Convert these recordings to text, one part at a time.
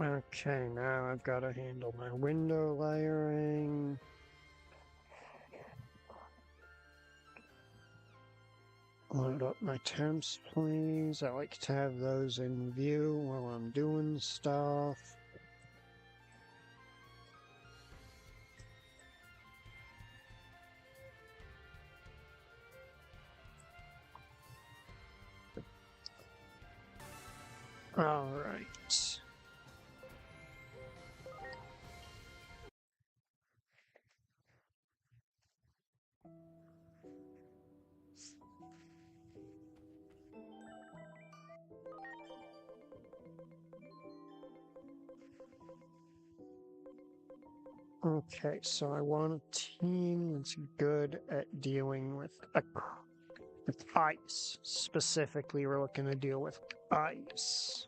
Okay, now I've got to handle my window layering. Load up my temps, please. I like to have those in view while I'm doing stuff. All right. Okay, so I want a team that's good at dealing with ice. Specifically, we're looking to deal with ice.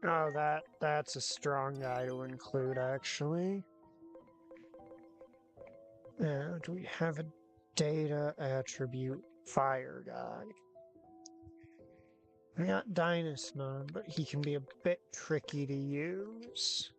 Oh, that's a strong guy to include, actually. Do we have a data attribute fire guy? Not Dynasmon, but he can be a bit tricky to use.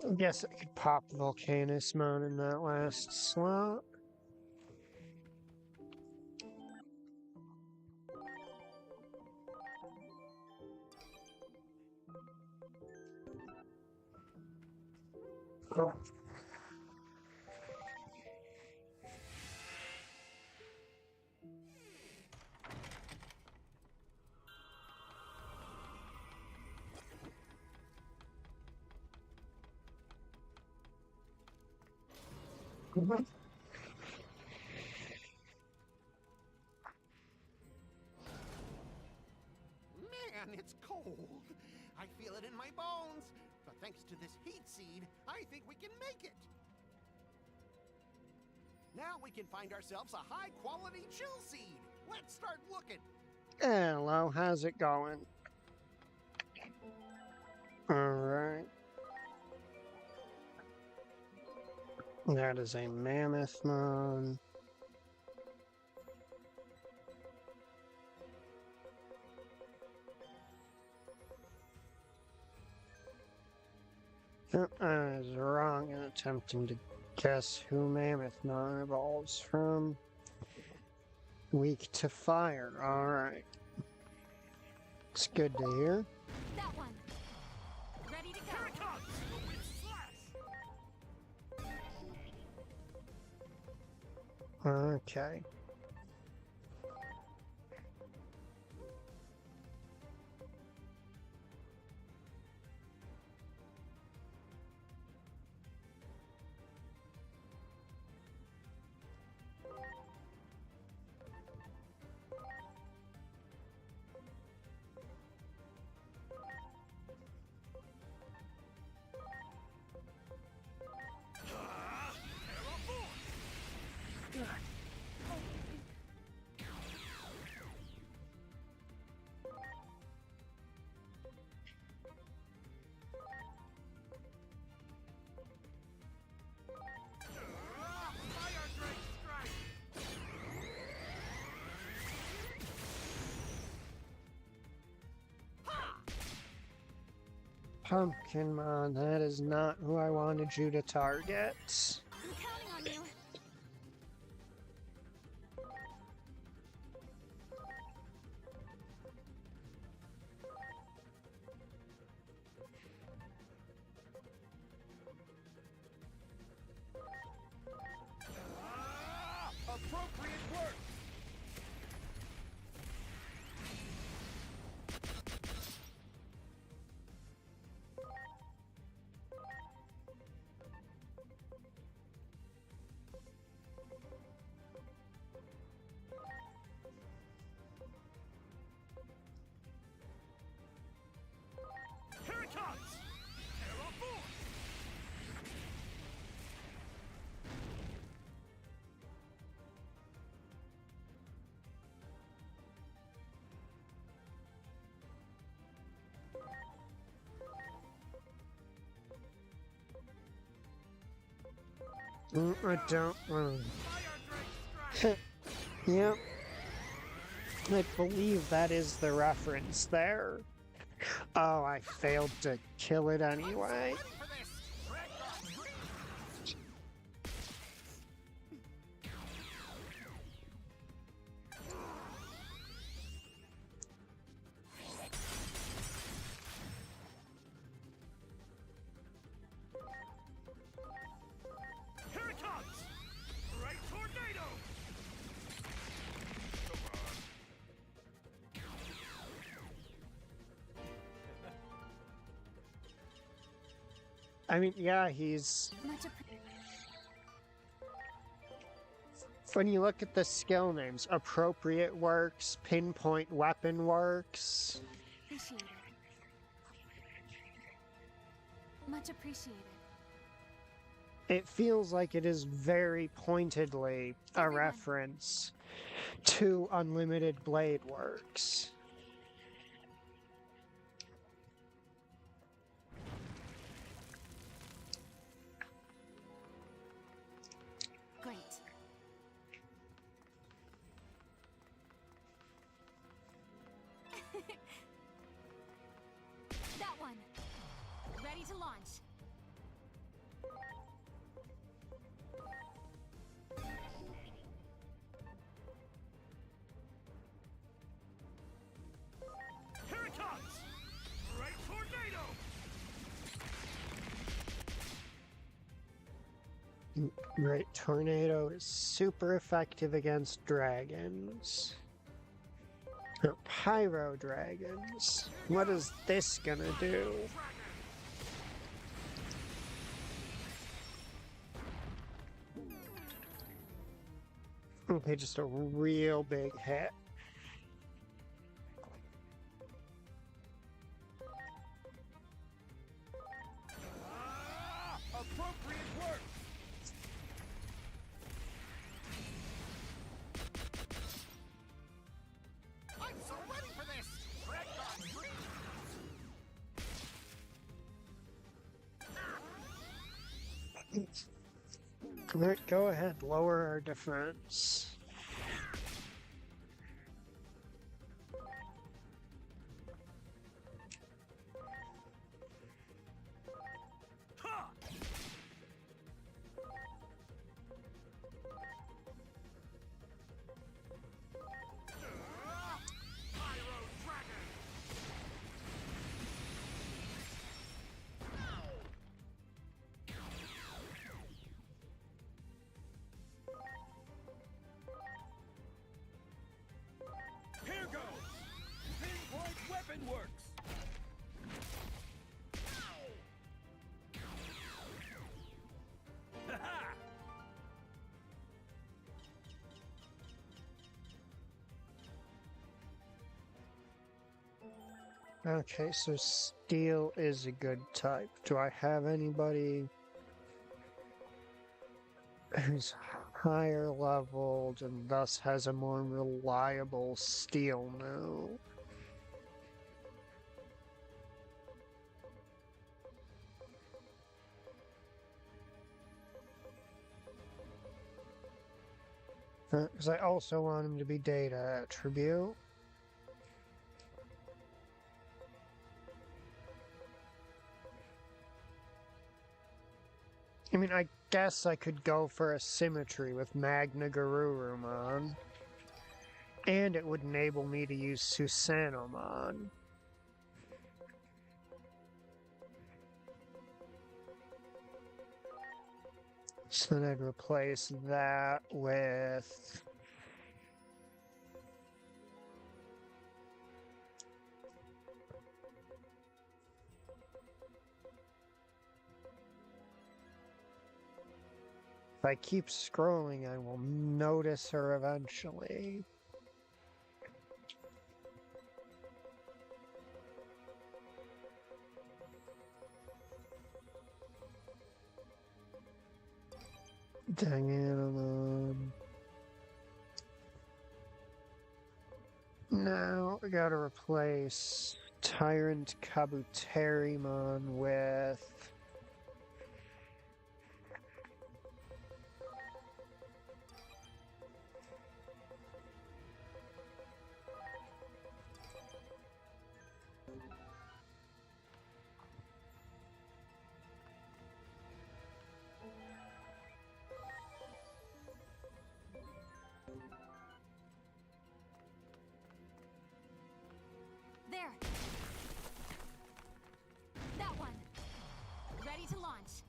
I guess I could pop Volcanismon in that last slot. Oh. Man, it's cold. I feel it in my bones. But thanks to this heat seed, I think we can make it. Now we can find ourselves a high-quality chill seed. Let's start looking. Hello, how's it going? Alright. That is a Mammothmon. I was wrong in attempting to guess who Mammothmon evolves from. Weak to fire, alright. It's good to hear. That one. Ready to go. Here it comes! The wind slash! Okay. Pumpkinmon, that is not who I wanted you to target. I'm counting on you. Appropriate work. Here it comes. Terra Force. I don't want Fire Drake strike. to. Yep. I believe that is the reference there. Oh, I failed to kill it anyway. Ready for this? Red Guard. Here it comes. Great tornado. I mean, yeah, he's. Much When you look at the skill names, appropriate works, pinpoint weapon works. appreciated. Much appreciated. It feels like it is very pointedly a Everyone. reference to Unlimited Blade Works. Great. That one. Ready to launch. Here it comes. Great tornado. Great Tornado is super effective against dragons. Or Pyro Dragons. What is this gonna do? Okay, just a real big hit. Appropriate work. I'm so ready for this. Red Guard. Green. Alright, go ahead, lower our defense. Ha! Pyro Dragon. Here goes. Pinpoint weapon works. Ha-ha! Okay, so Steel is a good type. Do I have anybody who's higher leveled and thus has a more reliable Steel now? Because I also want him to be data attribute. I mean, I guess I could go for a symmetry with Magna Garurumon. And it would enable me to use Susanomon. So then I'd replace that with... If I keep scrolling, I will notice her eventually. Danganronpa. Now we gotta replace Tyrant Kabuterimon with... There. That one. Ready to launch.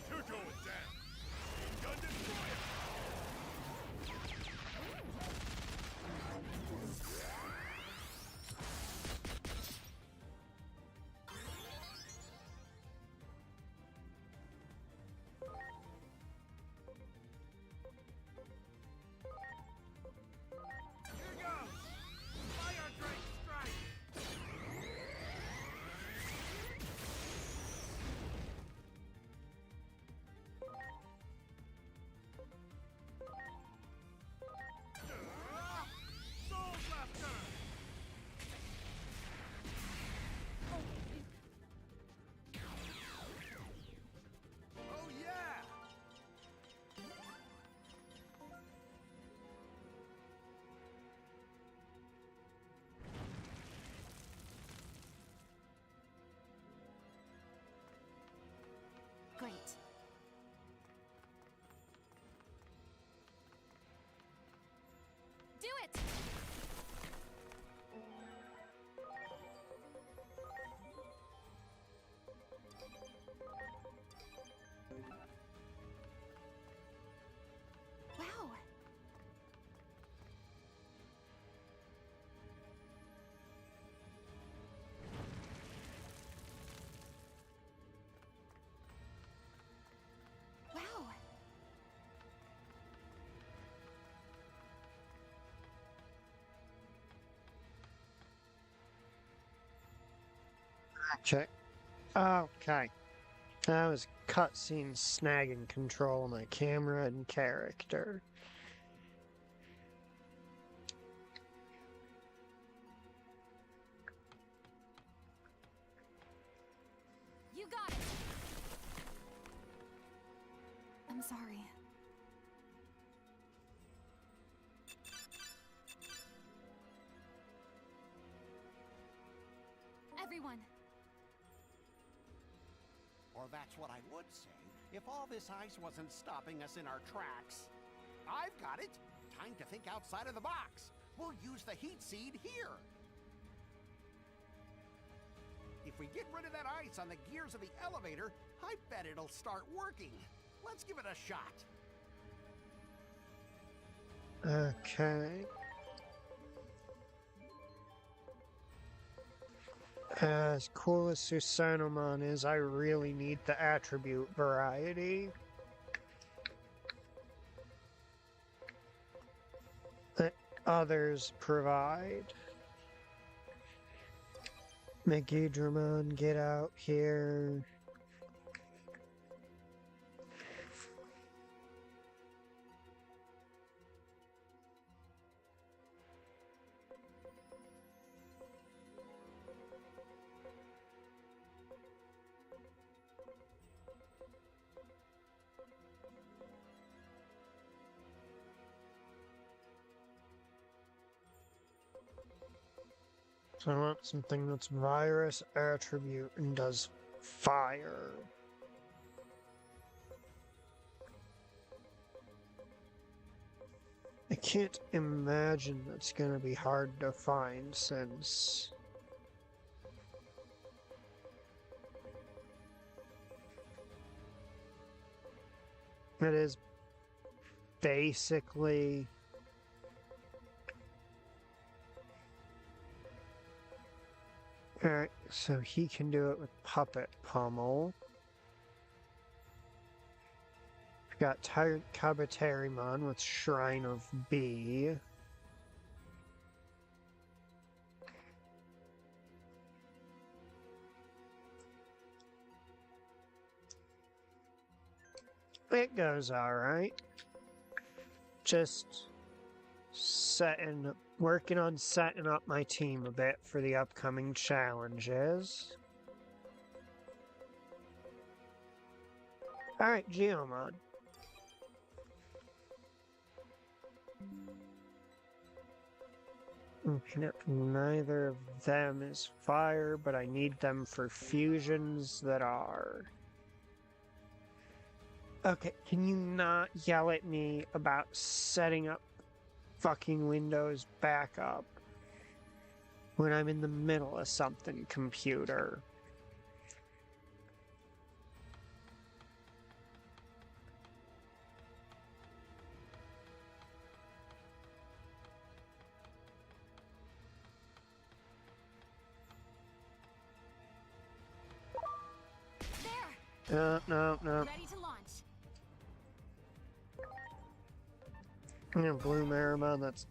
You're going down. Gun destroyer. Here goes. Fire Drake strike. Soul Blaster. Oh yeah. Great. Do it! Wow. Wow. Check. Okay. That was cutscene snagging control of my camera and character. You got it. I'm sorry. Everyone. Or that's what I would say if all this ice wasn't stopping us in our tracks. I've got it. Time to think outside of the box. We'll use the heat seed here. If we get rid of that ice on the gears of the elevator, I bet it'll start working. Let's give it a shot. Okay. As cool as Susanomon is, I really need the attribute variety. That others provide. Megidramon, get out here. So I want something that's virus, attribute, and does fire. I can't imagine that's gonna be hard to find since it is basically alright, so he can do it with Puppet Pummel. We've got Tyrant Kabuterimon with Shrine of B. It goes alright. Just working on setting up my team a bit for the upcoming challenges. Alright, Geomon. Okay, neither of them is fire, but I need them for fusions that are. Okay, can you not yell at me about setting up fucking Windows backup when I'm in the middle of something, computer? There! No. Ready to launch. Blue Marimon, that's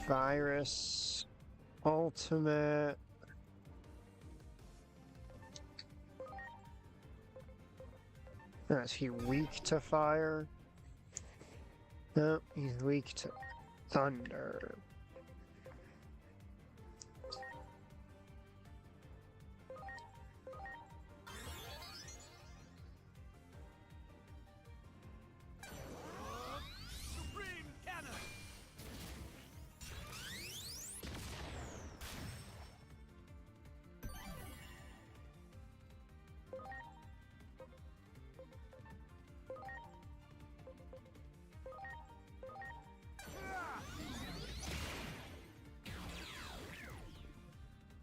virus, ultimate. Is he weak to fire? No, he's weak to thunder. Supreme Cannon!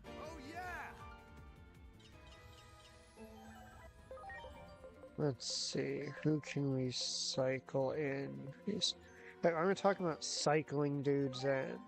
Oh yeah! Let's see, who can we cycle in? I'm going to talk about cycling dudes in.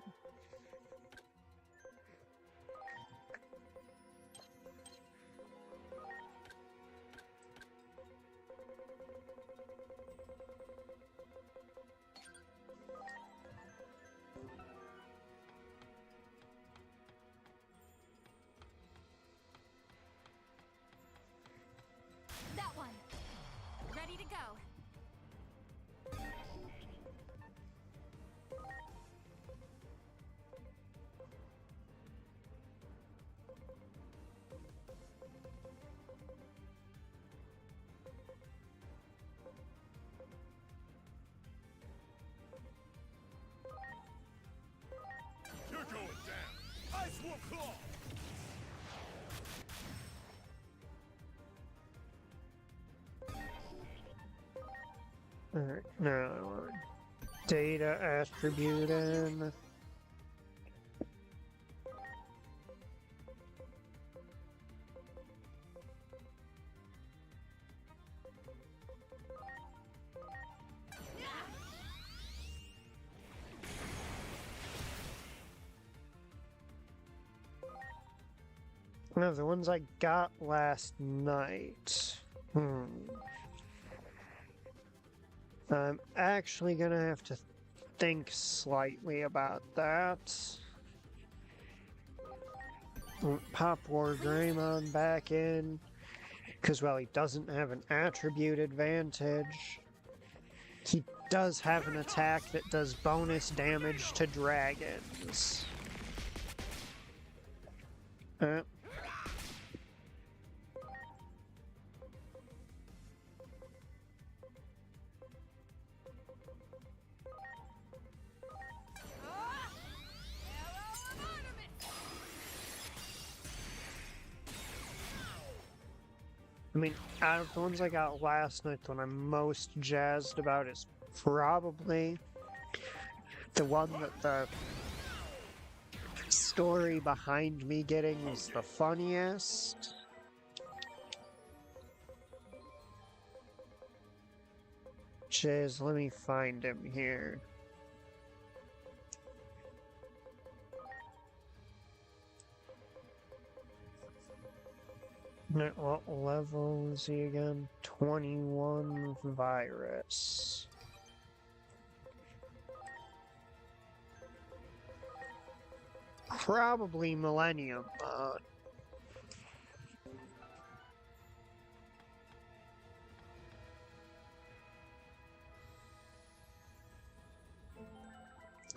That one. Ready to go. You're going down! Ice Wolf Claw! Alright, now I want data attribute in. No, the ones I got last night. I'm actually gonna have to think slightly about that. Pop War Greymon back in, because, well, he doesn't have an attribute advantage. He does have an attack that does bonus damage to dragons. I mean, out of the ones I got last night, the one I'm most jazzed about is probably the one that the story behind me getting was the funniest. Jizz, let me find him here. What level is he again? 21 virus. Probably Millennium Mod.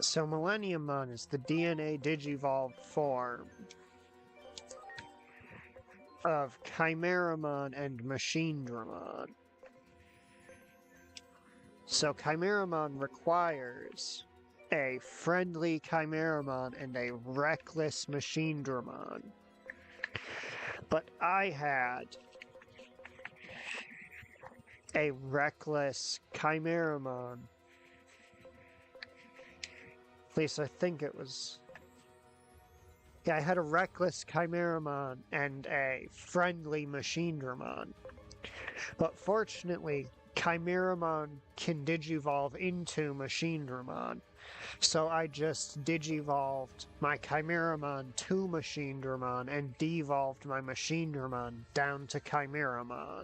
So Millennium Mod is the DNA Digivolved form of Chimeramon and Machinedramon. So Chimeramon requires a friendly Chimeramon and a reckless Machinedramon. But I had a reckless Chimeramon. At least I think it was... Yeah, I had a reckless Chimeramon and a friendly Machinedramon. But fortunately, Chimeramon can digivolve into Machinedramon. So I just digivolved my Chimeramon to Machinedramon and devolved my Machinedramon down to Chimeramon.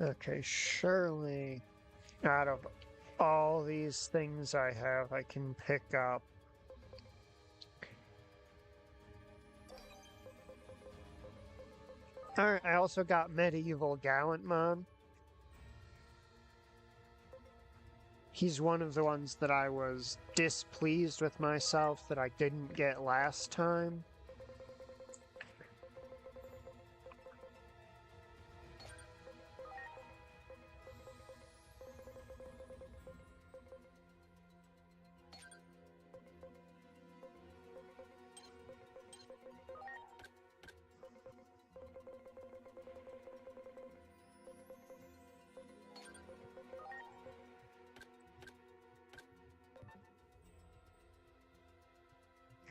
Okay, surely out of all these things I have, I can pick up Alright, I also got Medieval Gallantmon. He's one of the ones that I was displeased with myself that I didn't get last time.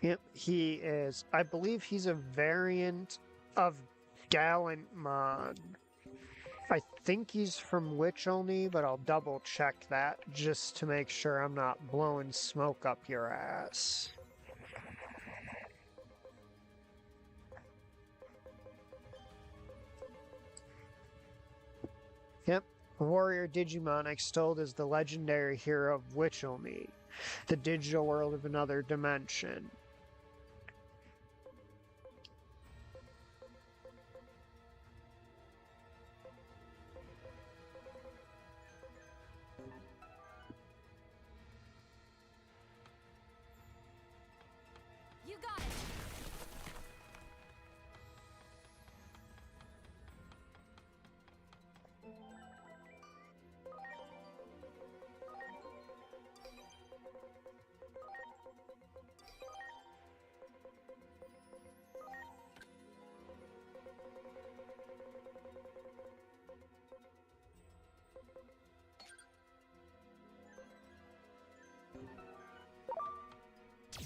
Yep, he is. I believe he's a variant of Gallantmon. I think he's from Witch Only, but I'll double check that just to make sure I'm not blowing smoke up your ass. Yep, Warrior Digimon extolled as the legendary hero of Witch Only, the digital world of another dimension. You got it.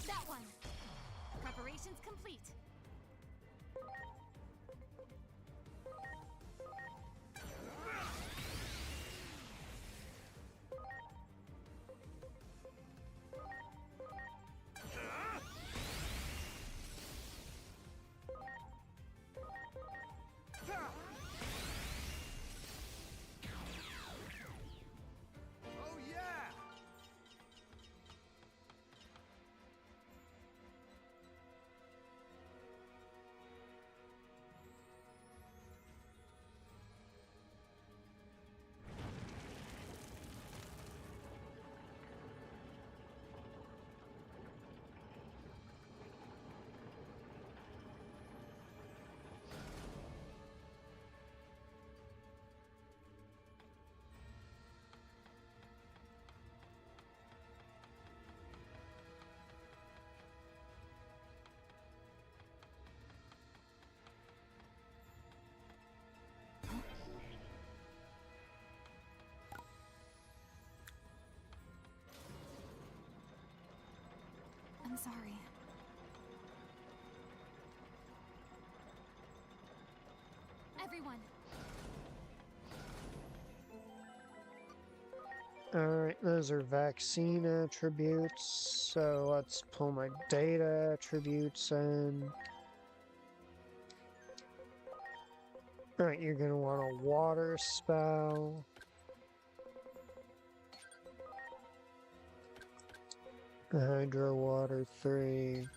That one. Preparations complete. I'm sorry. Everyone, Alright, those are vaccine attributes, so let's pull my data attributes in. Alright, you're gonna want a water spell. Hydro water 3.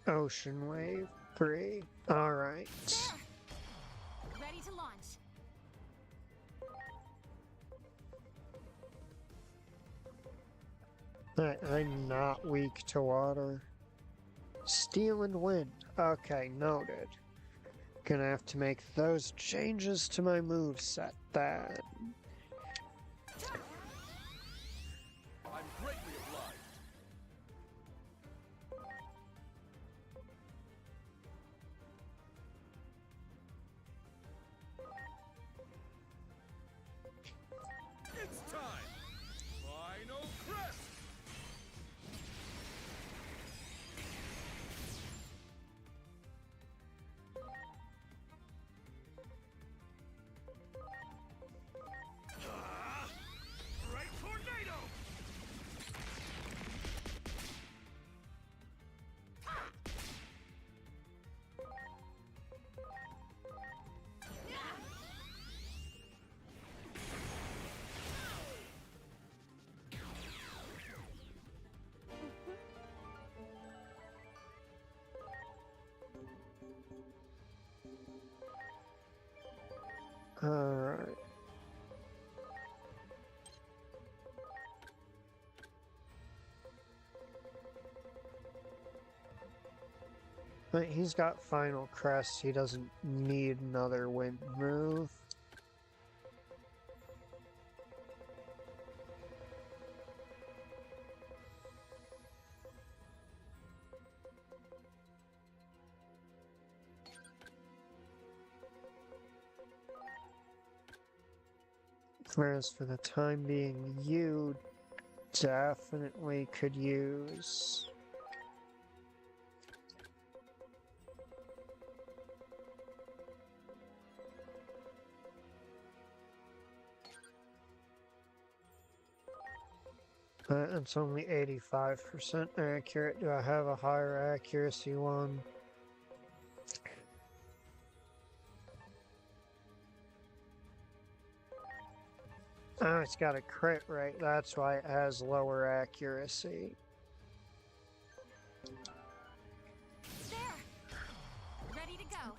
Ocean wave 3. Alright. there! Ready to launch. I'm not weak to water. Steel and wind. Okay, noted. Gonna have to make those changes to my moveset then. I'm greatly obliged. It's time! Final crest! Right tornado! Alright. But he's got final crest, he doesn't need another wind move. Whereas for the time being, you definitely could use it's only 85% accurate. Do I have a higher accuracy one? Oh, it's got a crit rate. That's why it has lower accuracy. There! Ready to go.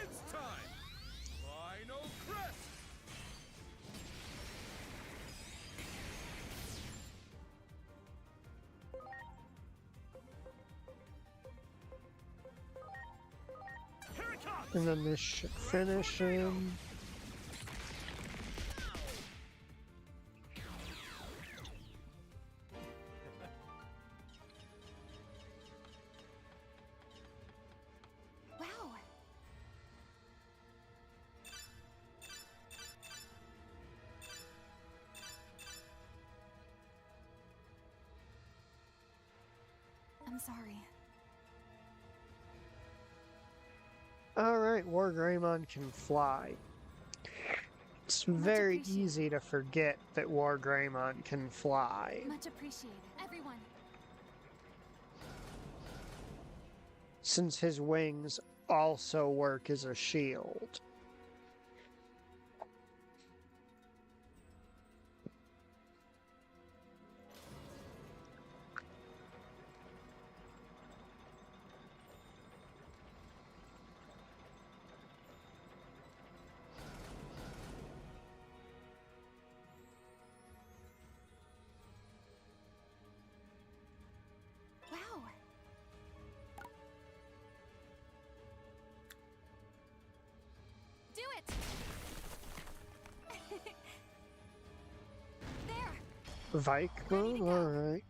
It's time! Final crest! Here it comes! And then this should finish him. Wow! I'm sorry. Alright, Wargreymon can fly. It's very appreciated. easy to forget that Wargreymon can fly. Much appreciated. Everyone, Since his wings also work as a shield. wow! Vikemon? Alright.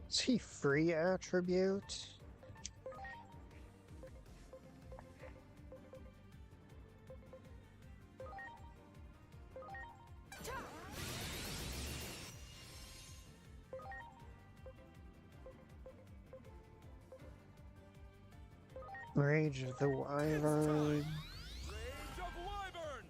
Is he free attribute? Rage of the Wyvern. Rage of Wyvern!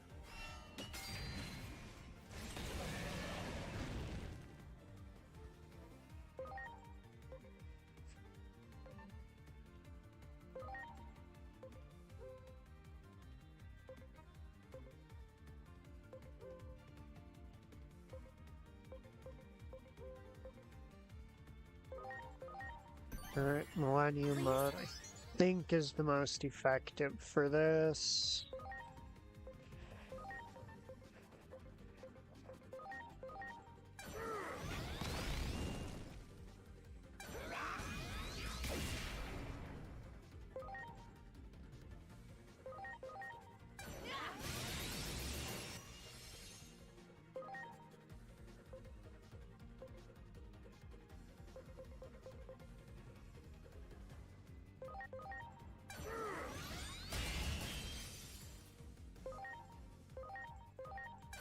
Alright, Millennium Mod I think is the most effective for this.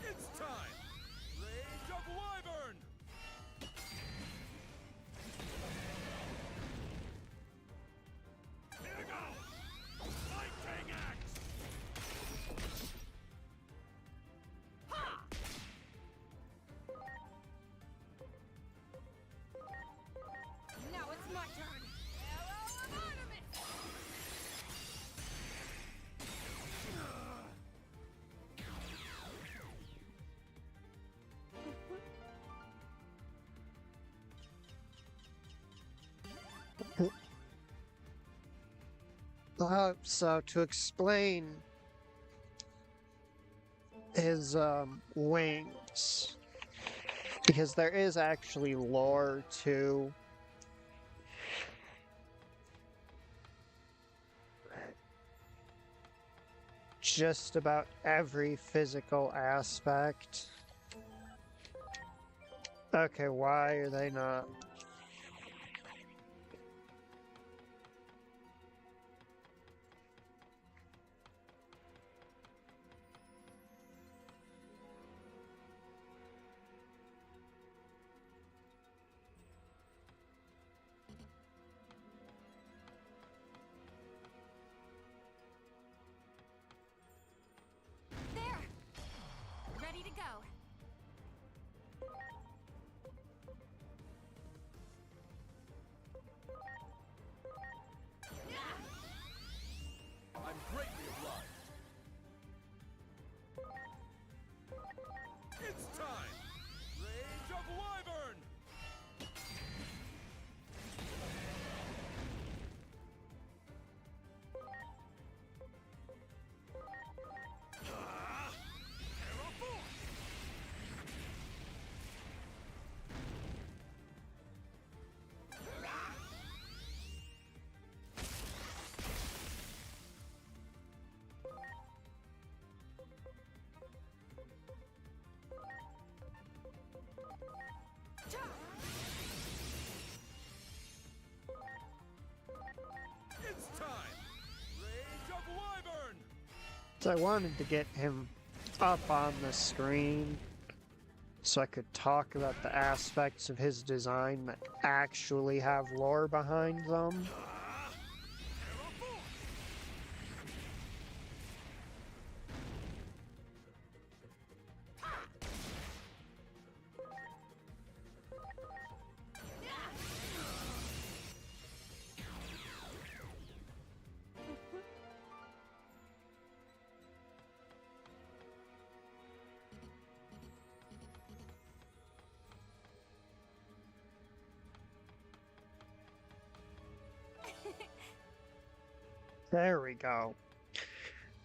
It's time! Rage of Wyvern! Here we go! Lightning Axe! Now it's my turn. Arrow of Artemis! So to explain his wings, because there is actually lore to just about every physical aspect. Okay, why are they not? There! Ready to go. I'm greatly obliged. It's time! Rage of Wyvern! Arrow Force! It's time! Rage of Wyvern! So I wanted to get him up on the screen so I could talk about the aspects of his design that actually have lore behind them. Arrow Force! There we go.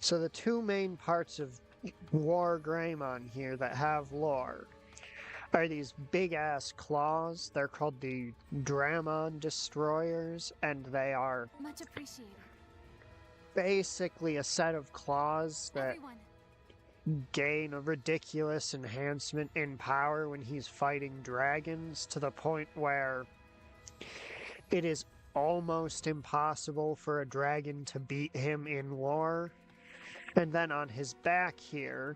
So the two main parts of War Greymon here that have lore are these big-ass claws. They're called the Dramon Destroyers, and they are Much appreciated. basically a set of claws that Everyone, gain a ridiculous enhancement in power when he's fighting dragons, to the point where it is almost impossible for a dragon to beat him in lore. And then on his back here,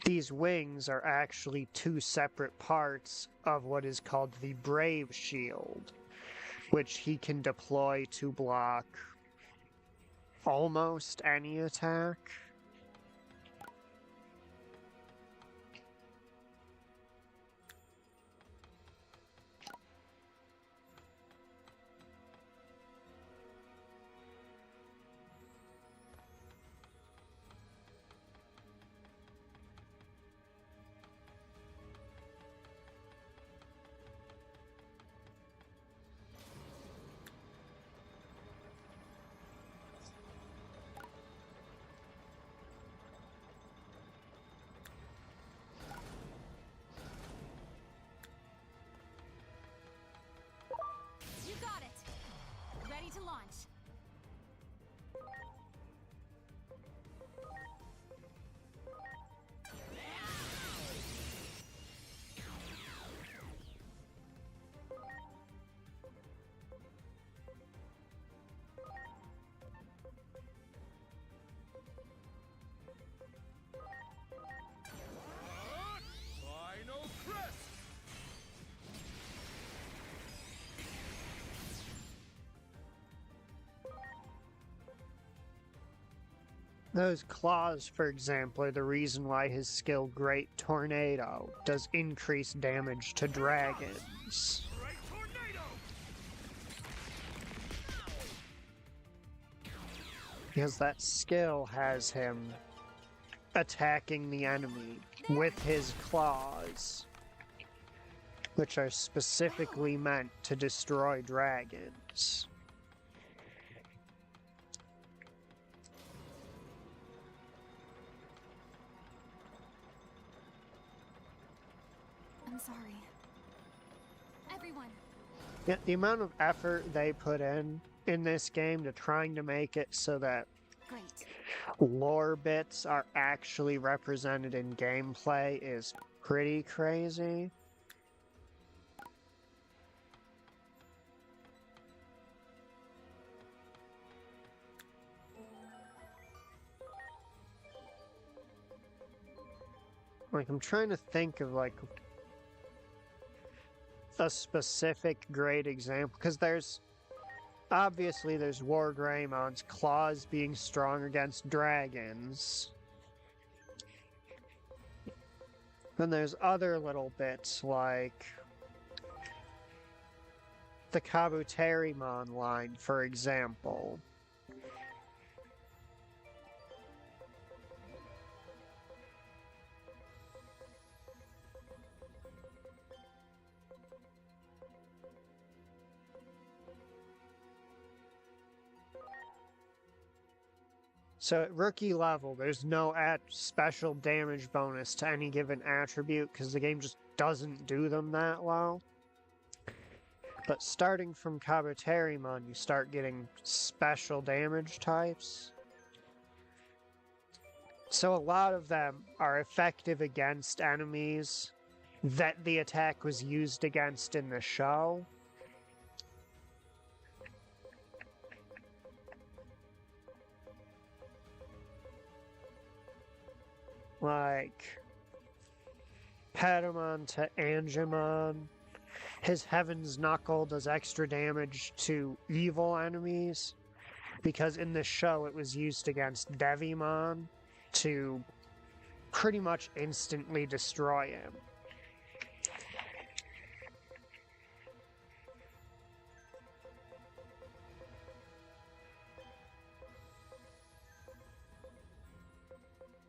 these wings are actually two separate parts of what is called the Brave Shield, which he can deploy to block almost any attack. You got it. Ready to launch. Final crest! Those claws, for example, are the reason why his skill Great Tornado does increased damage to dragons. Great tornado! Because that skill has him attacking the enemy with his claws, which are specifically meant to destroy dragons. I'm sorry. Everyone. Yeah, the amount of effort they put in this game to trying to make it so that Great. lore bits are actually represented in gameplay is pretty crazy. Like, I'm trying to think of, like, a specific great example, because obviously there's Wargreimon's claws being strong against dragons. Then there's other little bits like the Kabuterimon line, for example. So at rookie level, there's no special damage bonus to any given attribute because the game just doesn't do them that well. But starting from Kabuterimon, you start getting special damage types. So a lot of them are effective against enemies that the attack was used against in the show. Like Patamon to Angemon. His Heaven's Knuckle does extra damage to evil enemies, because in the show it was used against Devimon to pretty much instantly destroy him.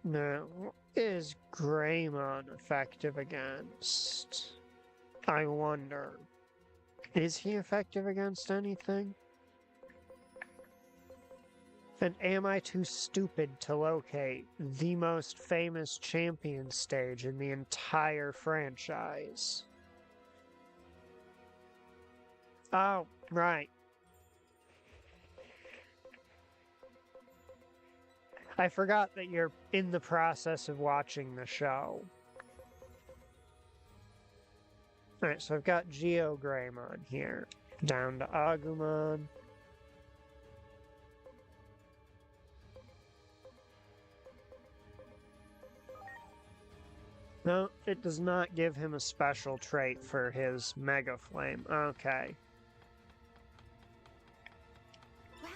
Now, what is Greymon effective against? I wonder. Is he effective against anything? And am I too stupid to locate the most famous champion stage in the entire franchise? Oh, right. I forgot that you're in the process of watching the show. Alright, so I've got Geogreymon here. Down to Agumon. No, it does not give him a special trait for his Mega Flame. Okay. Wow.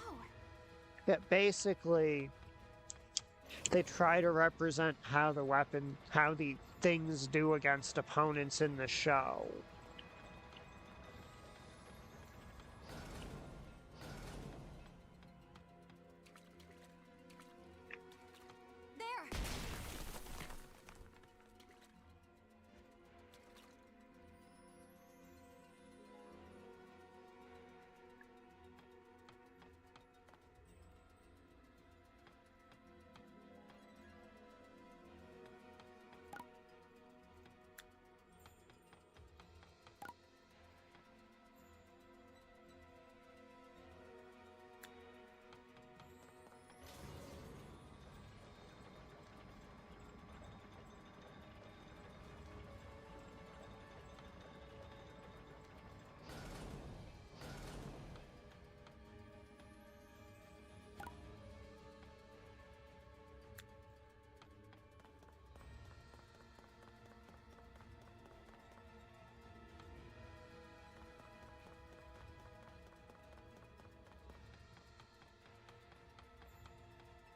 Yeah, basically, they try to represent how the things do against opponents in the show. There.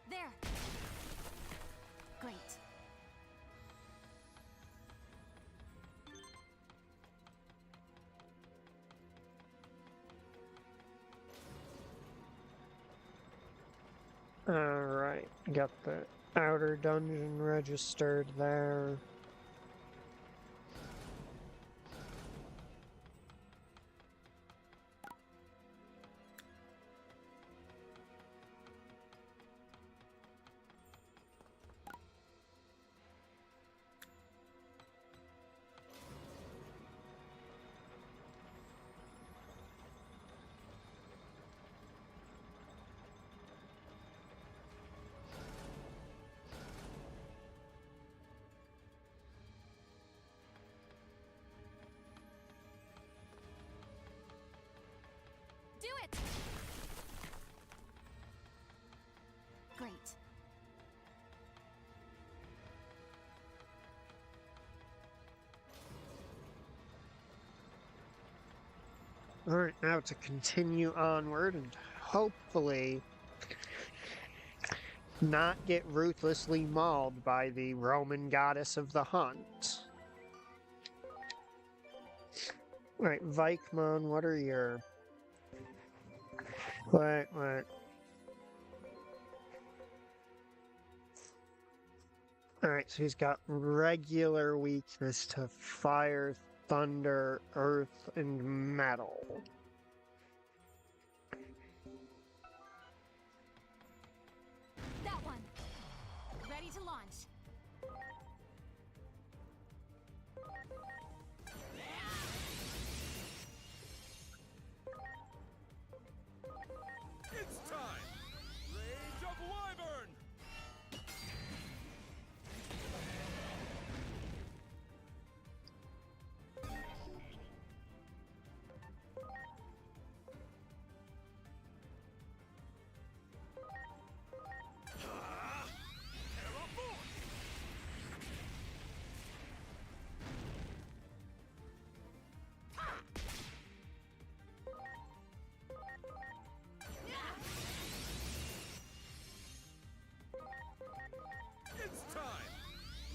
There. Great. Alright, got the outer dungeon registered there. Do it! Great. Alright, now to continue onward and hopefully not get ruthlessly mauled by the Roman goddess of the hunt. Alright, Vikemon, what are your... What? Alright, so he's got regular weakness to fire, thunder, earth, and metal. That one. Ready to launch. It's time! Rage of Wyvern! Terra Force! It's time!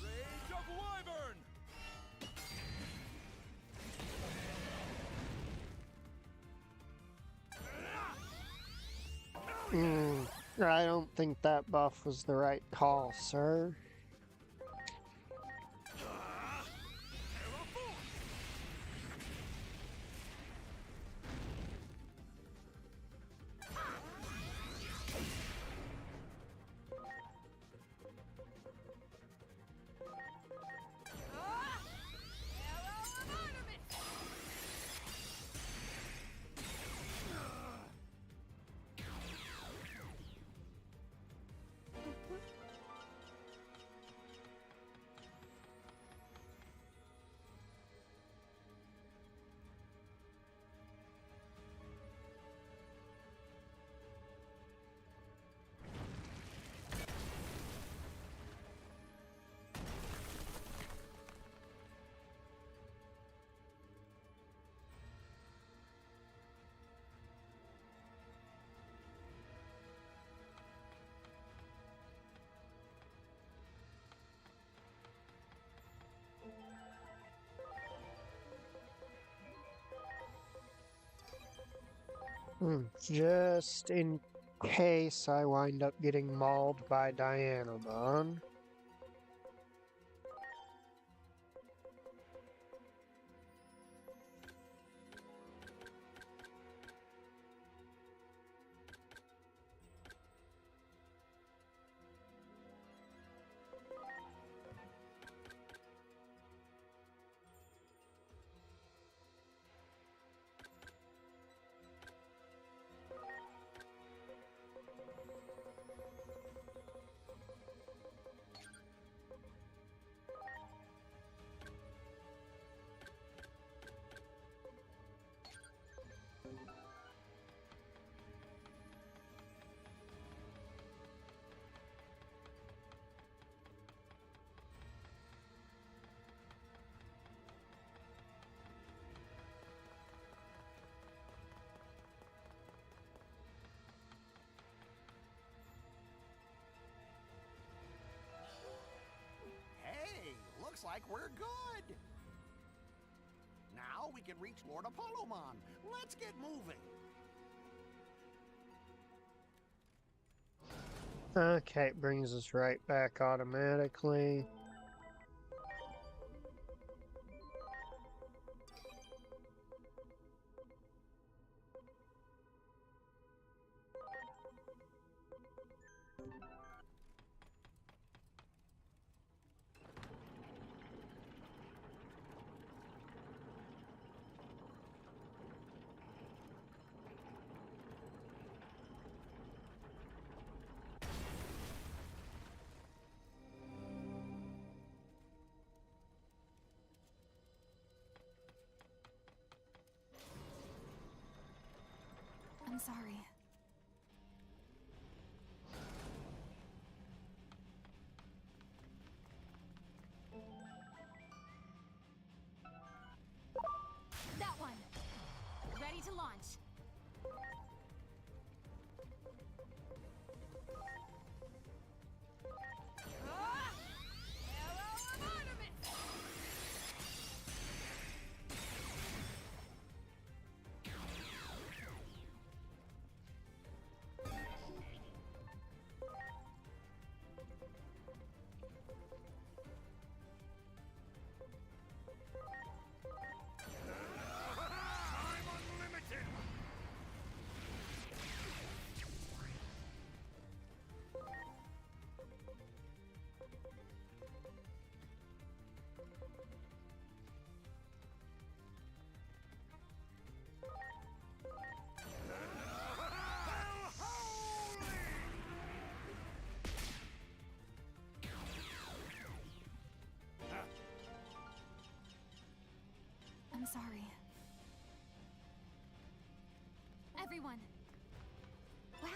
Rage of Wyvern! I don't think that buff was the right call, sir. Terra Force! Ah! Arrow of ornament! Just in case I wind up getting mauled by Dianabon. Hey, looks like we're good. Now we can reach Lord Apollomon. Let's get moving. Okay, it brings us right back automatically. I'm sorry. That one. Ready to launch. Ah! Arrow of Artemis! I'm unlimited! I'm sorry. Everyone. Wow.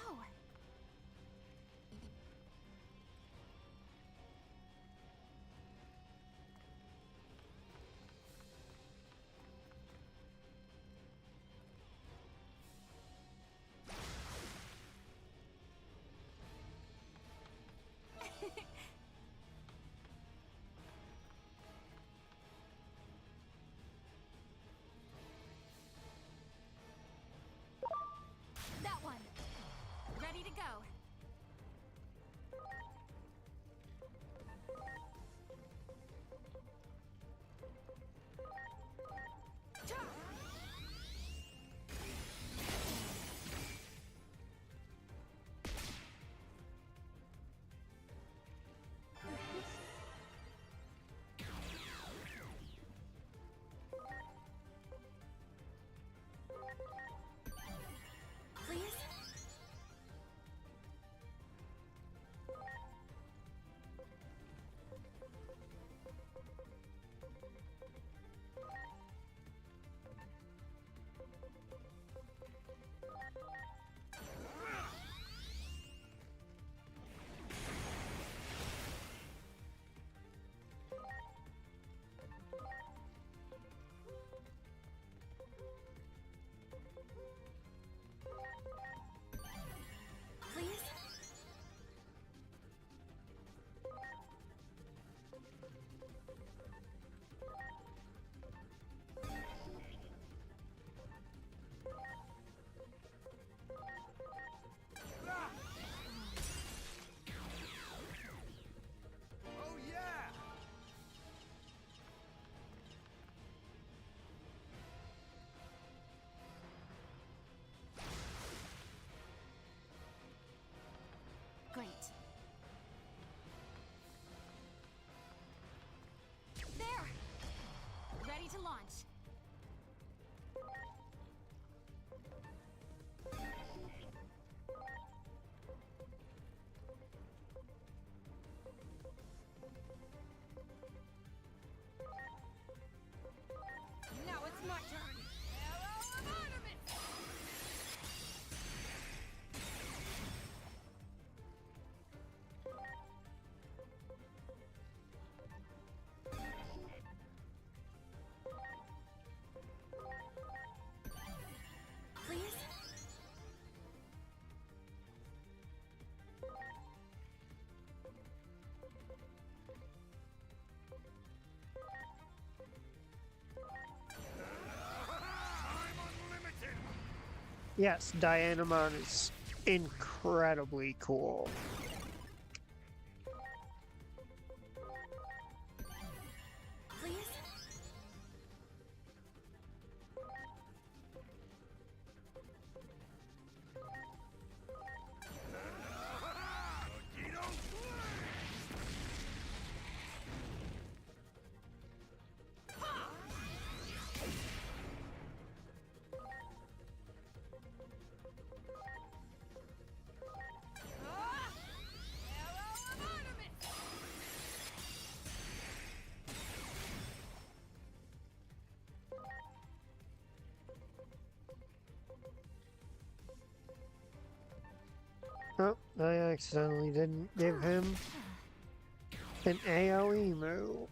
Yes, Dianamon is incredibly cool. Please? Ah! Arrow of Artemis! Oh, I accidentally didn't give him an AoE move.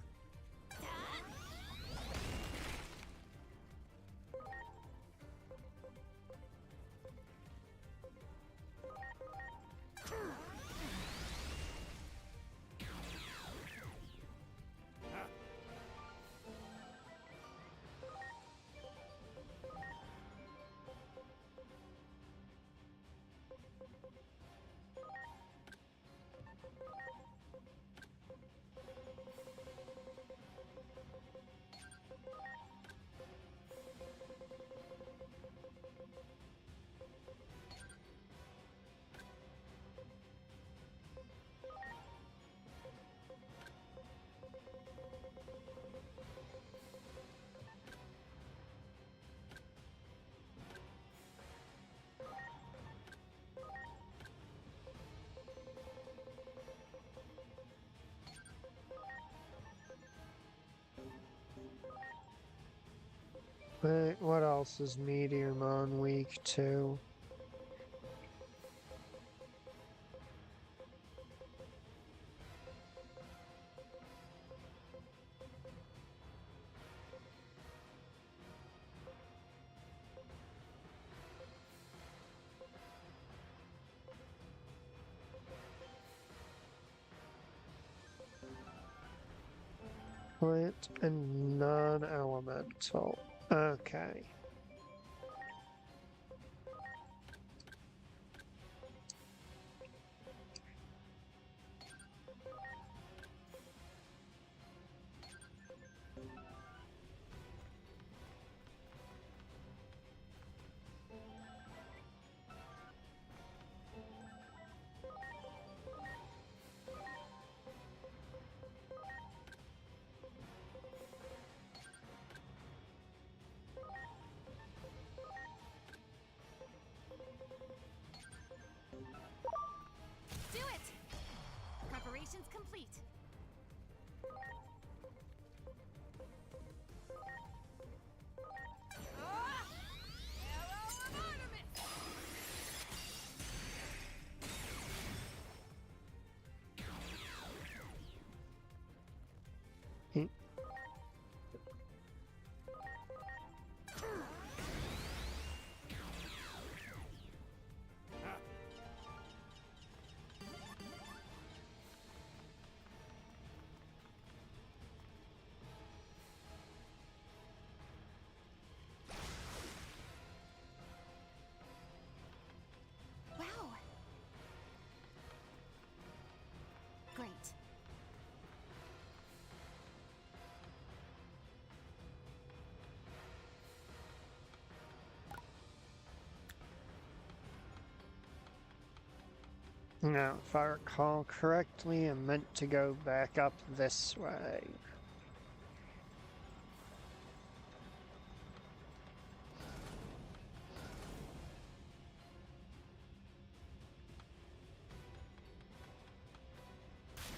Wait, what else is Meteormon weak to? Plant and non-elemental. Okay. Do it! Preparations complete. Ah! Arrow of Artemis! Hmm. Wow! Great. Now, if I recall correctly, I'm meant to go back up this way.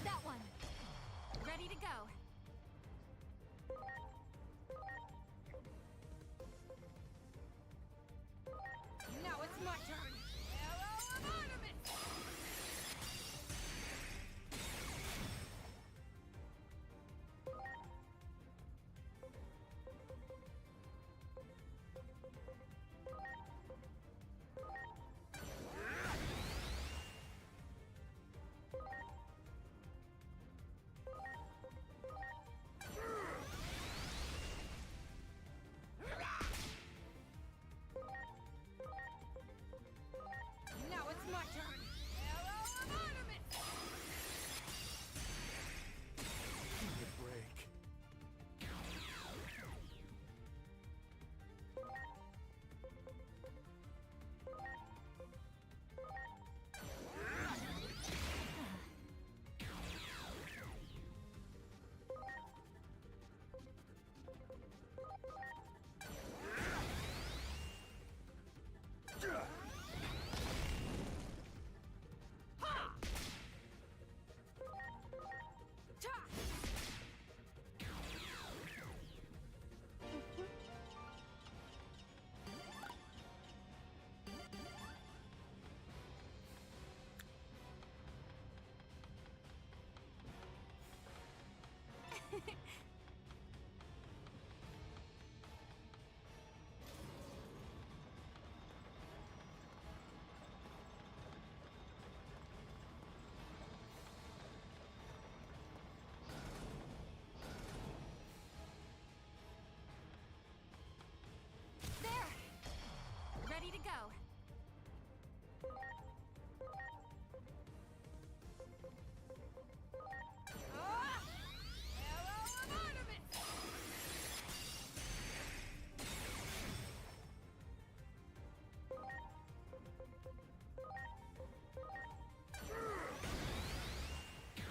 That one. Ready to go. Now it's my turn. Arrow of Artemis!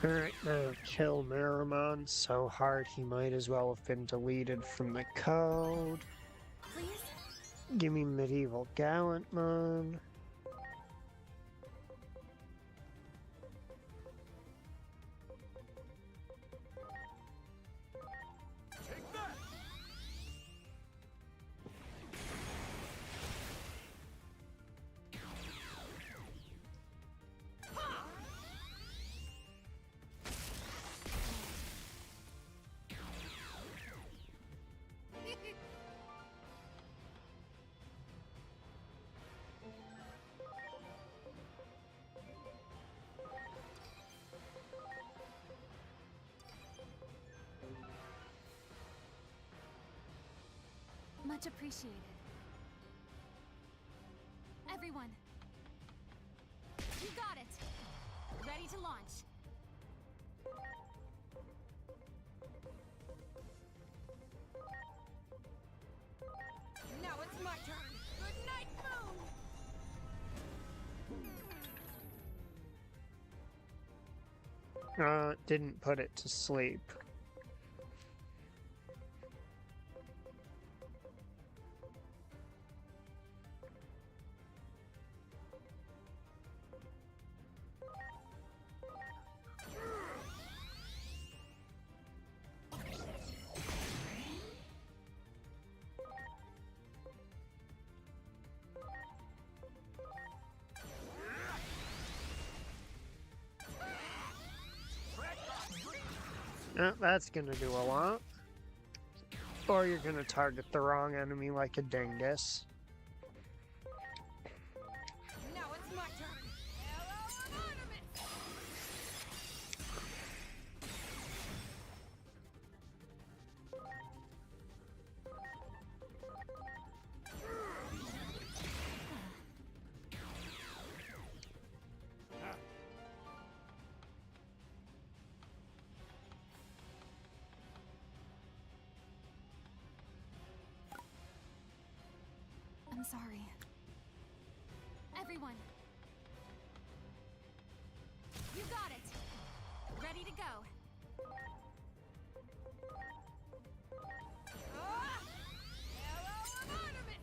Alright, now kill Meramon so hard he might as well have been deleted from the code. Please? Give me Medieval Gallantmon. Take that! Much appreciated. Everyone. You got it. Ready to launch. Now it's my turn. Good night, Moon. Didn't put it to sleep. That's gonna do a lot. Or you're gonna target the wrong enemy like a dingus. Now it's my turn. Hello, Artemis. I'm sorry. Everyone. You got it. Ready to go. Ah! Hello, Artemis.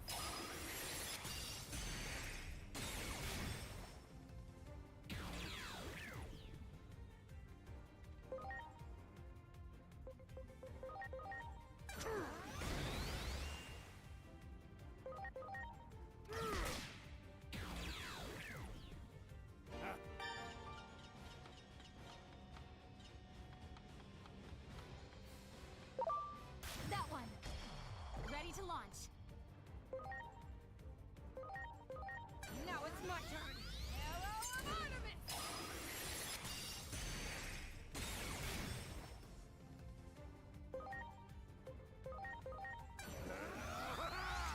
That one. Ready to launch. Now it's my turn. Hello, Artemis.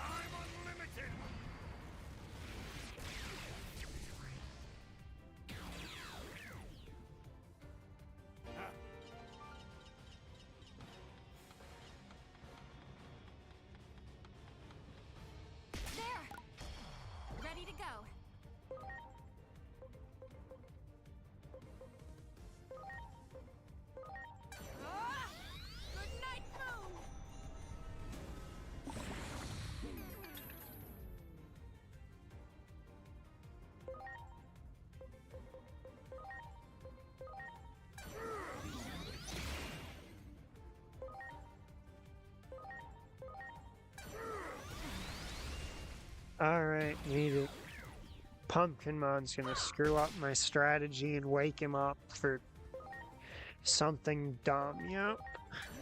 I'm unlimited! There. Ready to go. Ah! Good night, Moon. Alright, need it. Pumpkinmon's gonna screw up my strategy and wake him up for something dumb, yep.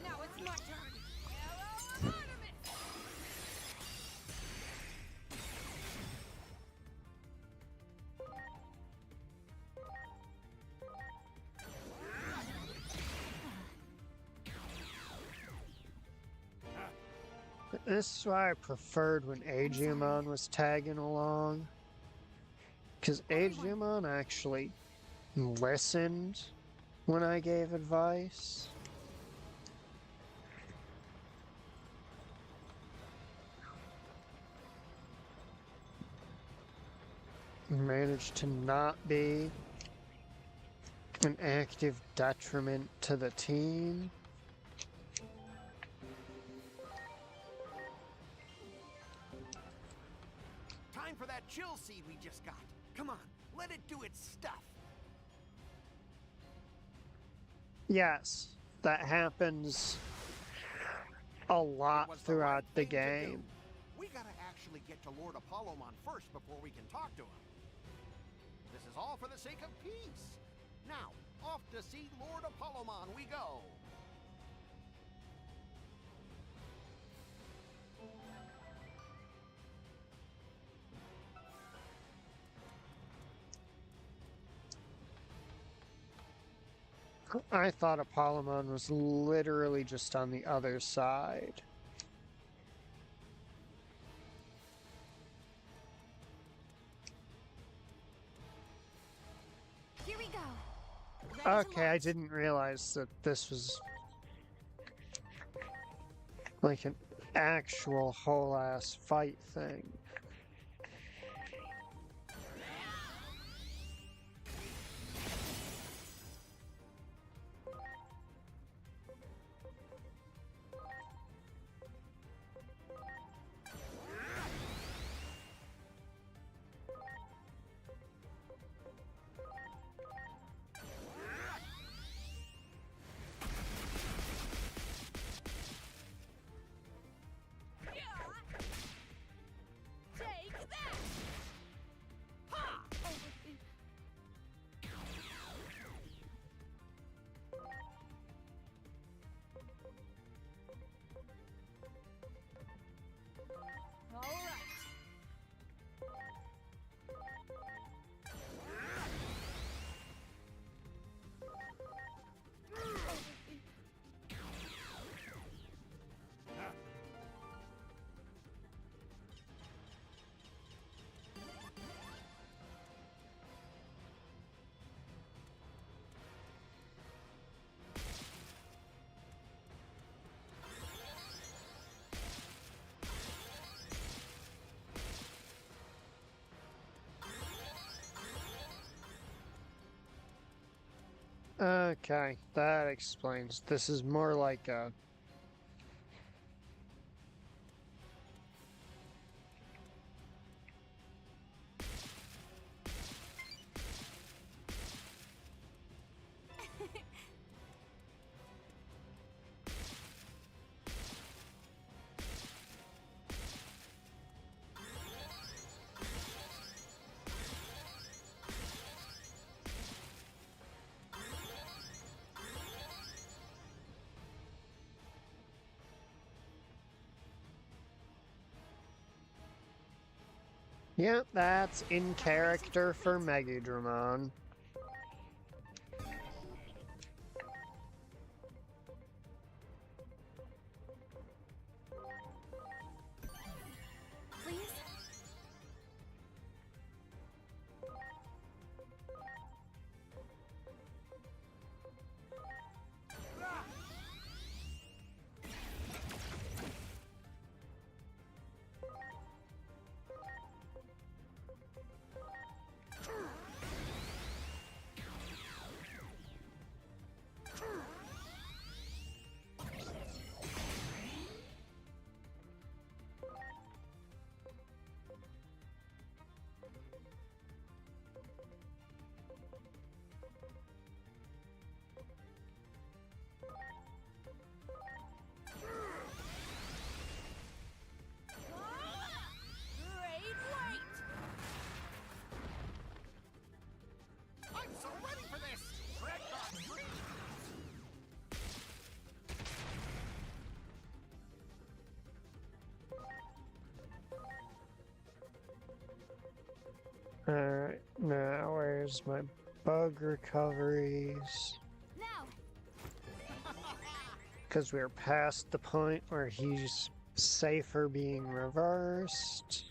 Now it's my turn. Hello, Artemis. This is why I preferred when Aegiumon was tagging along. Because Aegiumon actually listened when I gave advice. Managed to not be An active detriment to the team. Time for that chill seed we just got. Come on, let it do its stuff. Yes, that happens a It lot was throughout right the thing to do. game. We gotta actually get to Lord Apollomon first before we can talk to him. This is all for the sake of peace. Now, off to see Lord Apollomon we go. I thought Apollomon was literally just on the other side. Here we go. Ready to Okay, I launch. didn't realize that this was like an actual whole ass fight thing. Take that! Ha! All right. Okay, that explains. This is more like a Yep, that's in character for Megadramon. Please? Great light! I'm so ready for this. Red Dot Green. Alright, now where's my bug recoveries? Now! Because we're past the point where he's safer being reversed.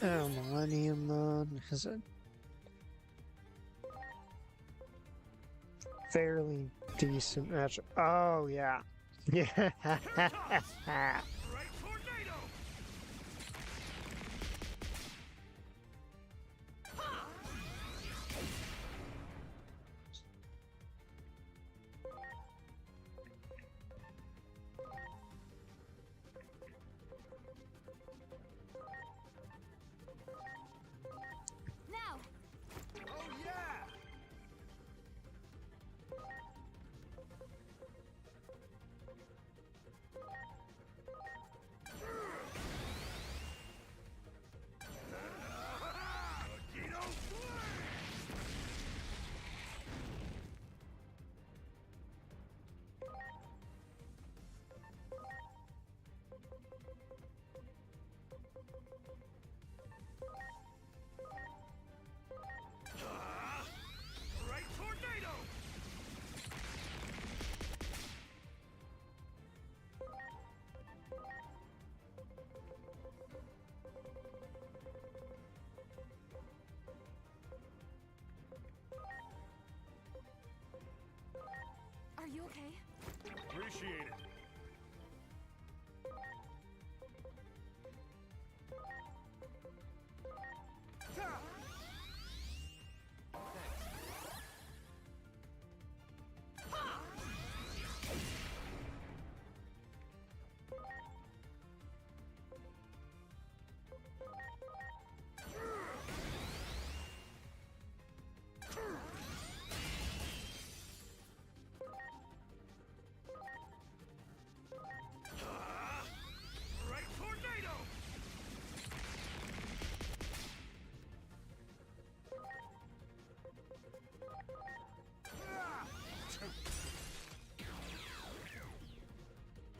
Millennium Mon is a fairly decent match. Oh, yeah. Yeah. Right tornado! Now! Oh yeah! Geedo Flame! Right tornado! Are you okay? Appreciate it. Right tornado!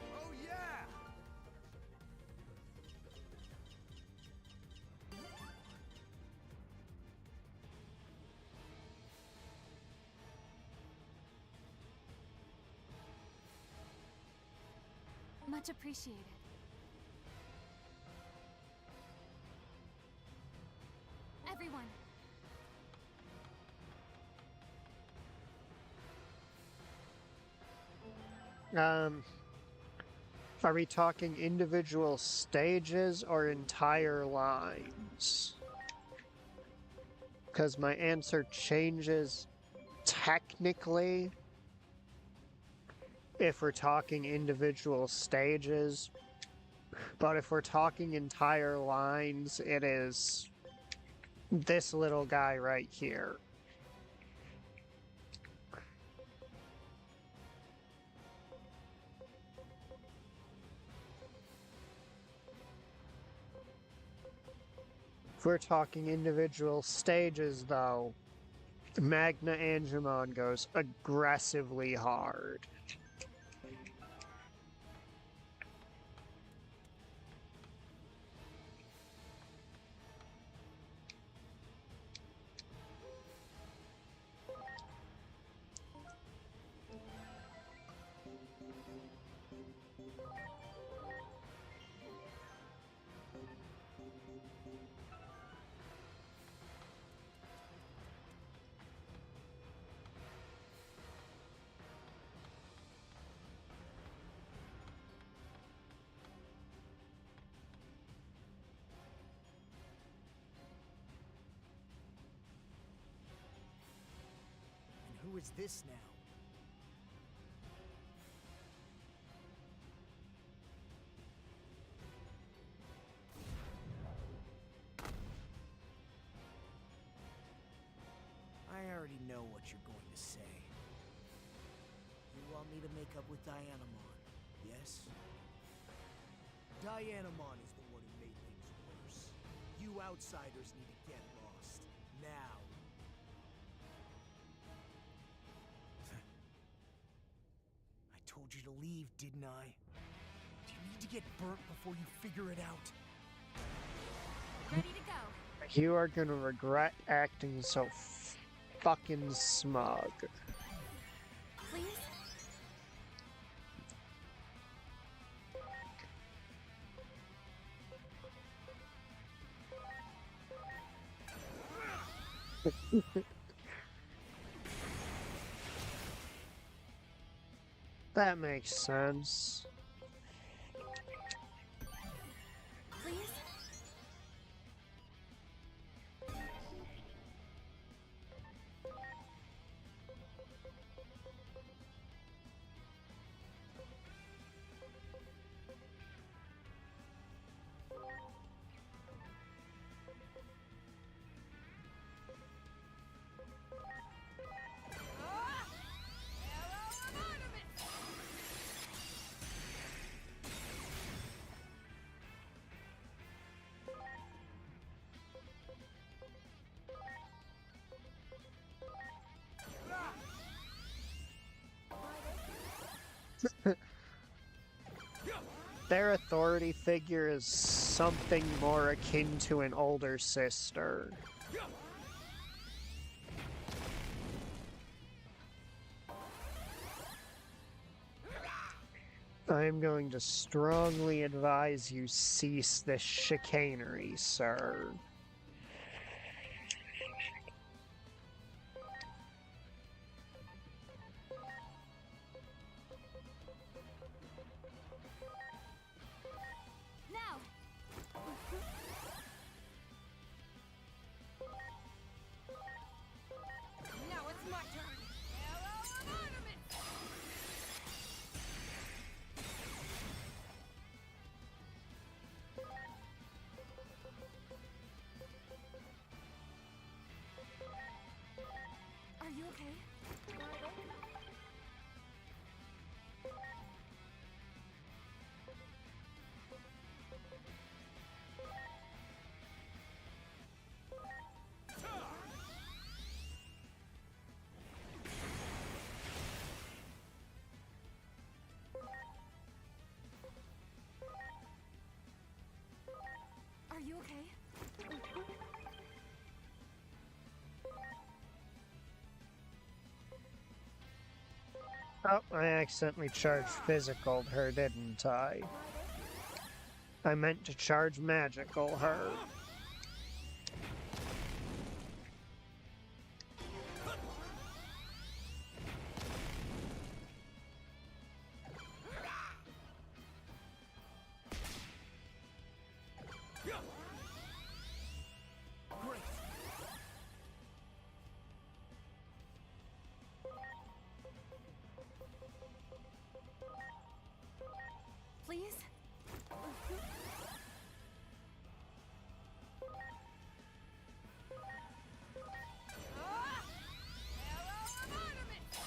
Oh yeah! Much appreciated. Everyone, Are we talking individual stages or entire lines? Because my answer changes technically if we're talking individual stages, but if we're talking entire lines, it is this little guy right here. If we're talking individual stages, though, Magna Angemon goes aggressively hard. And who is this now? I already know what you're going to say. You want me to make up with Dianamon, yes? Dianamon is the one who made things worse. You outsiders need to get lost. Now. I told you to leave, didn't I? Do you need to get burnt before you figure it out? ready to go. You are gonna regret acting so fucking smug. Please? That makes sense. Please? Ah! Arrow of Artemis! Their authority figure is something more akin to an older sister. I am going to strongly advise you cease this chicanery, sir. Now! Now it's my turn! Arrow of Artemis! Are you okay? Are you okay? Oh, I accidentally charged physical her, didn't I? I meant to charge magical her. Great. Please? Ah! Arrow of Artemis!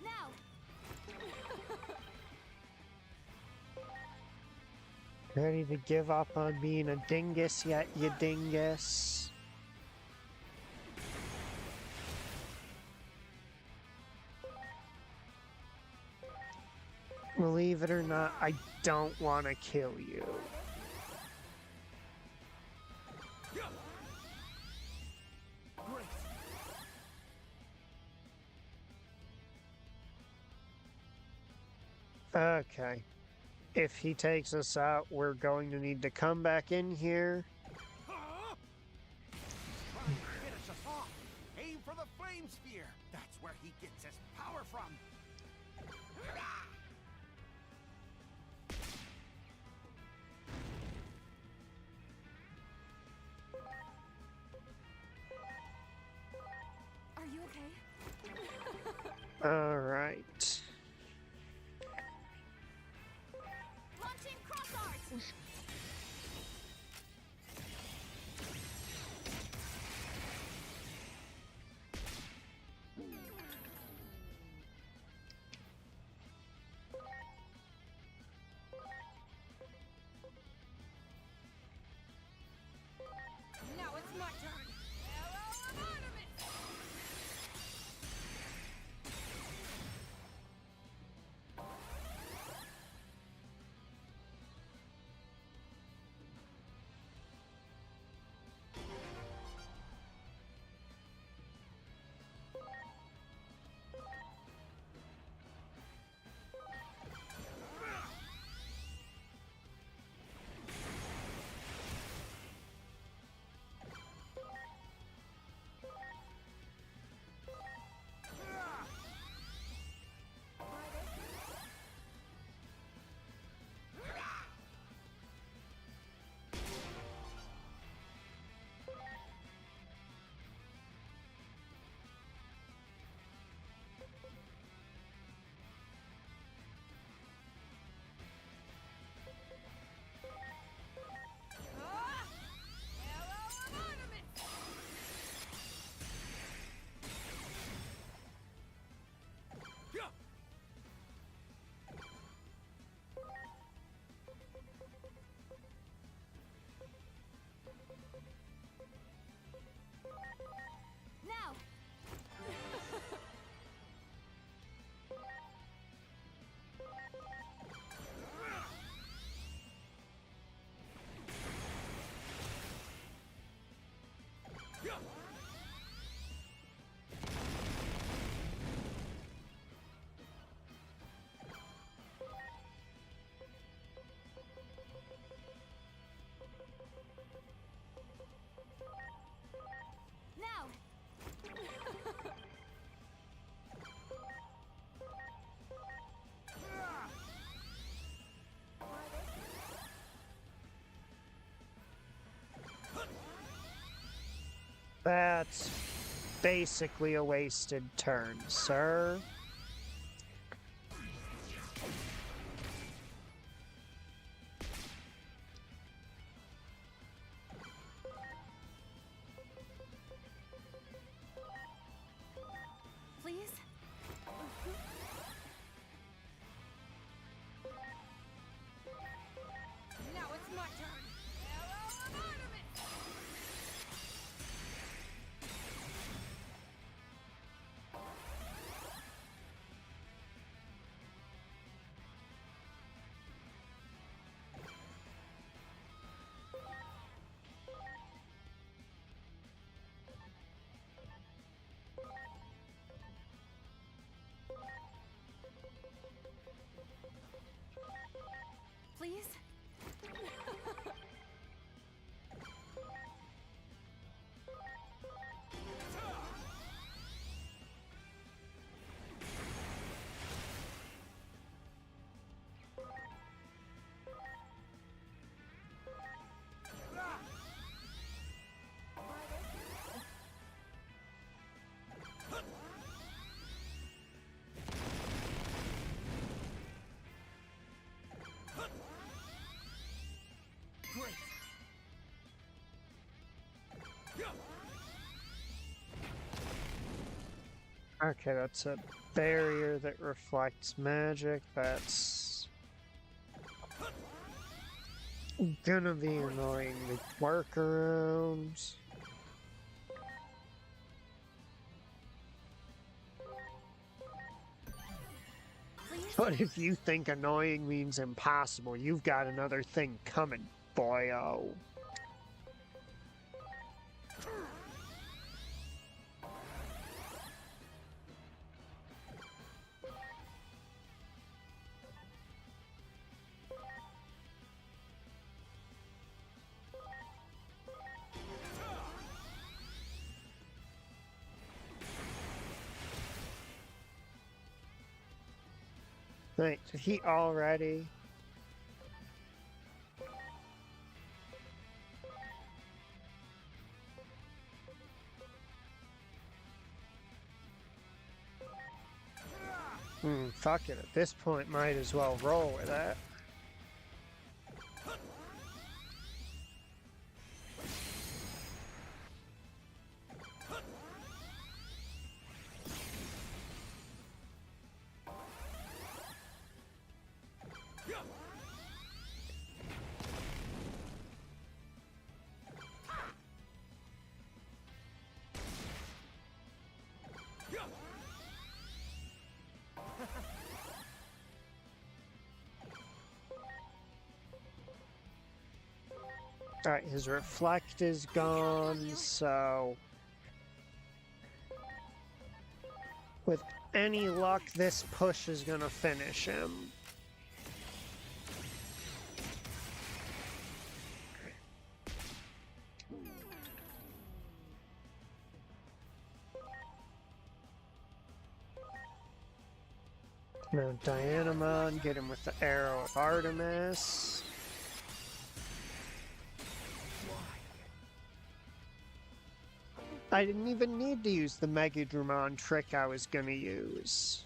Now! Ready to give up on being a dingus yet, you dingus? Believe it or not, I don't want to kill you. Great. Okay. If he takes us out, we're going to need to come back in here. Huh? Trying to finish us off. Aim for the flame sphere. That's where he gets his power from. Are you okay? Alright. Launching cross arts! Now it's my turn! Arrow of Artemis! That's basically a wasted turn, sir. Please? Now it's my turn. Arrow of Artemis! Please? Great. Okay, that's a barrier that reflects magic. That's gonna be annoying to work around. Please? But if you think annoying means impossible, you've got another thing coming, boyo. Wait, did he already? Fuck it. At this point, might as well roll with that. Alright, his reflect is gone, so with any luck, this push is gonna finish him. Now Dianamon, get him with the Arrow of Artemis. I didn't even need to use the Megadramon trick I was gonna use.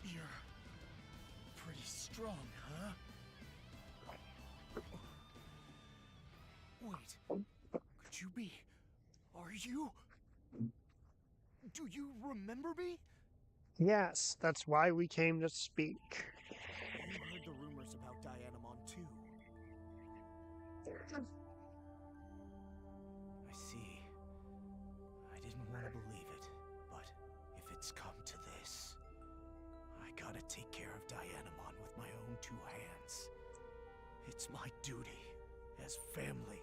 You're pretty strong, huh? Wait, could you be... Are you... Do you remember me? Yes, that's why we came to speak. You heard the rumors about Dianamon too. I see. I didn't want to believe it, but if it's come to this, I gotta take care of Dianamon with my own two hands. It's my duty as family.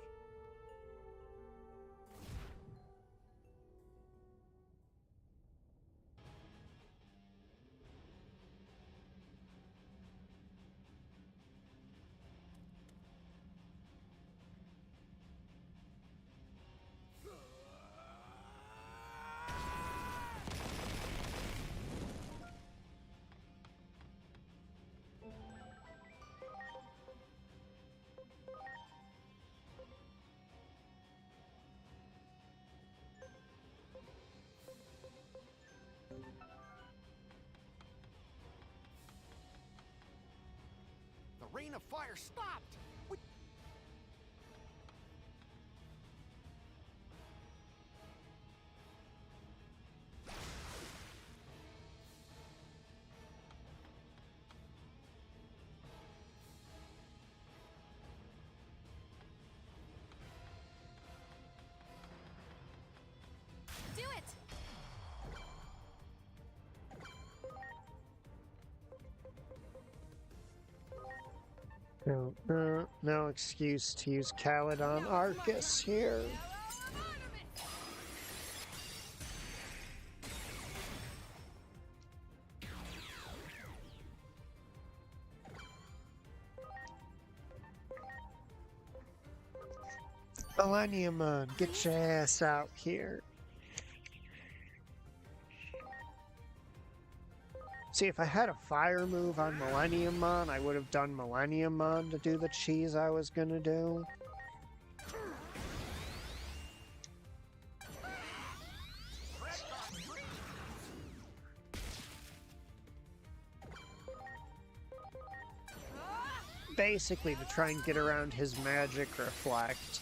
rain of fire stopped. Do it! No excuse to use Caledon Arcus here. Arrow of ornament! Millennium, get your ass out here. See, if I had a fire move on Millenniummon, I would have done Millenniummon to do the cheese I was gonna do. Basically, to try and get around his magic reflect,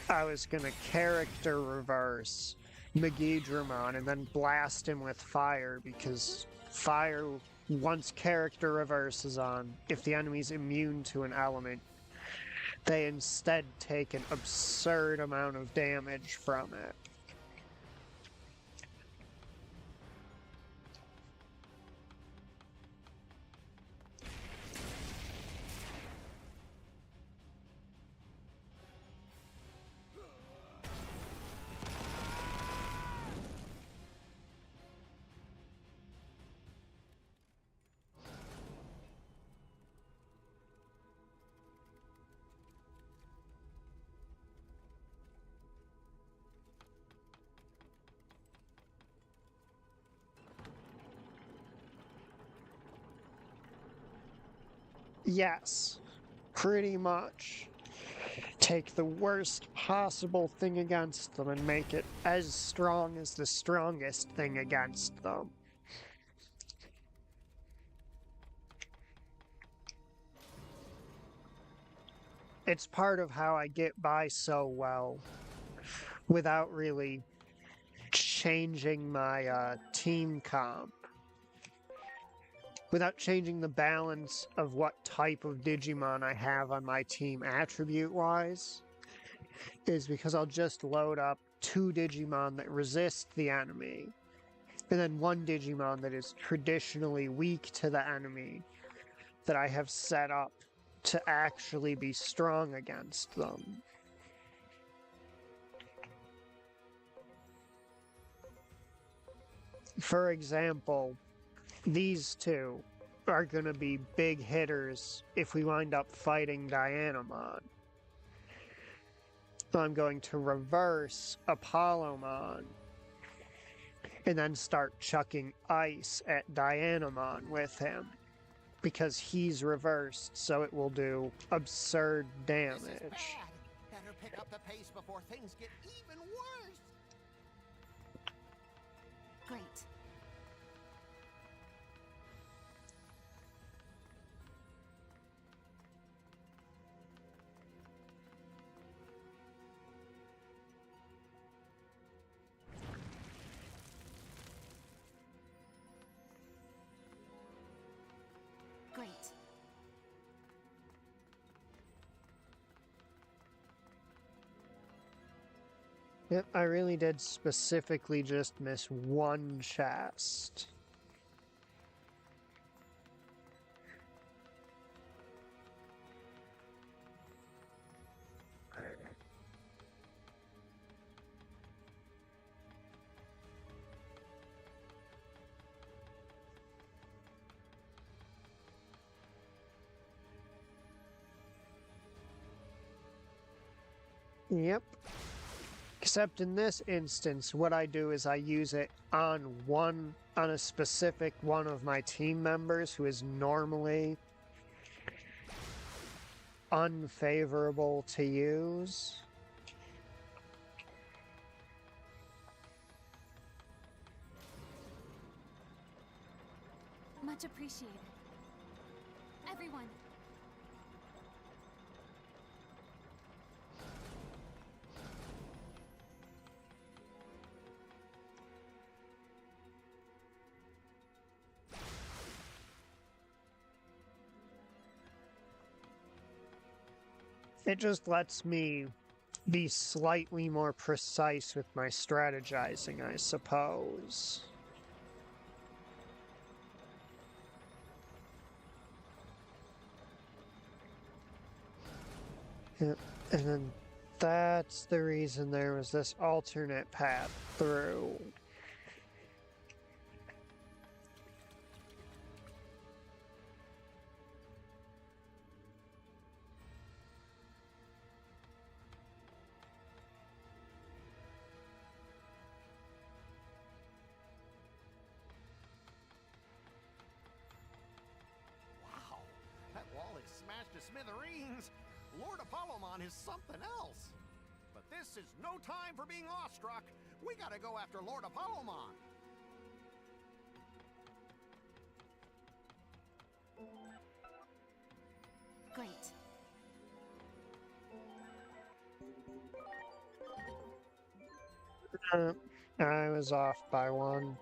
I was gonna character reverse Megidramon and then blast him with fire, because fire, once character reverse is on, if the enemy's immune to an element, they instead take an absurd amount of damage from it. Yes, pretty much. Take the worst possible thing against them and make it as strong as the strongest thing against them. It's part of how I get by so well without really changing my team comp. Without changing the balance of what type of Digimon I have on my team attribute-wise, is because I'll just load up 2 Digimon that resist the enemy, and then 1 Digimon that is traditionally weak to the enemy that I have set up to actually be strong against them. For example, these two are going to be big hitters if we wind up fighting Dianamon. I'm going to reverse Apollomon and then start chucking ice at Dianamon with him, because he's reversed, so it will do absurd damage. This is bad. Better pick up the pace before things get even worse. Great. Great. Yep, I really did specifically just miss 1 chest. Yep. Except in this instance, what I do is I use it on a specific one of my team members who is normally unfavorable to use. Much appreciated. Everyone, It just lets me be slightly more precise with my strategizing, I suppose. Yeah, and then that's the reason there was this alternate path through. Wow, that wall is smashed to smithereens. Lord Apollomon is something else. But this is no time for being awestruck. We gotta go after Lord Apollomon. Great. I was off by one.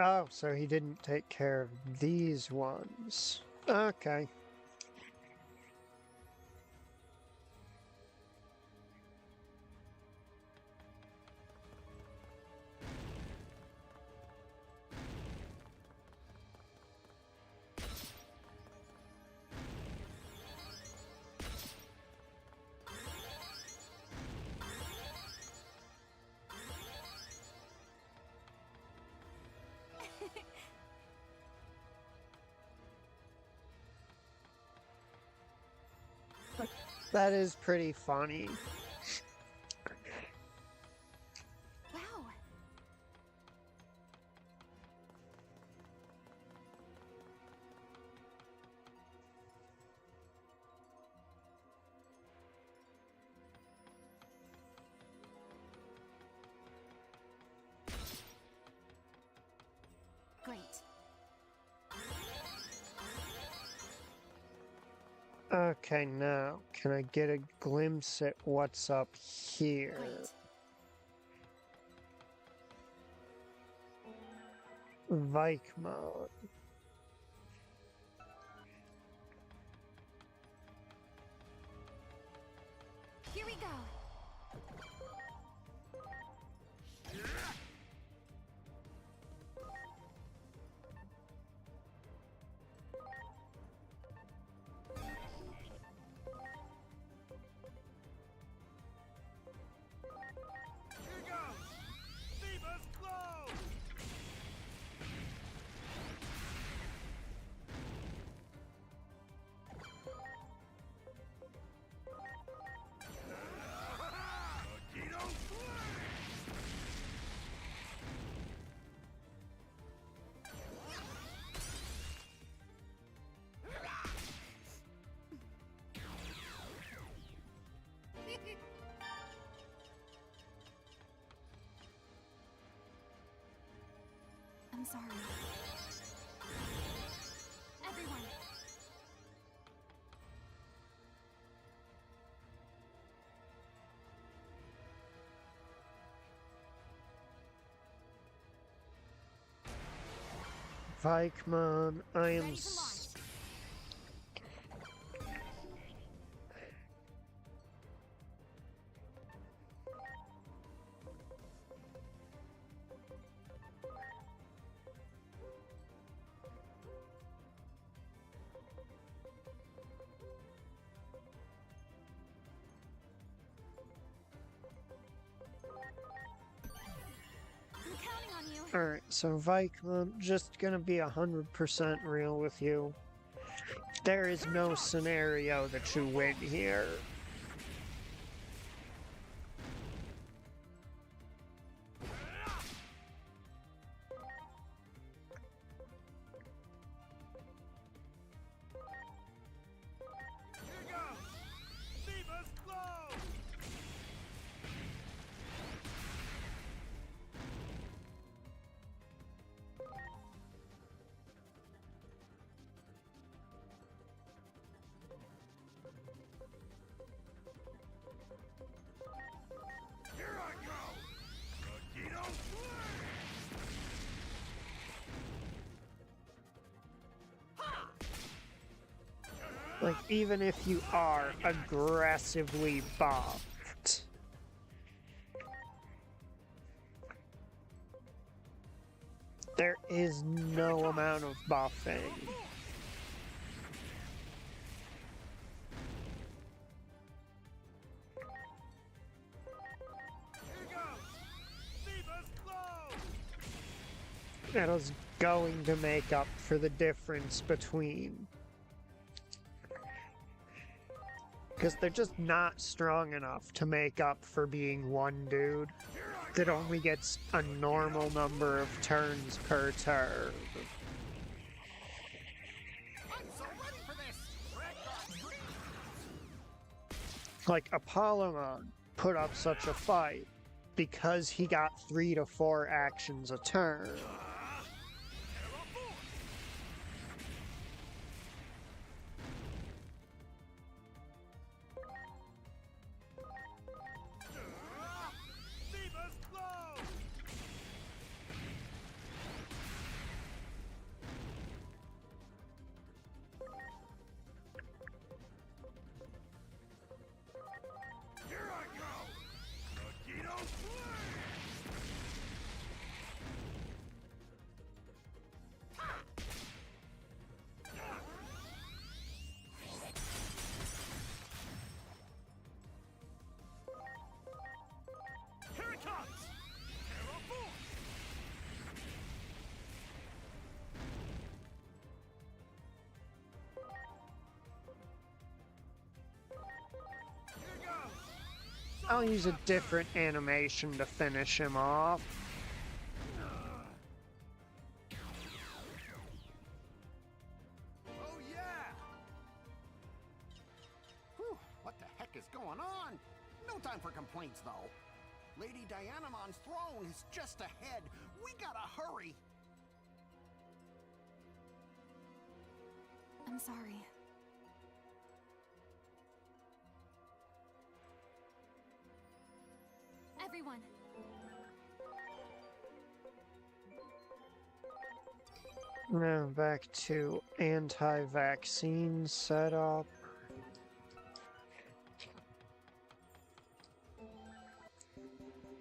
Oh, so he didn't take care of these ones. Okay. That is pretty funny. Wow. Great. Okay, now, can I get a glimpse at what's up here? Great. Vikemon. Here we go. Here goes! Phoebus Glow! Magneto Slash! I'm sorry. Everyone. Vikemon, I am Ready to launch. I'm counting on you. Alright, so Vikemon, just gonna be 100% real with you. There is no scenario that you win here. Here goes! Phoebus Glow! Like, even if you are aggressively buffed, there is no amount of buffing. That is going to make up for the difference between. Because they're just not strong enough to make up for being one dude that only gets a normal number of turns per turn. I'm so ready for this! Like, Apollomon put up such a fight because he got 3 to 4 actions a turn. I'll use a different animation to finish him off. Oh yeah! Whew, what the heck is going on? No time for complaints, though. Lady Dianamon's throne is just ahead. We gotta hurry. I'm sorry. Everyone. Now back to anti-vaccine setup.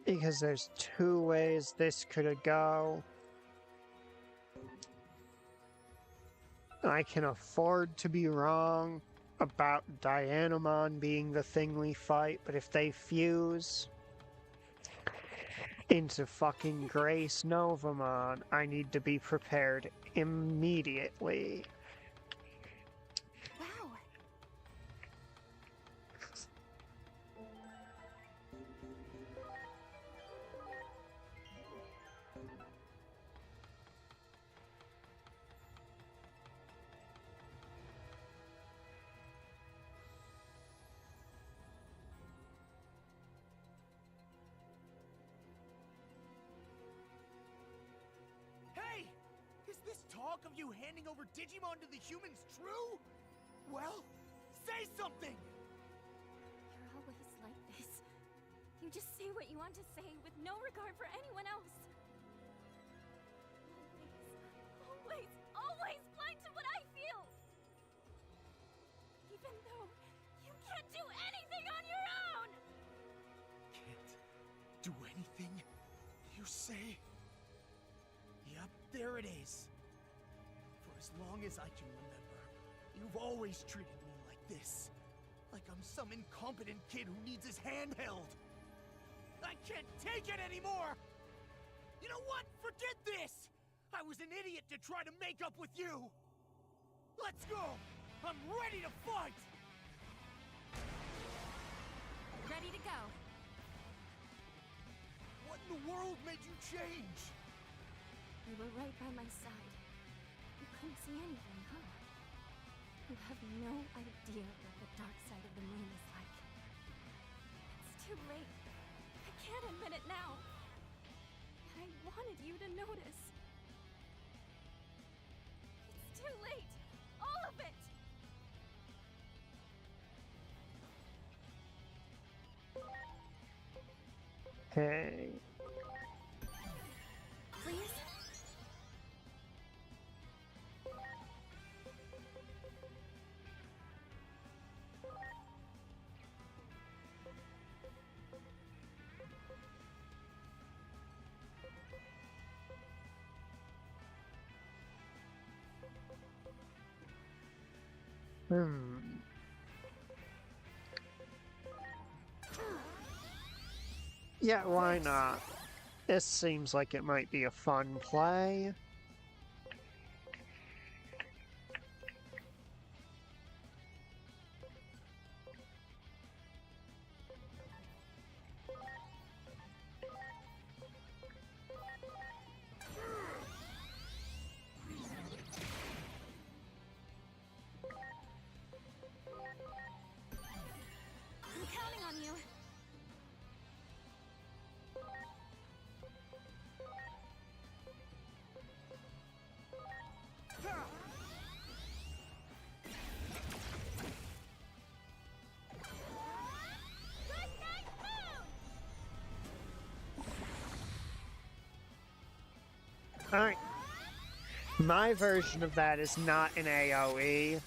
Because there's 2 ways this could go. I can afford to be wrong about Dianamon being the thing we fight, but if they fuse into fucking Grace Novamon, I need to be prepared immediately. Wow. Hey! Is this talk of you handing over Digimon to the humans true? Well, say something! You're always like this. You just say what you want to say with no regard for anyone else. Always, always blind to what I feel! Even though you can't do anything on your own! Can't do anything, you say? Yep, there it is. For as long as I can remember, you've always treated me like this. Like I'm some incompetent kid who needs his hand held. I can't take it anymore! You know what? Forget this! I was an idiot to try to make up with you! Let's go! I'm ready to fight! Ready to go. What in the world made you change? You were right by my side. You couldn't see anything, huh? You have no idea what the dark side of the moon is like. It's too late. I can't admit it now. But I wanted you to notice. It's too late. All of it. Hey. Please? Yeah, why not? This seems like it might be a fun play. I'm counting on you. Alright. My version of that is not an AoE.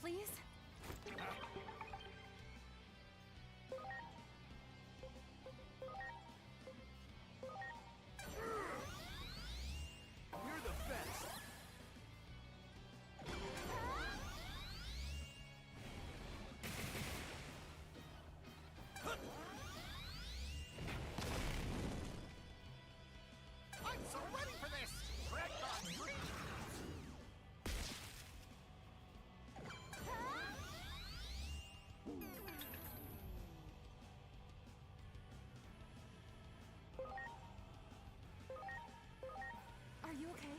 Please? You're the best. I'm so ready for this! Ragnarok Dream! Are you okay?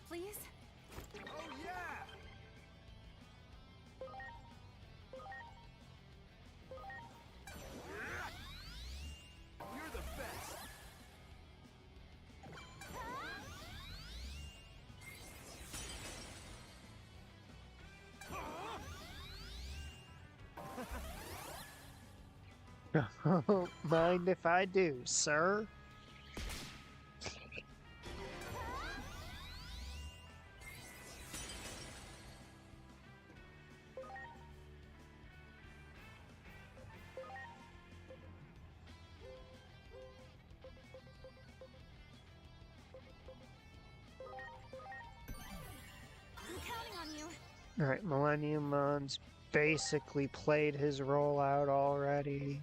Please? Oh yeah! You're the best. Mind if I do, sir? I'm counting on you. Alright, Millennium Mon's basically played his role out already.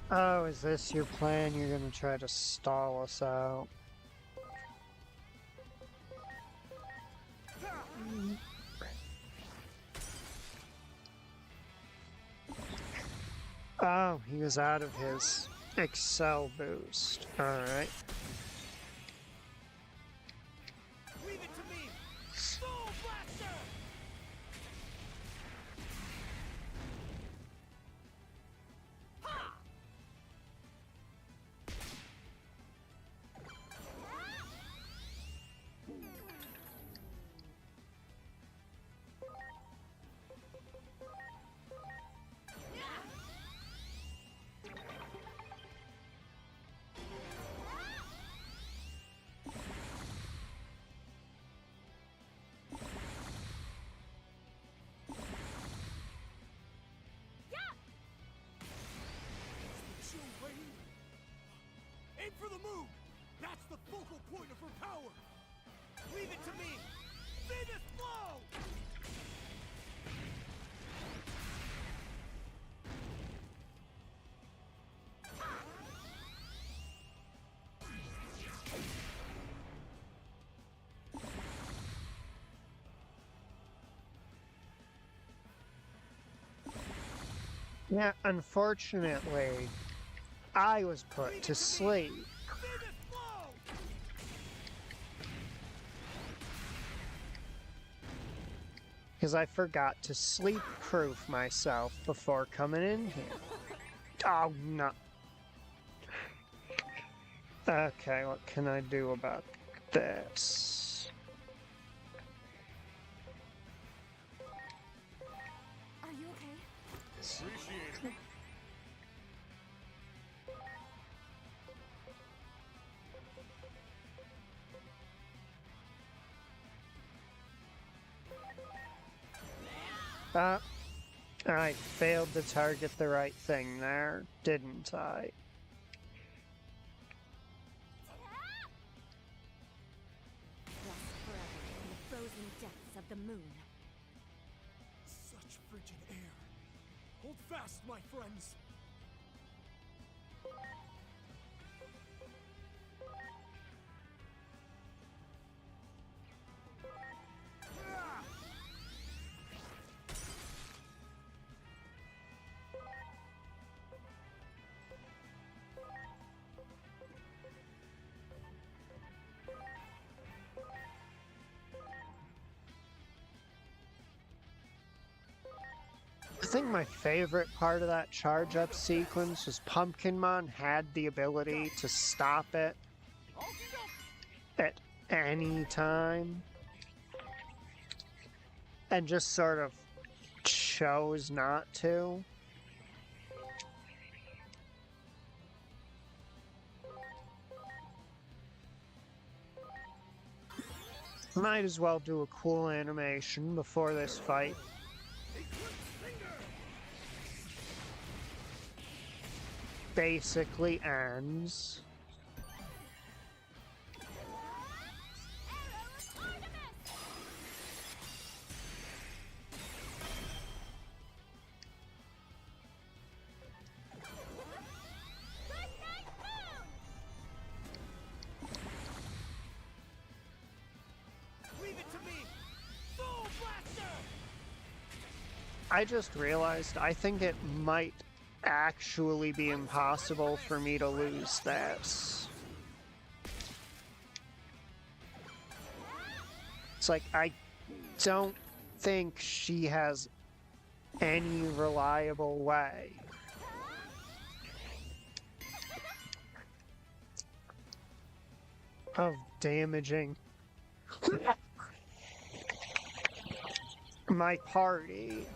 Oh, is this your plan? You're gonna try to stall us out? Oh, he was out of his Excel boost. Alright. Leave it to me. Aim for the moon! That's the focal point of her power! Leave it to me! Venus Flow! Yeah, unfortunately, I was put to sleep. Venus Flow! Because I forgot to sleep-proof myself before coming in here. Oh, no. Okay, what can I do about this? Are you okay? Appreciate it. I failed to target the right thing there, didn't I? Lost forever in the frozen depths of the moon. Such frigid air. Hold fast, my friends. I think my favorite part of that charge-up sequence was Pumpkinmon had the ability to stop it at any time. And just sort of chose not to. Might as well do a cool animation before this fight. Basically ends. Leave it to me! Soul Blaster! I just realized I think it might actually be impossible for me to lose this. It's like, I don't think she has any reliable way of damaging my party.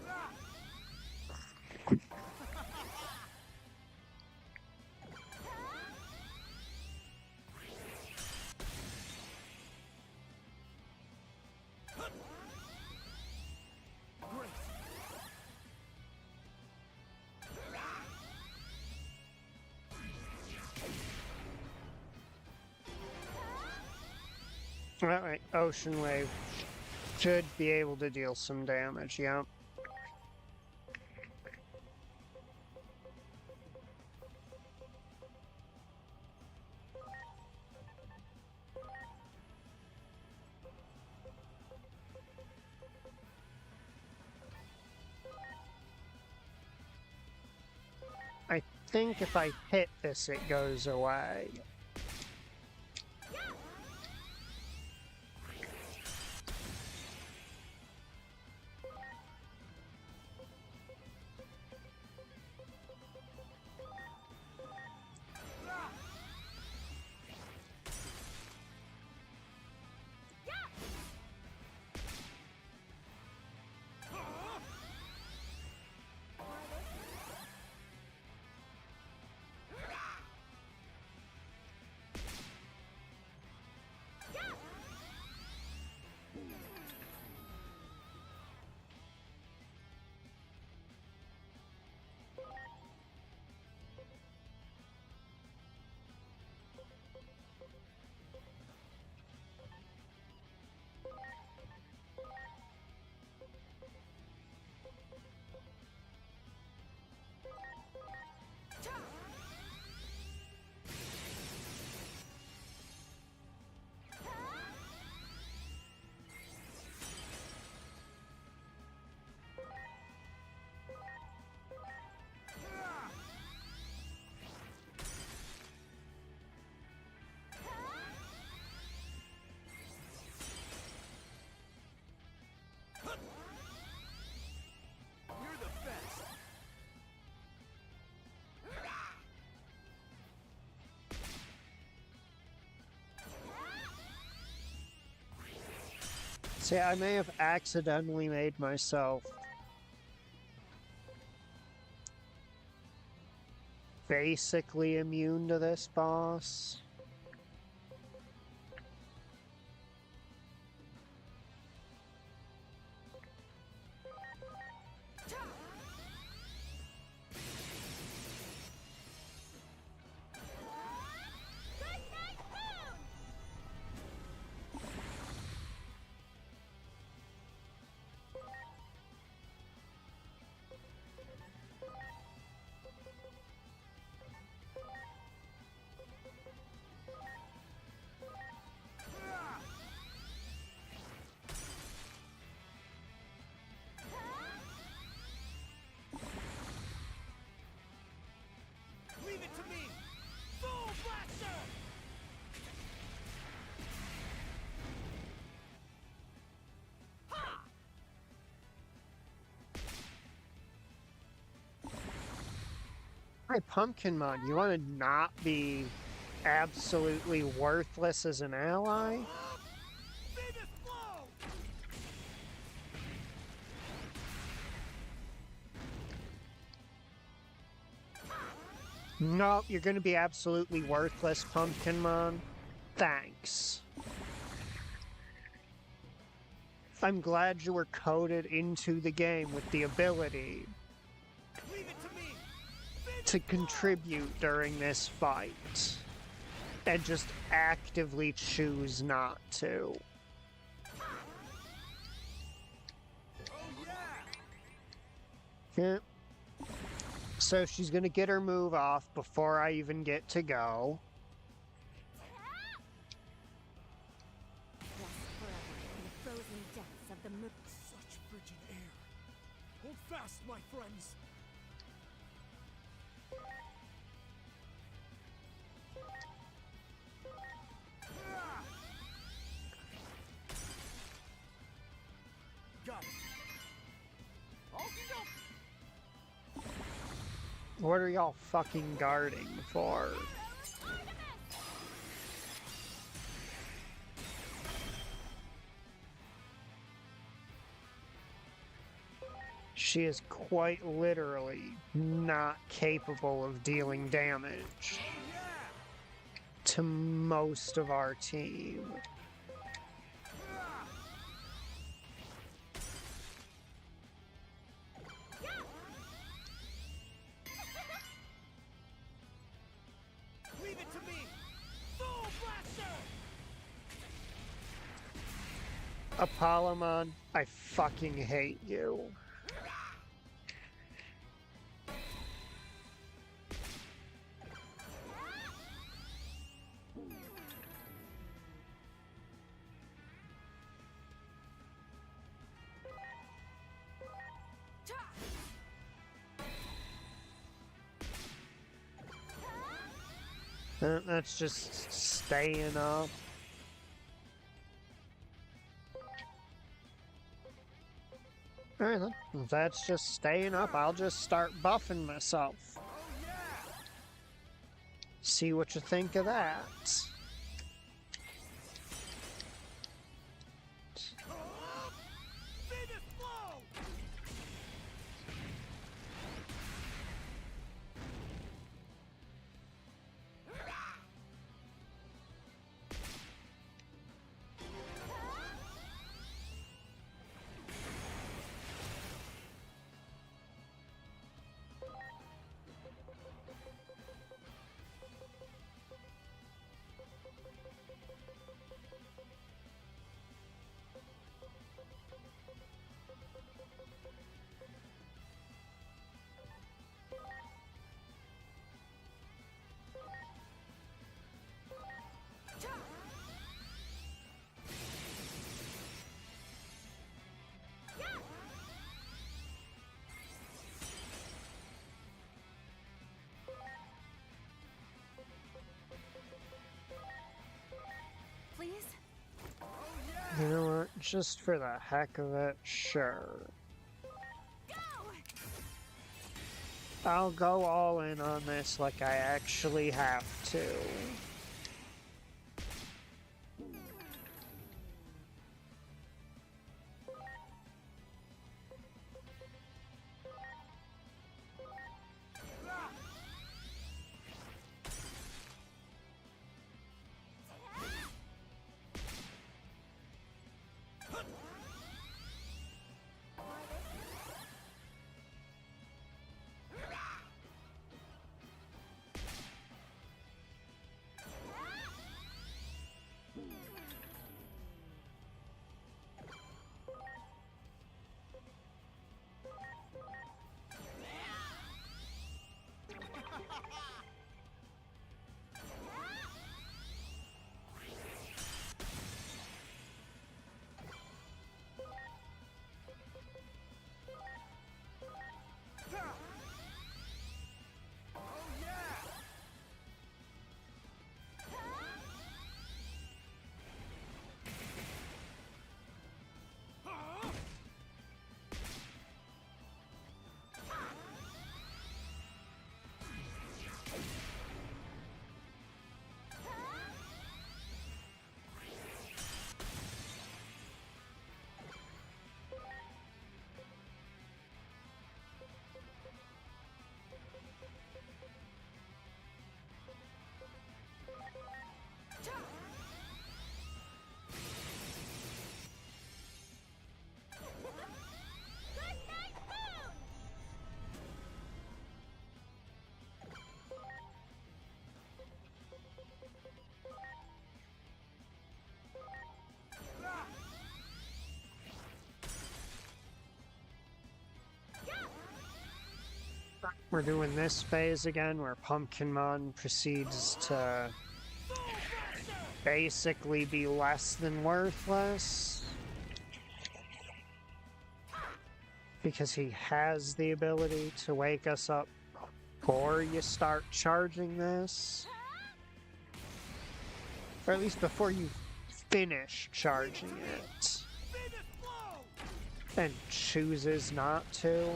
Alright, Ocean Wave should be able to deal some damage, yeah. I think if I hit this, it goes away. See, I may have accidentally made myself basically immune to this boss. Leave it to me! Soul Blaster! Ha! Hi, Pumpkinmon, you want to not be absolutely worthless as an ally? Venus Flow! No, you're gonna be absolutely worthless, Pumpkinmon. Thanks. I'm glad you were coded into the game with the ability Leave it to me! Venus to contribute during this fight. And just actively choose not to. Oh yeah! Yeah. So she's gonna get her move off before I even get to go. Rest forever in the frozen depths of the moon. Such frigid air. Hold fast, my friends. Got it. What are y'all fucking guarding for? She is quite literally not capable of dealing damage to most of our team. Leave it to me! Soul Blaster! Apollomon, I fucking hate you. That's just staying up. Alright then, if that's just staying up, I'll just start buffing myself. Oh yeah! See what you think of that. Venus Flow! Please? You know what? Just for the heck of it, sure. Go! I'll go all in on this like I actually have to. we're doing this phase again where Pumpkinmon proceeds to basically be less than worthless. Because he has the ability to wake us up before you start charging this. Or at least before you finish charging it. And chooses not to.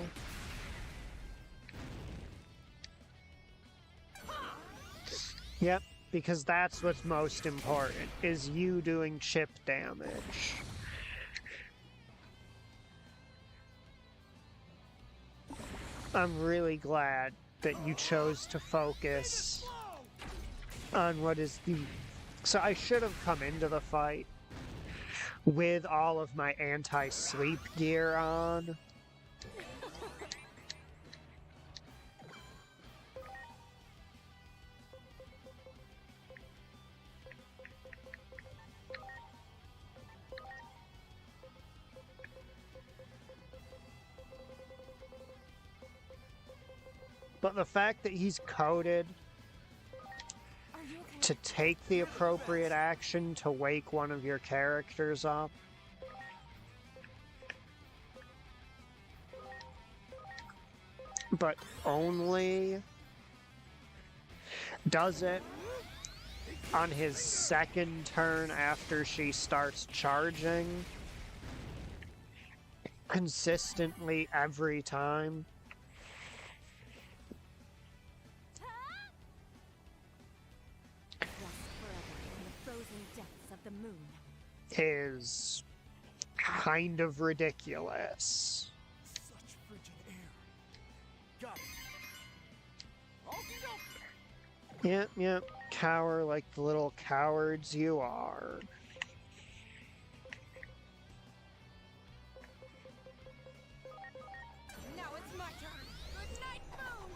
Yep, because that's what's most important, is you doing chip damage. I'm really glad that you chose to focus on what is the... So I should have come into the fight with all of my anti-sleep gear on. But the fact that he's coded to take the appropriate action to wake one of your characters up. But only does it on his second turn after she starts charging. Consistently every time. Is kind of ridiculous. Such frigid air. Got it. Yep. Cower like the little cowards you are. Now it's my turn. Good night, Moon.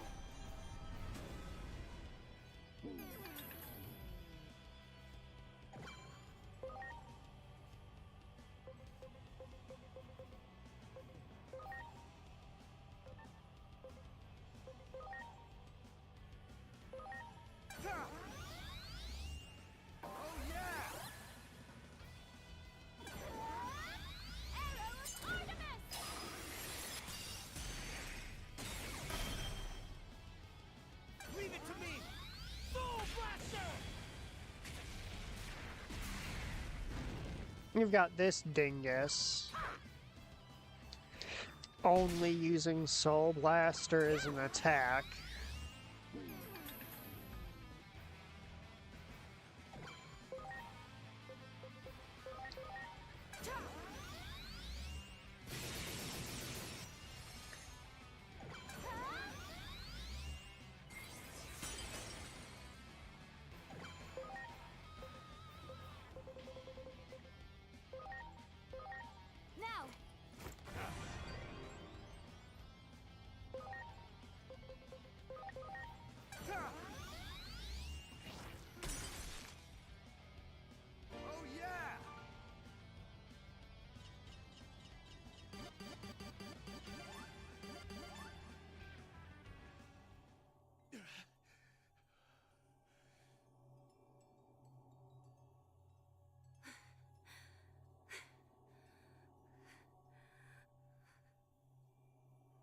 You've got this dingus only using Soul Blaster as an attack.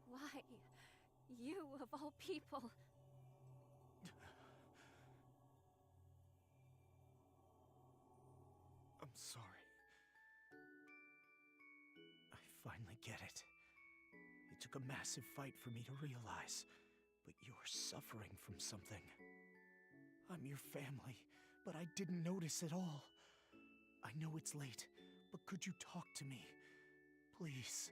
Why? You, of all people. I'm sorry. I finally get it. It took a massive fight for me to realize, but you're suffering from something. I'm your family, but I didn't notice at all. I know it's late, but could you talk to me? Please.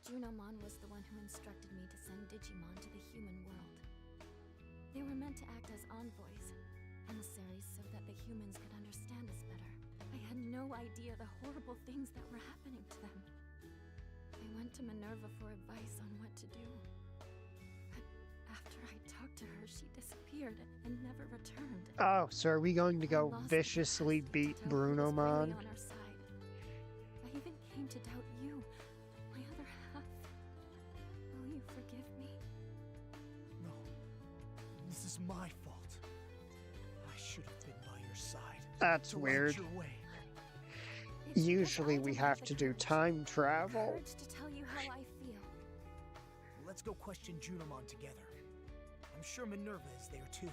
Junimon was the one who instructed me to send Digimon to the human world. They were meant to act as envoys, emissaries so that the humans could understand us better. I had no idea the horrible things that were happening to them. I went to Minerva for advice on what to do. But after I talked to her, she disappeared and never returned. Oh, so are we going to go viciously beat Brunomon? On our side. I even came to doubt you, my other half. was my fault. I should have been by your side. That's to light weird. your way. It's because Usually I we don't have the to do courage. time travel. Courage to tell you how I feel. Let's go question Junimon together. I'm sure Minerva is there too.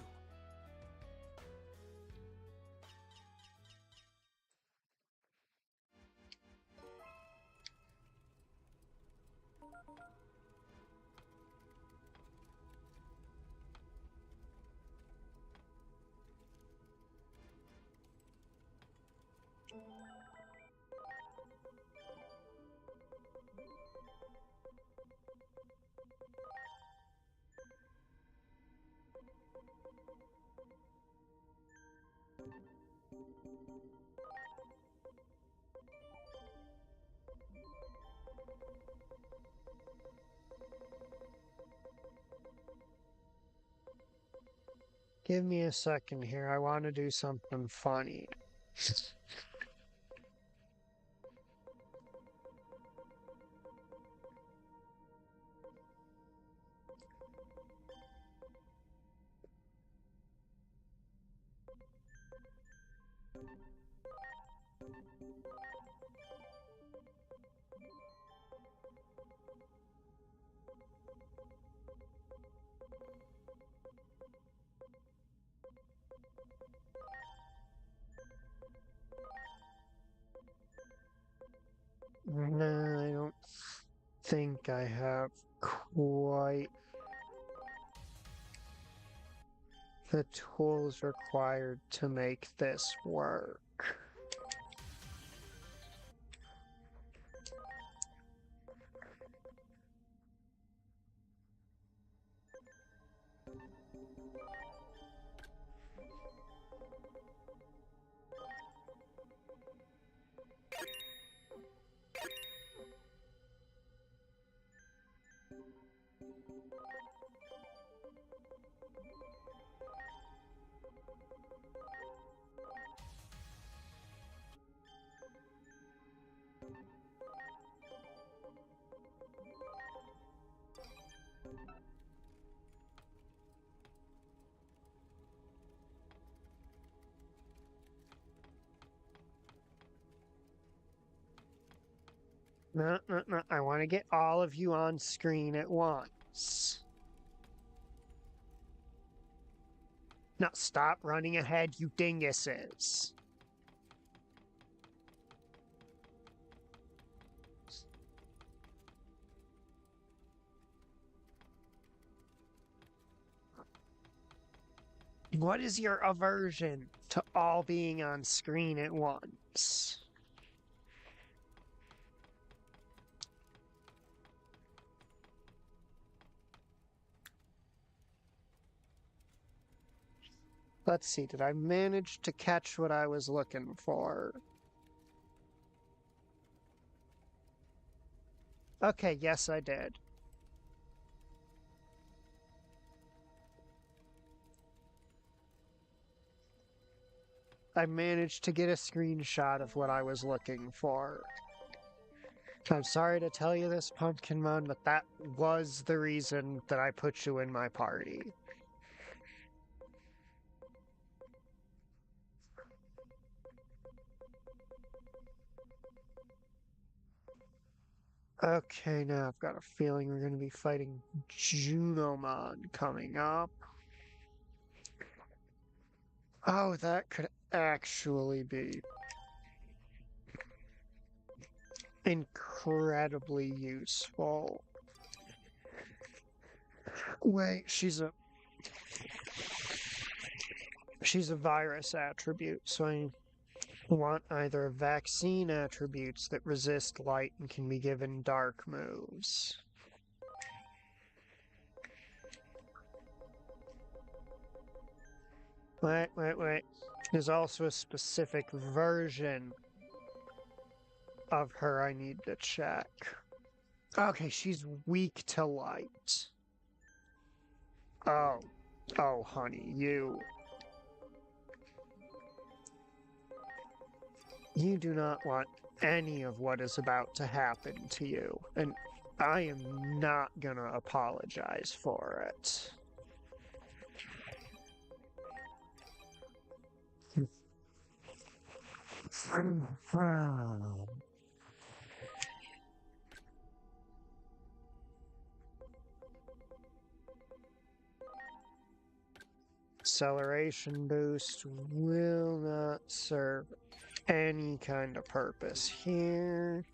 Give me a second here. I want to do something funny. No, I don't think I have quite the tools required to make this work. No, no, no. I want to get all of you on screen at once. Now stop running ahead, you dinguses. What is your aversion to all being on screen at once? Let's see, did I manage to catch what I was looking for? Okay, yes, I did. I managed to get a screenshot of what I was looking for. I'm sorry to tell you this, Pumpkinmon, but that was the reason that I put you in my party. Okay, now I've got a feeling we're going to be fighting Junimon coming up. Oh, that could actually be incredibly useful. Wait, she's a virus attribute, so I want either vaccine attributes that resist light and can be given dark moves. Wait. There's also a specific version of her I need to check. Okay, she's weak to light. Oh, honey, you do not want any of what is about to happen to you, and I am not gonna apologize for it. Acceleration boost will not serve any kind of purpose here.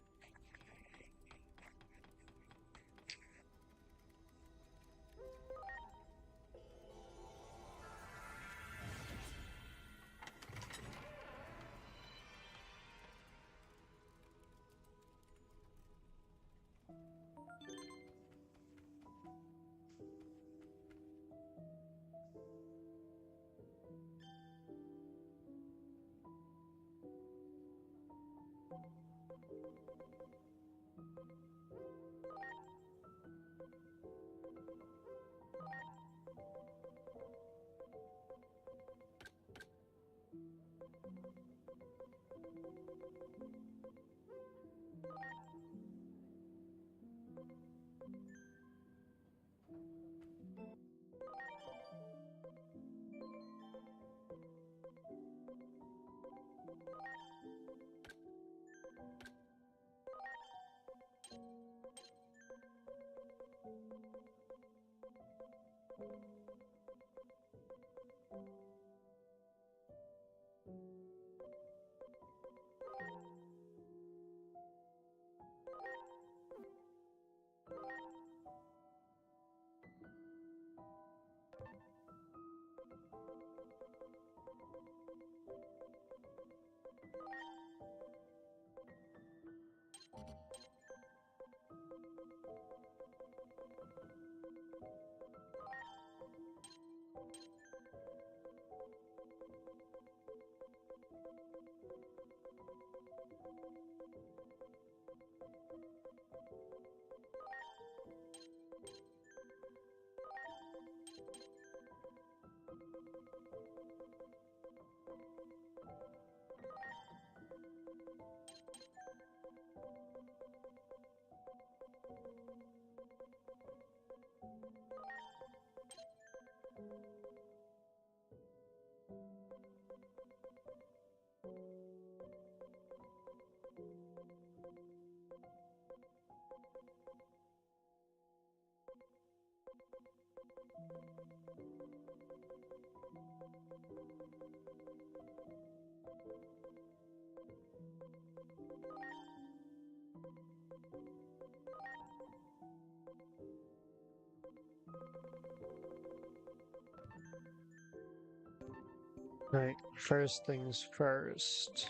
Right, first things first.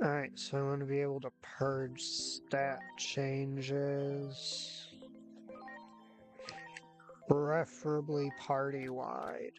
Alright, so I want to be able to purge stat changes. Preferably party-wide.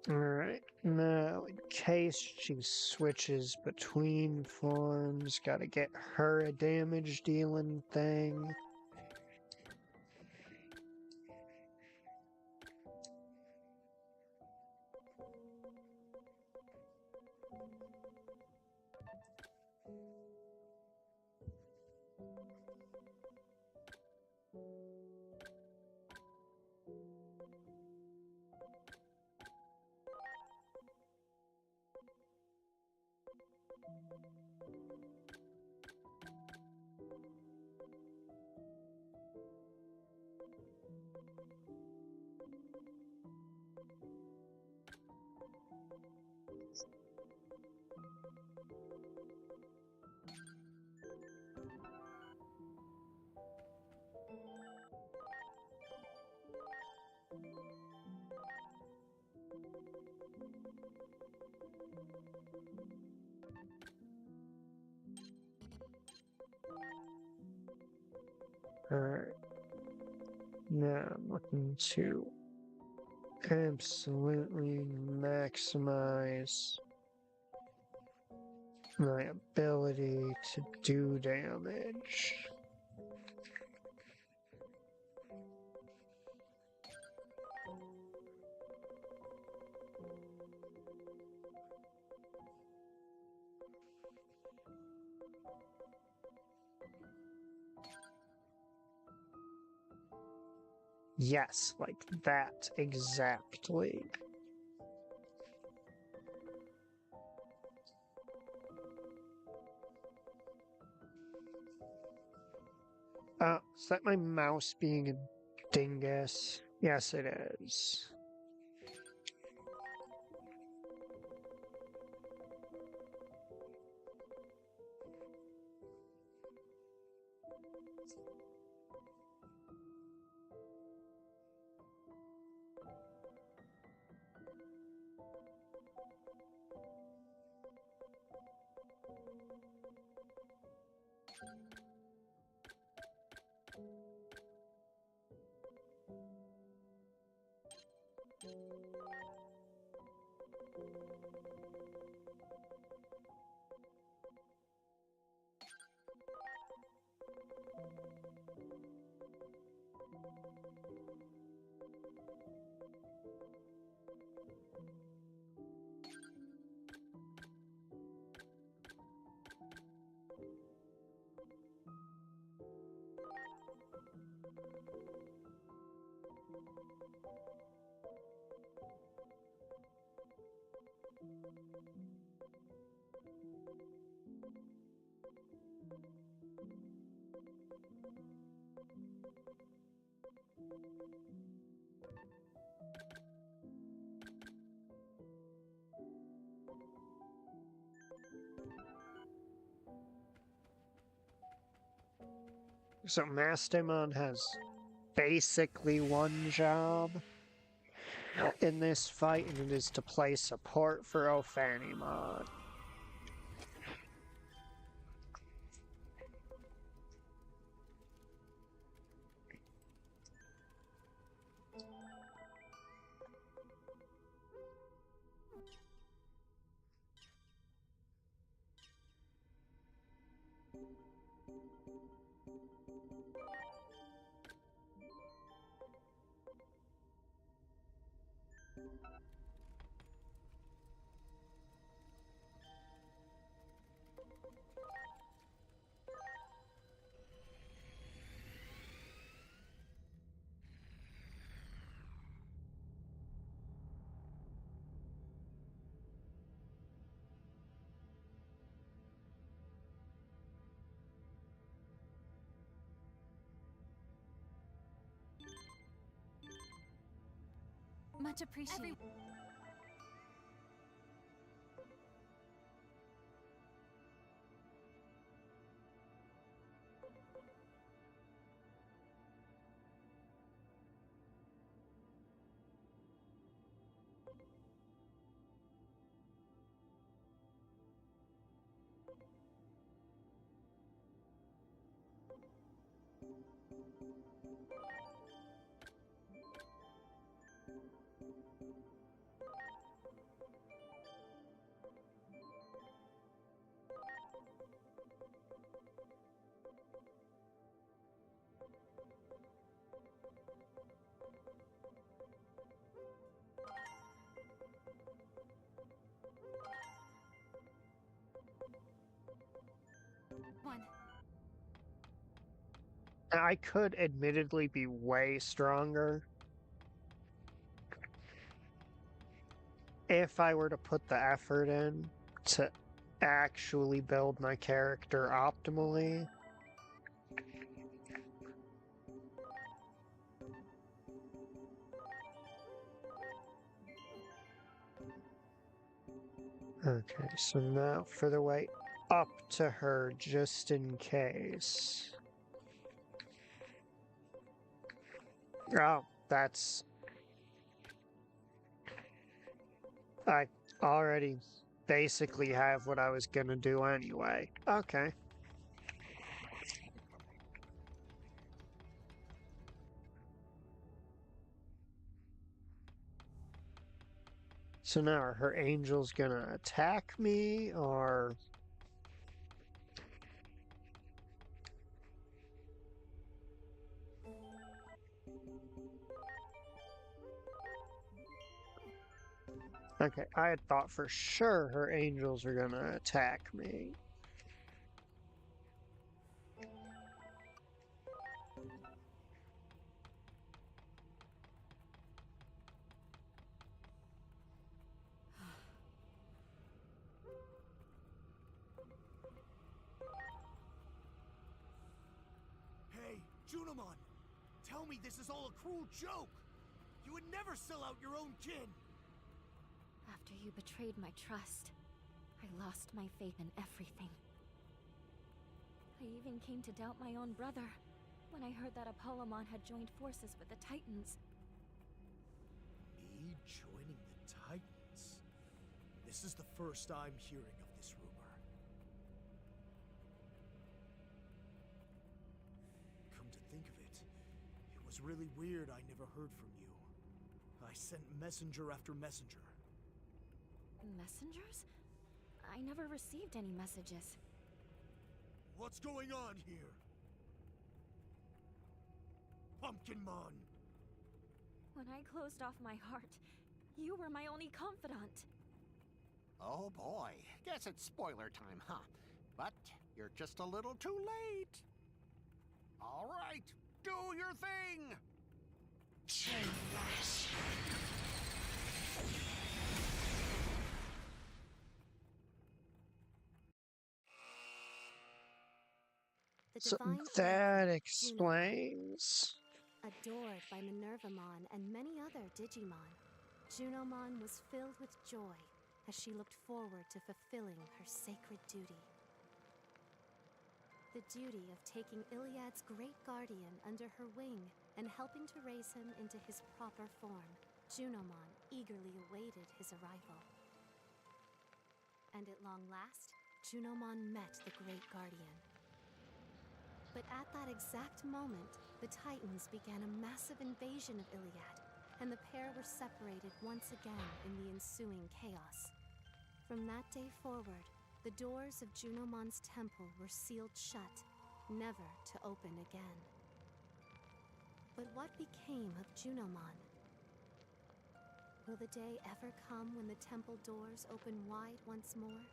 Alright, now in case she switches between forms, gotta get her a damage dealing thing. Now I'm looking to absolutely maximize my ability to do damage. Yes, like that exactly. Is that my mouse being a dingus? Yes, it is. So Mastemon has basically one job in this fight, and it is to play support for Ophanimon. Much appreciated. One. I could admittedly be way stronger if I were to put the effort in to actually build my character optimally. Okay, so now for the way up to her, just in case. Oh, that's... I already basically have what I was gonna do anyway. Okay. So now are her angels gonna attack me, or... Okay, I had thought for sure her angels are gonna attack me. Hey, Junimon! Tell me this is all a cruel joke! You would never sell out your own kin! After you betrayed my trust, I lost my faith in everything. I even came to doubt my own brother when I heard that Apollomon had joined forces with the Titans. Me joining the Titans? This is the first I'm hearing of this rumor. Come to think of it, it was really weird I never heard from you. I sent messenger after messenger. Messengers? I never received any messages. What's going on here? Pumpkinmon! When I closed off my heart, you were my only confidant. Oh boy, guess it's spoiler time, huh? But you're just a little too late. All right, do your thing! The So divine that oracle, explains. adored by Minervamon and many other Digimon, Junimon was filled with joy as she looked forward to fulfilling her sacred duty. The duty of taking Iliad's great guardian under her wing and helping to raise him into his proper form. Junimon eagerly awaited his arrival. And at long last, Junimon met the great guardian. But at that exact moment, the Titans began a massive invasion of Iliad, and the pair were separated once again in the ensuing chaos. From that day forward, the doors of Junomon's temple were sealed shut, never to open again. But what became of Junimon? Will the day ever come when the temple doors open wide once more?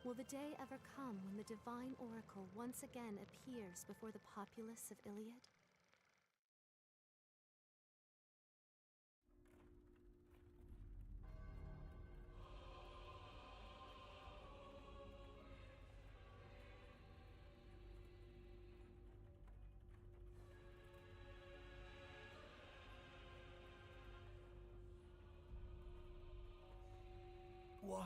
Will the day ever come when the divine oracle once again appears before the populace of Iliad? Why?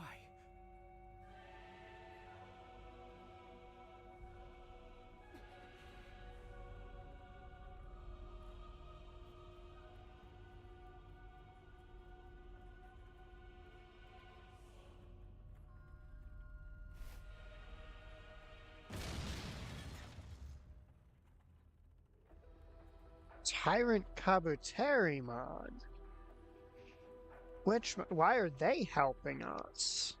Tyrant Kabuterimon. Why are they helping us?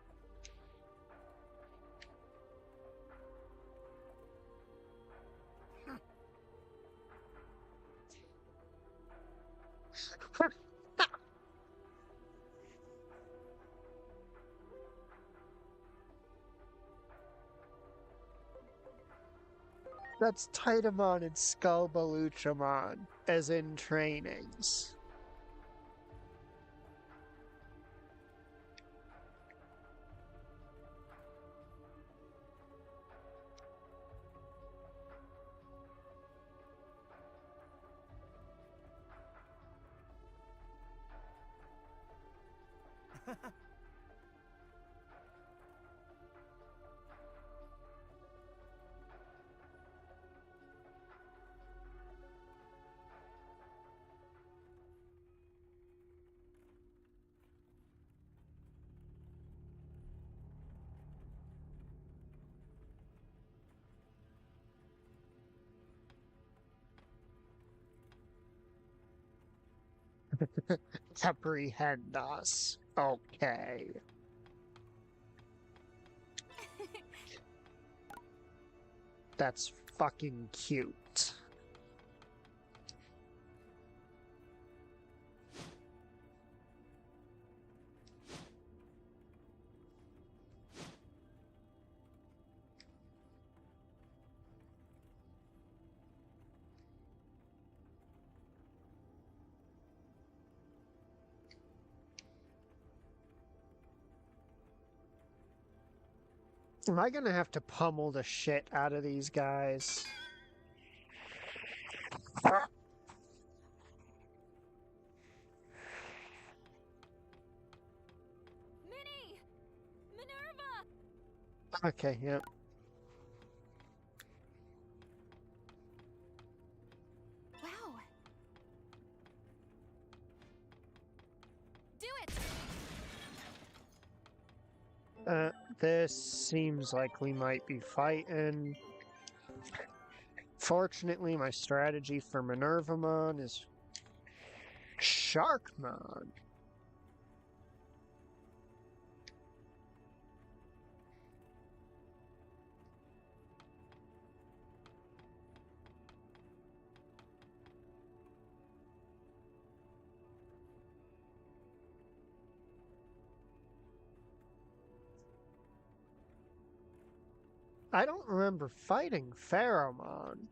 That's Titamon and Skullbaluchamon, as in trainings. Comprehend us. Okay. That's fucking cute. Am I gonna have to pummel the shit out of these guys? Minnie! Minerva! Okay, yep. Wow. Do it! This seems like we might be fighting. Fortunately, my strategy for Minervamon is Sharkmon. I don't remember fighting Pheromon.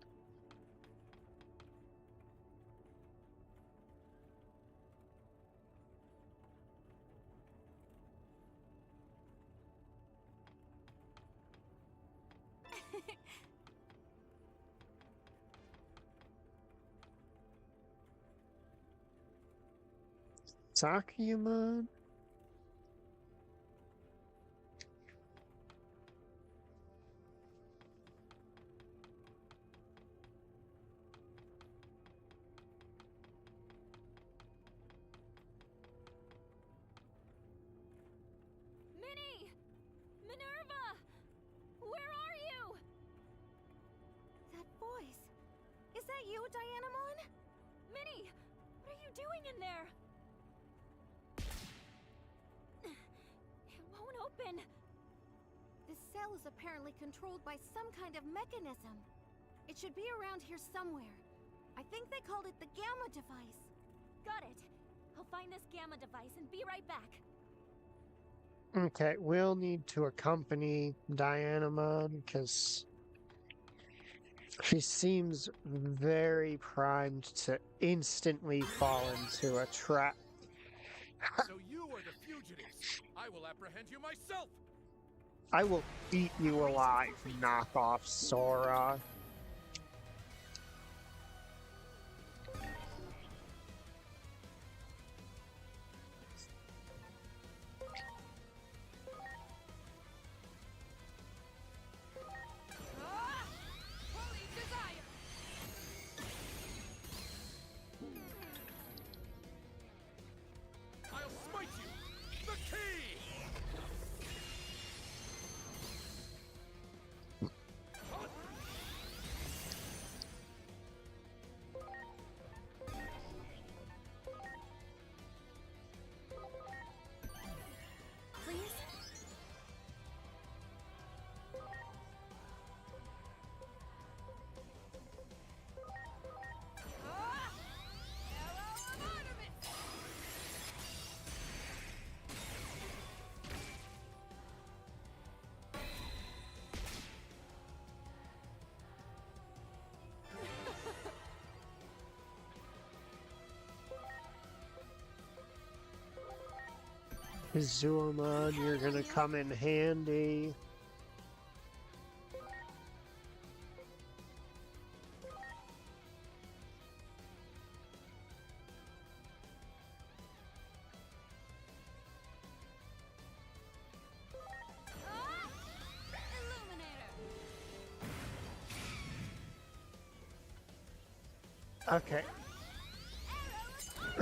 Sakuyamon? Minnie! Minerva! Where are you? That voice. Is that you, Dianamon? Minnie! What are you doing in there? It won't open. This cell is apparently controlled by some kind of mechanism. It should be around here somewhere. I think they called it the Gamma device. Got it. I'll find this Gamma device and be right back. Okay, we'll need to accompany Dianamon because she seems very primed to instantly fall into a trap. So you are the fugitives. I will apprehend you myself. I will eat you alive, knockoff Sora. Holy desire! I'll smite you. The key. Please? Zuamon, you're gonna come in handy. Okay.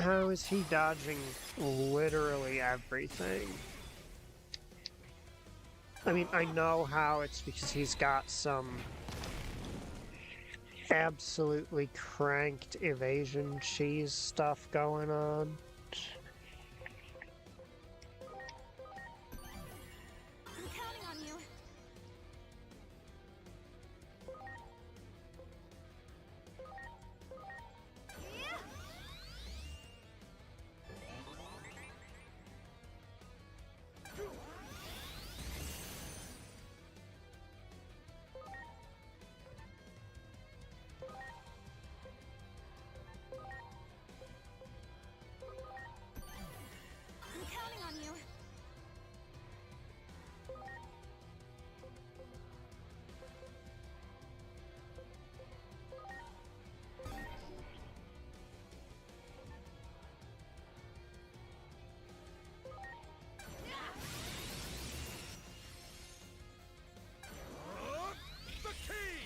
How is he dodging literally everything? I mean, I know how it's because he's got some absolutely cranked evasion cheese stuff going on. I'm counting on you. Yeah. I'm counting on you. The key!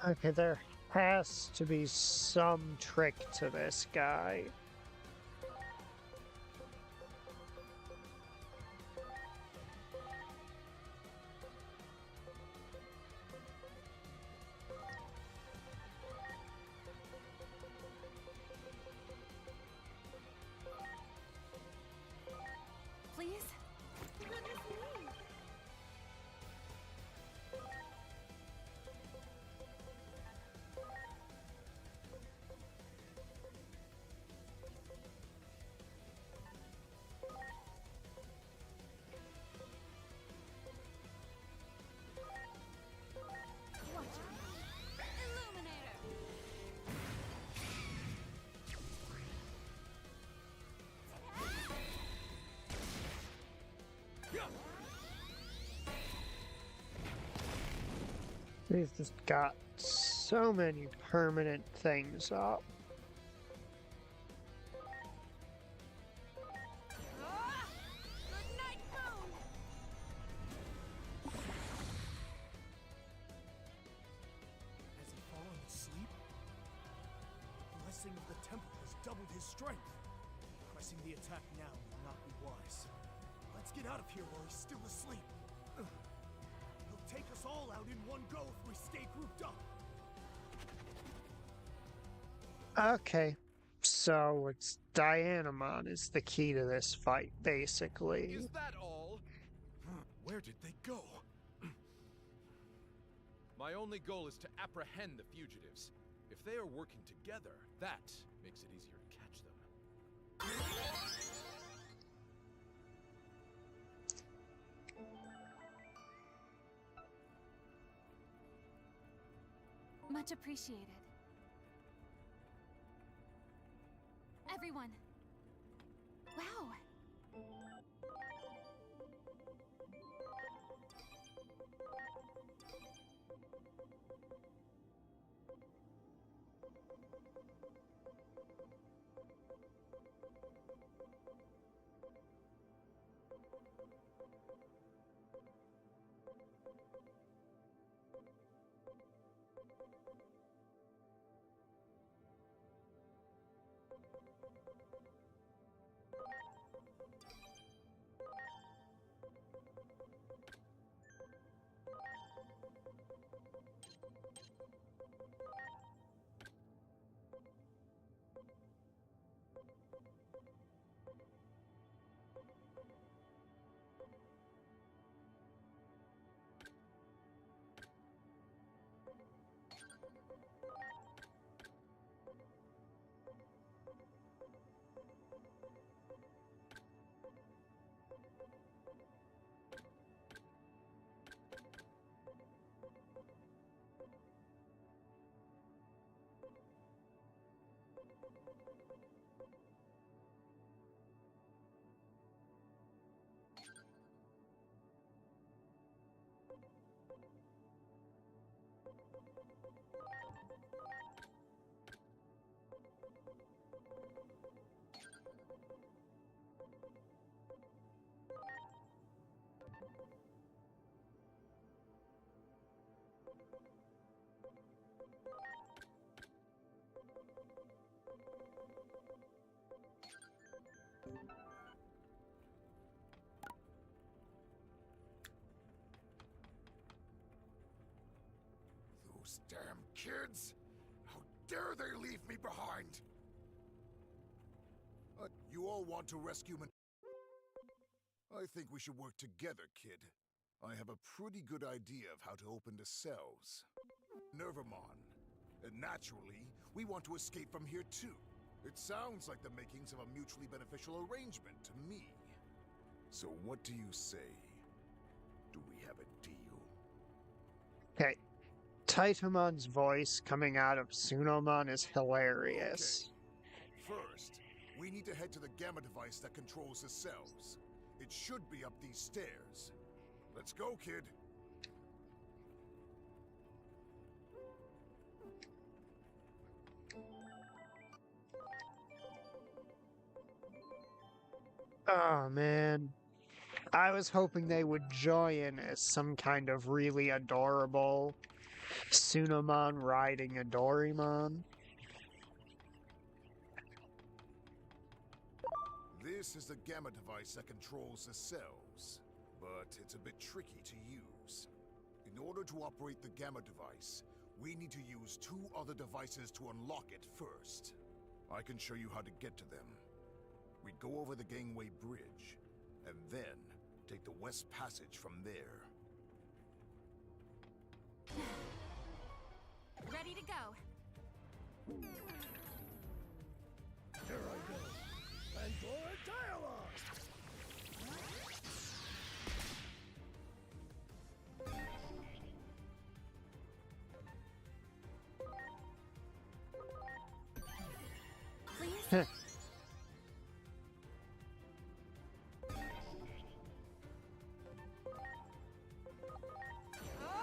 Okay, there has to be some trick to this guy. Please? Let us leave. Watch it. Illuminator. He's just got so many permanent things up. Good night, moon. Has he fallen asleep? The blessing of the temple has doubled his strength. Pressing the attack now will not be wise. Let's get out of here while he's still asleep. He'll take us all out in one go if we stay grouped up. Okay, so it's Dianamon is the key to this fight, basically. Is that all? Where did they go? My only goal is to apprehend the fugitives. If they are working together, that makes it easier to catch them. Much appreciated. Everyone. Wow. Those damn kids! How dare they leave me behind! You all want to rescue me? I think we should work together, kid. I have a pretty good idea of how to open the cells. Nervamon. And naturally, we want to escape from here too. It sounds like the makings of a mutually beneficial arrangement to me. So what do you say? Do we have a deal? Okay. Taitomon's voice coming out of Sunomon is hilarious. First, we need to head to the gamma device that controls the cells. It should be up these stairs. Let's go, kid. Oh, man. I was hoping they would join as some kind of really adorable Sunomon riding a Dorimon. This is the gamma device that controls the cells, but it's a bit tricky to use. In order to operate the gamma device, we need to use 2 other devices to unlock it first. I can show you how to get to them. We go over the gangway bridge, and then take the West Passage from there. Ready to go. Here I go. Android dialogue! Please?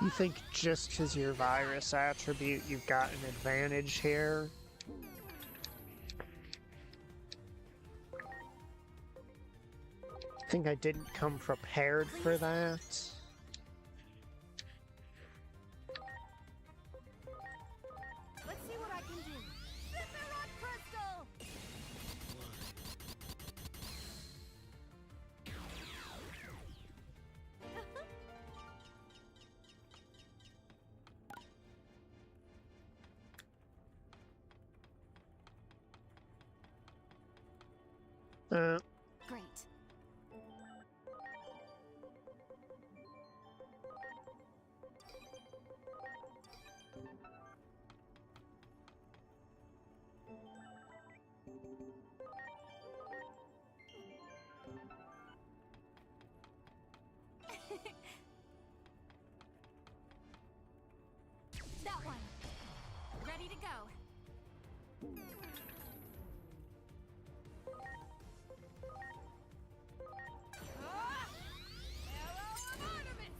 You think just because you're virus attribute, you've got an advantage here? I think I didn't come prepared for that. Let's see what I can do. Sephiroth Crystal! Great. That one. Ready to go. Ah! Arrow of Artemis!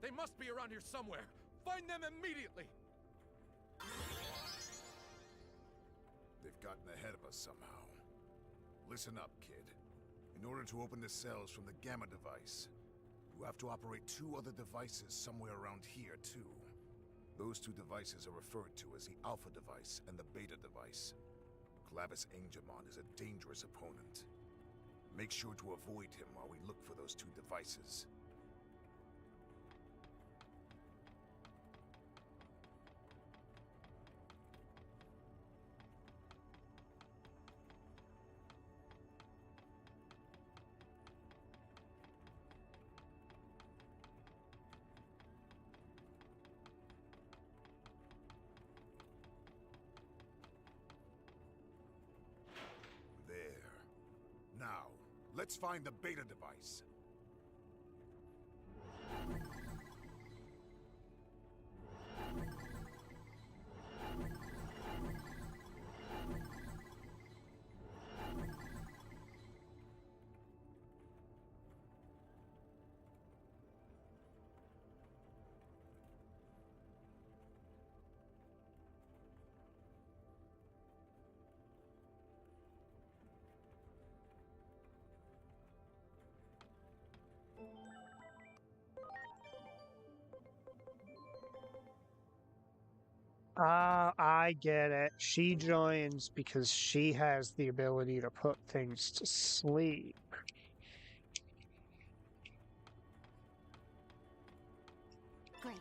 They must be around here somewhere. Find them immediately. They've gotten ahead of us somehow. Listen up, kid. In order to open the cells from the gamma device, you have to operate 2 other devices somewhere around here, too. Those 2 devices are referred to as the Alpha device and the Beta device. Clavis Angemon is a dangerous opponent. Make sure to avoid him while we look for those 2 devices. Let's find the beta device. Ah, I get it. She joins because she has the ability to put things to sleep. Great.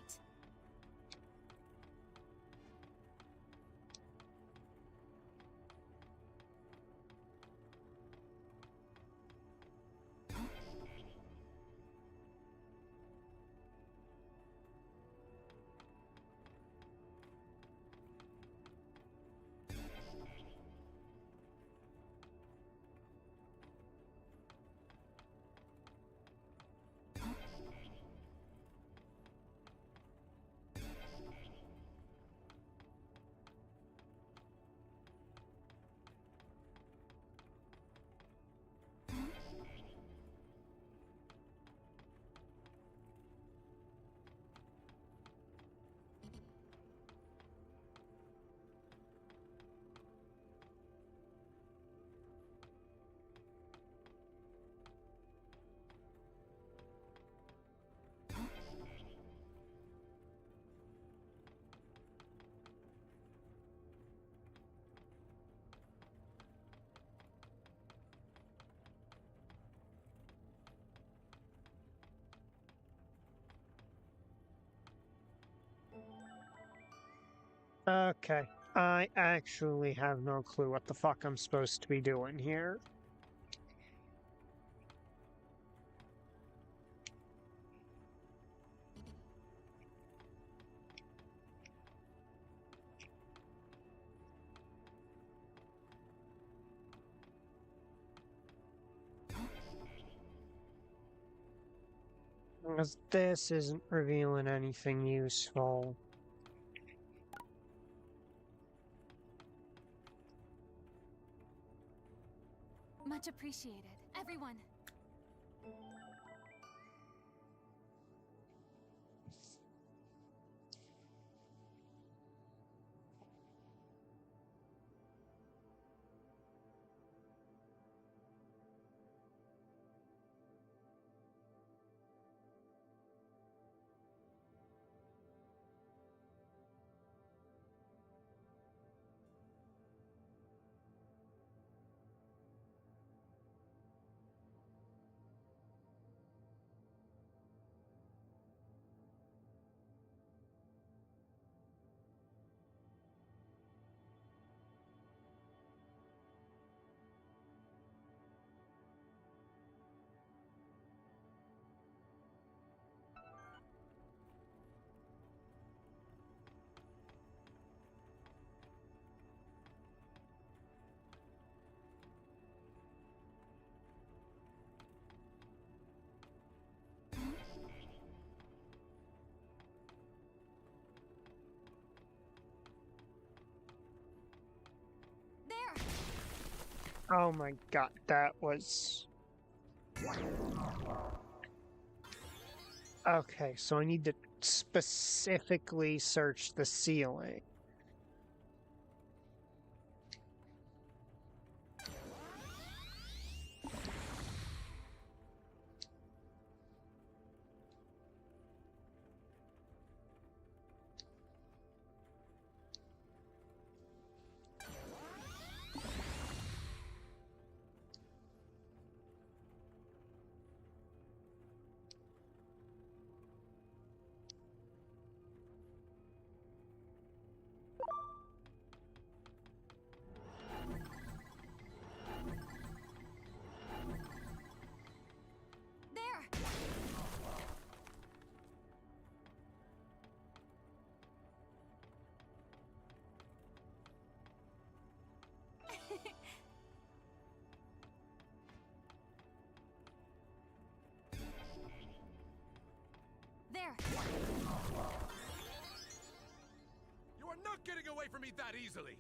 Okay. I actually have no clue what the fuck I'm supposed to be doing here. Because this isn't revealing anything useful. Much appreciated, everyone. There! Oh my god, that was... Okay, so I need to specifically search the ceiling. You are not getting away from me that easily!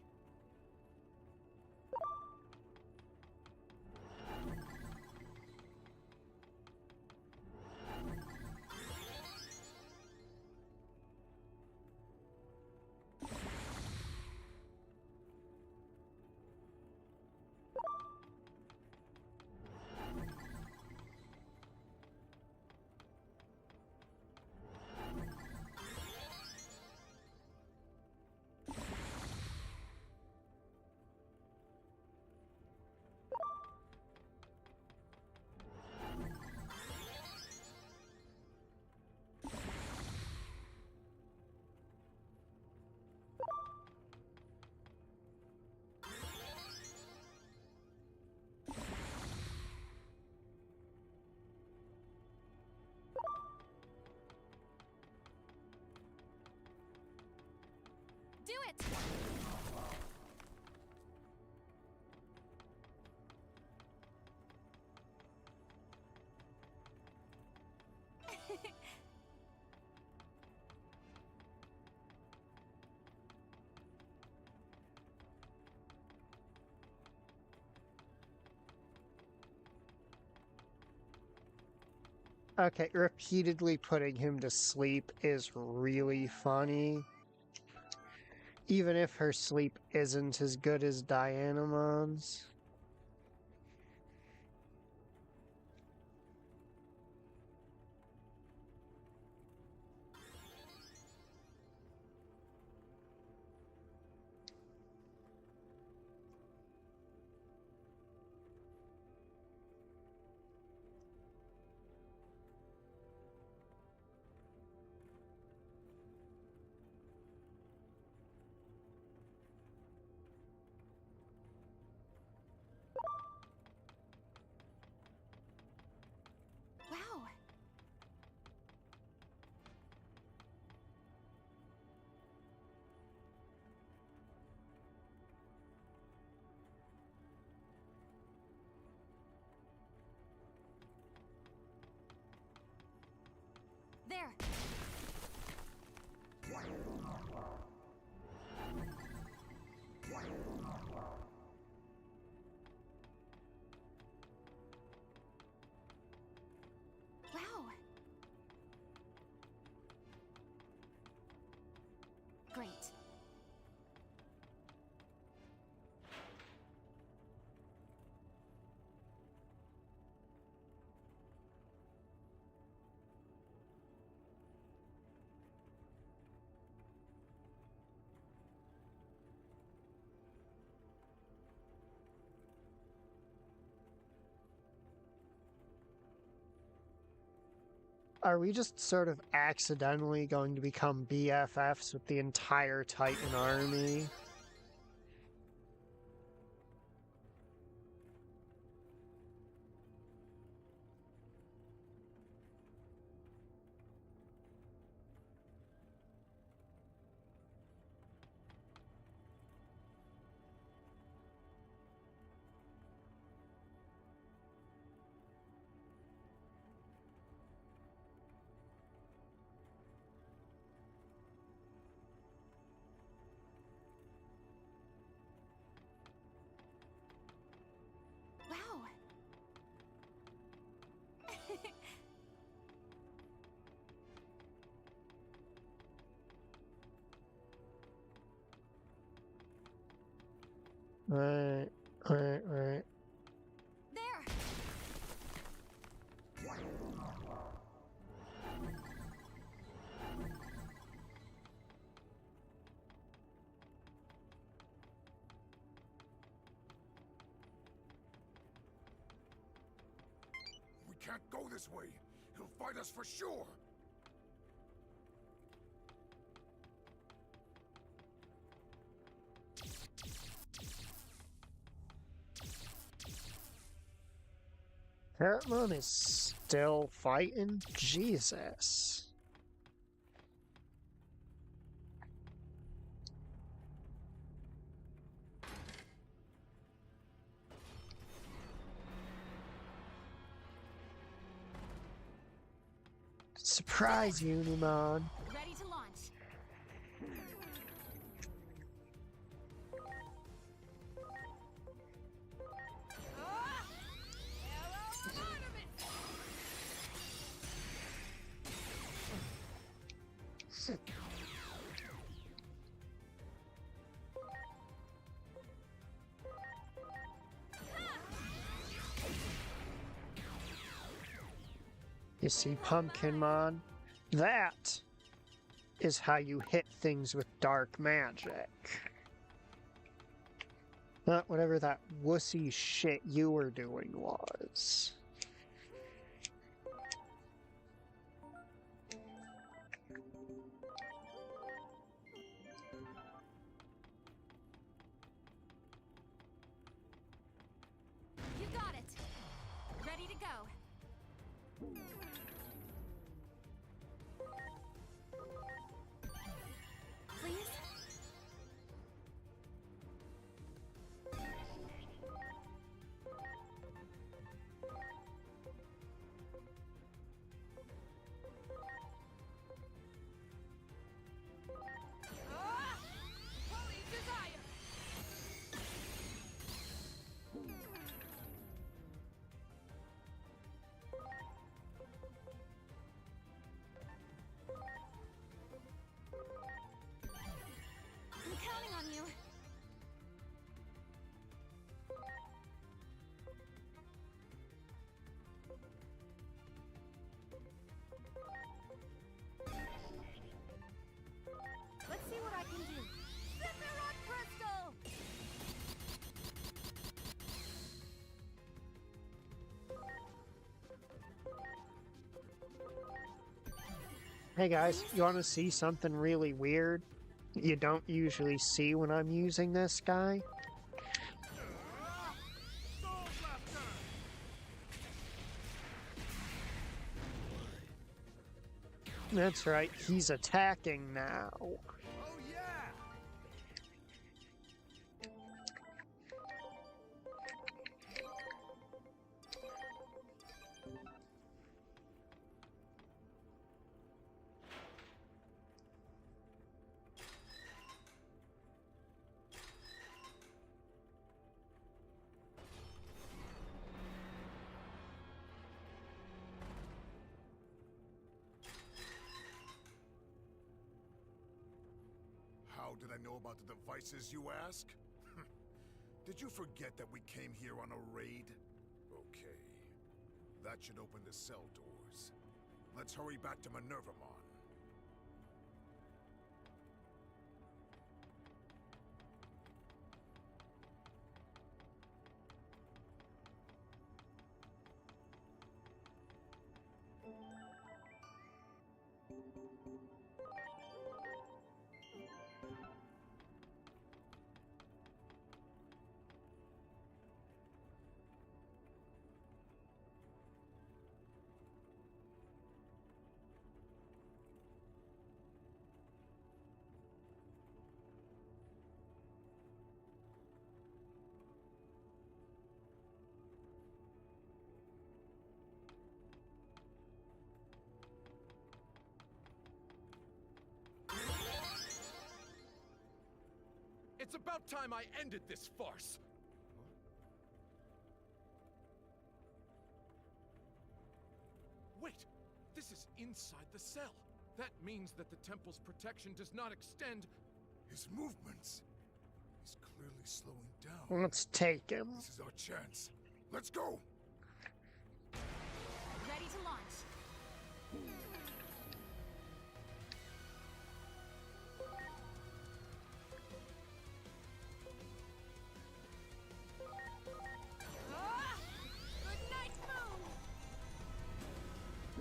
Do it! Okay, repeatedly putting him to sleep is really funny. Even if her sleep isn't as good as Dianamon's. Wow! There! Wow! Great. Are we just sort of accidentally going to become BFFs with the entire Titan army? Wow! Right. There! We can't go this way. He'll fight us for sure. Paramount is still fighting? Jesus. Surprise, Unimon. Ready to launch. You see, Pumpkinmon? That is how you hit things with dark magic. Not whatever that wussy shit you were doing was. You got it. Ready to go. Please? Holy desire! I'm counting on you. Let's see what I can do. Sephiroth Crystal! Hey guys, you want to see something really weird you don't usually see when I'm using this guy? That's right, he's attacking now. Oh yeah! How did I know about the devices, you ask? Did you forget that we came here on a raid? Okay. That should open the cell doors. Let's hurry back to Minervamon. It's about time I ended this farce! Wait! This is inside the cell! That means that the temple's protection does not extend... His movements. He's clearly slowing down. Let's take him. This is our chance. Let's go! Ready to launch. Good night, Moon!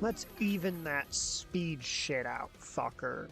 Let's even that speed shit out, fucker.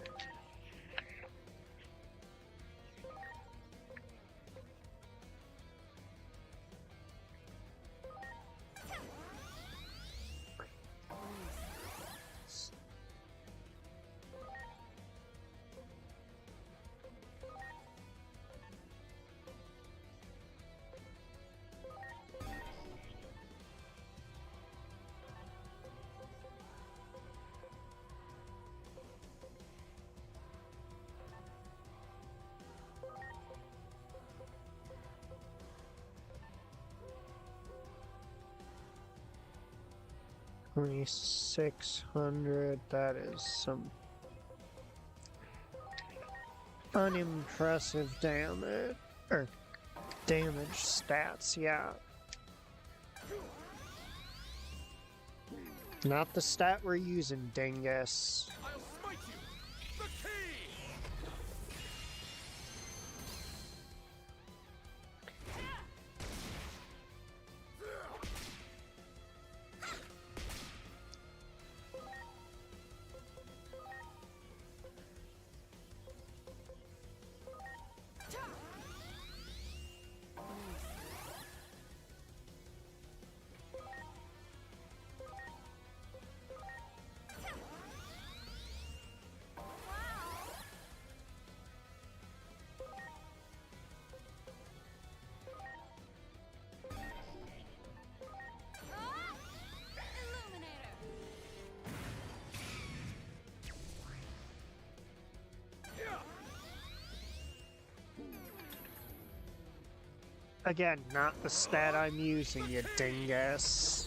2600. That is some unimpressive damage. Or damage stats, yeah. Not the stat we're using, dingus. I'll smite you! The key! Again, not the stat I'm using, you dingus.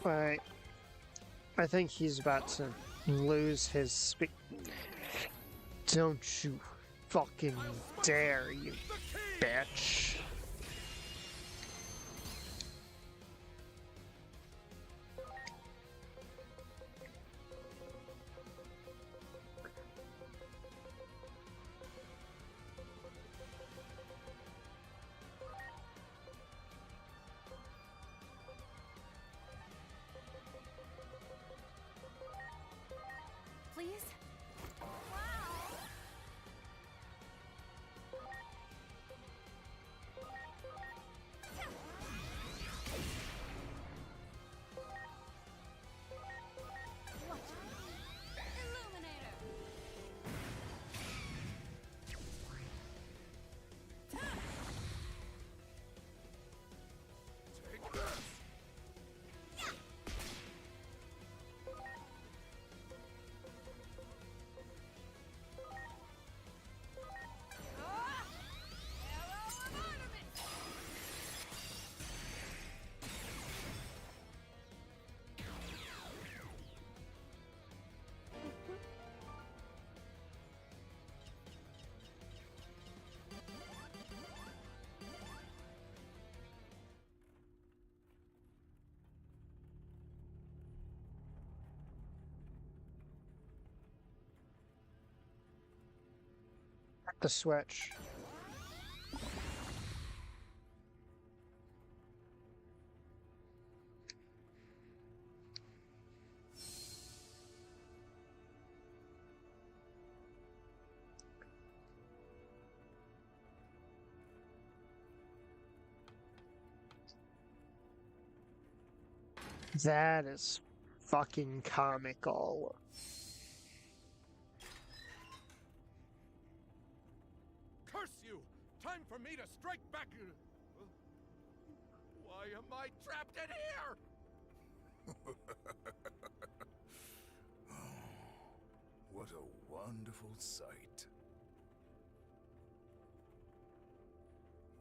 Right. I think he's about to lose his speed. Don't you fucking dare, you bitch. Please? The switch. That is fucking comical. Curse you! Time for me to strike back! Why am I trapped in here? What a wonderful sight.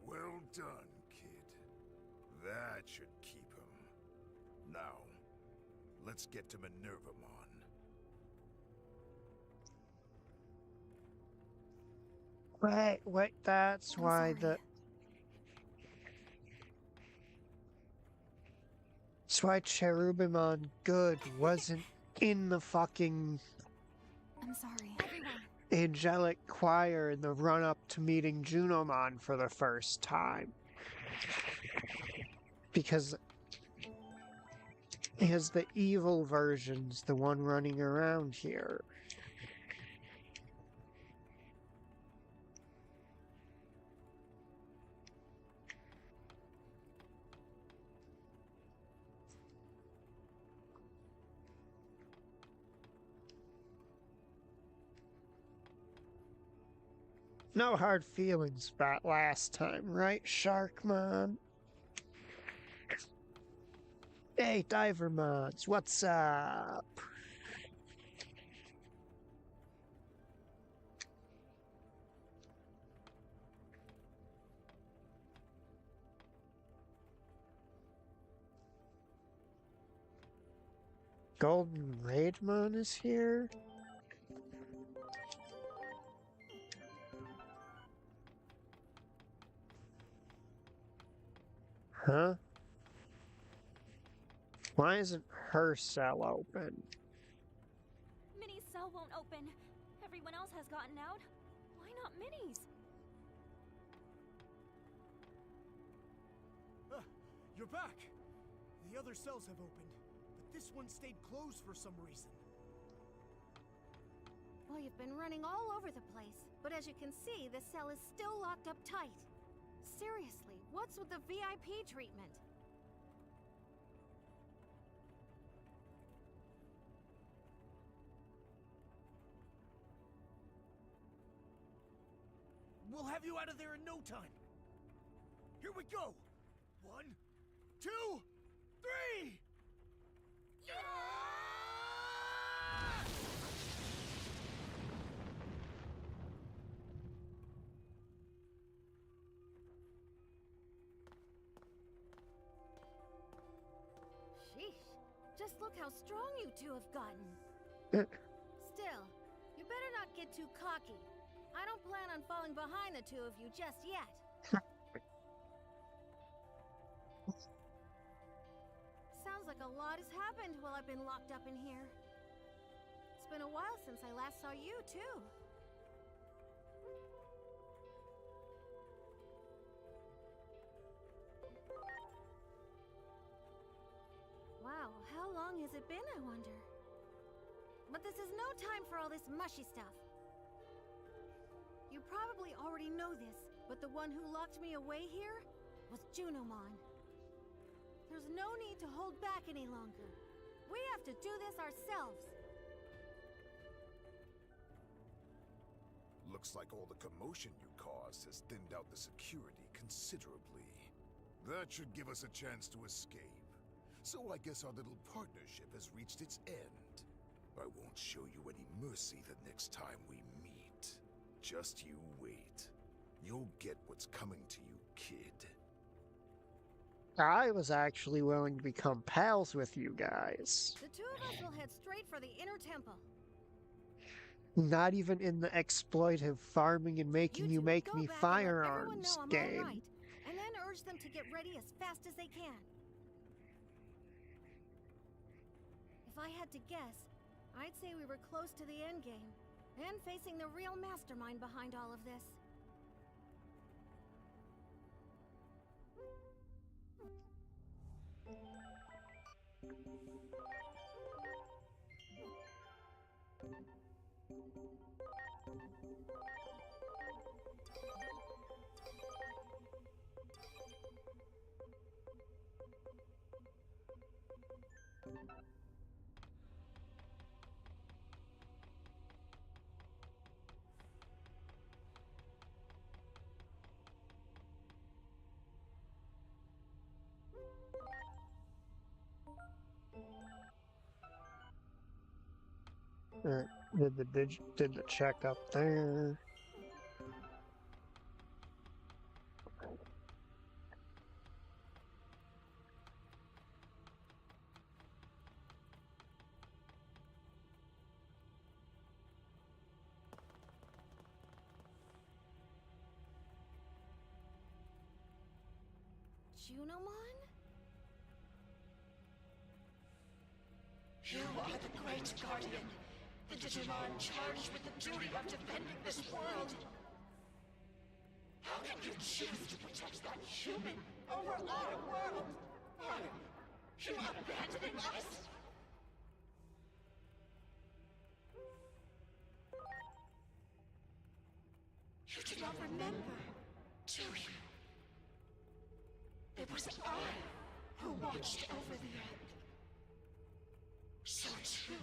Well done, kid. That should keep him. Now, let's get to Minervamon. Wait, that's I'm why sorry. That's why Cherubimon Good wasn't in the fucking I'm sorry. Everyone. angelic choir in the run-up to meeting Junomon for the first time. Because as the evil version's the one running around here. No hard feelings about last time, right, Sharkmon? Hey, Diver Mods, what's up? Golden Raidmon is here? Huh? Why isn't her cell open? Minnie's cell won't open. Everyone else has gotten out. Why not Minnie's? You're back! The other cells have opened, but this one stayed closed for some reason. Well, you've been running all over the place, but as you can see, the cell is still locked up tight. Seriously, what's with the VIP treatment? We'll have you out of there in no time. Here we go! 1, 2, 3! Yeah! Sheesh. Just look how strong you two have gotten. Still, you better not get too cocky. I don't plan on falling behind the two of you just yet. Sounds like a lot has happened while I've been locked up in here. It's been a while since I last saw you, too. Wow, how long has it been, I wonder? But this is no time for all this mushy stuff. You probably already know this, but the one who locked me away here was Junimon. There's no need to hold back any longer. We have to do this ourselves. Looks like all the commotion you caused has thinned out the security considerably. That should give us a chance to escape. So I guess our little partnership has reached its end. I won't show you any mercy the next time we meet. Just you wait. You'll get what's coming to you, kid. I was actually willing to become pals with you guys. The two of us will head straight for the inner temple. Not even in the exploitive farming and making you two make go me back and let everyone firearms know I'm game. all right, and then urge them to get ready as fast as they can. If I had to guess, I'd say we were close to the endgame, and facing the real mastermind behind all of this. Did the check up there. Junimon? You are the Great Guardian, the Digimon charged with the duty of defending this world. How can you choose to protect that human over our world? Are you abandoning us? You do not remember, do you? It was I who watched over the Earth. So too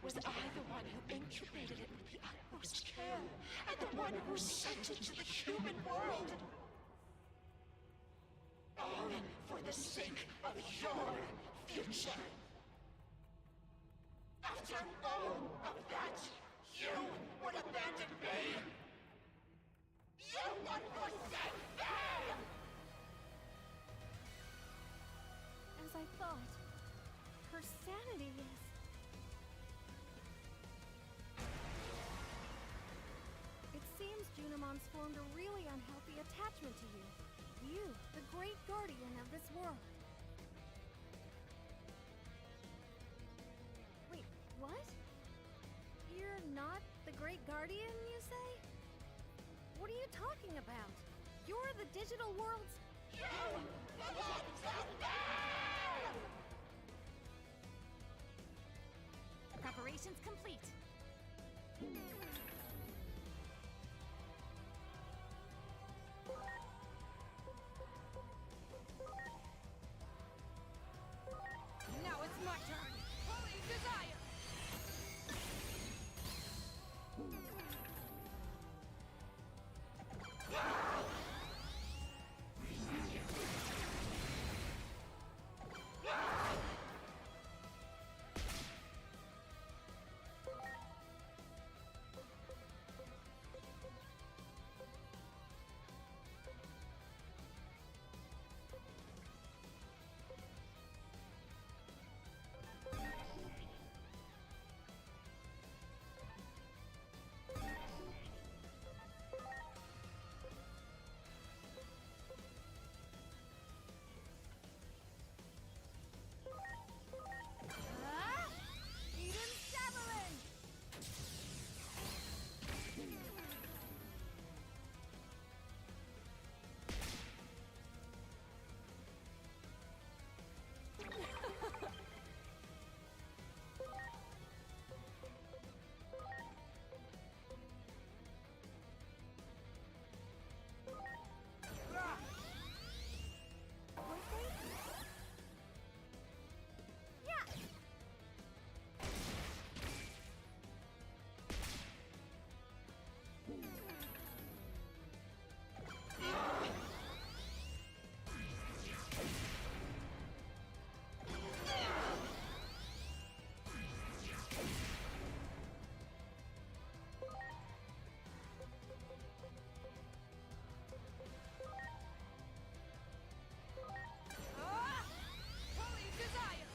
Was I the one who incubated it with the utmost care, and the one who sent it to the human world? All for the sake of your future. After all of that, you would abandon me? You would forsake me! As I thought, her sanity is... It seems Junomon's formed a really unhealthy attachment to you. You, the great guardian of this world. Wait, what? You're not the great guardian, you say? What are you talking about? You're the digital world's... You belong to me! Preparations complete. Now it's my turn! Holy desire! Eden Javelin! Yeah! Holy desire!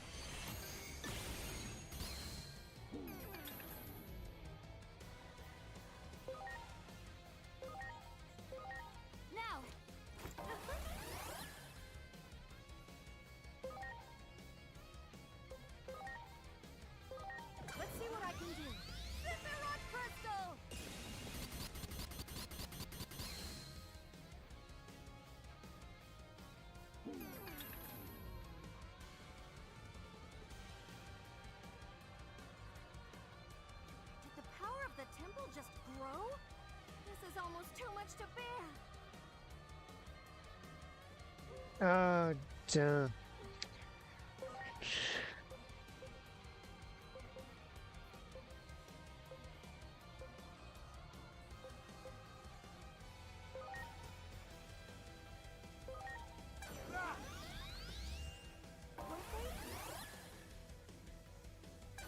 Now! Let's see what I can do. Sephiroth Crystal! Did the power of the temple just grow? This is almost too much to bear. Oh, duh.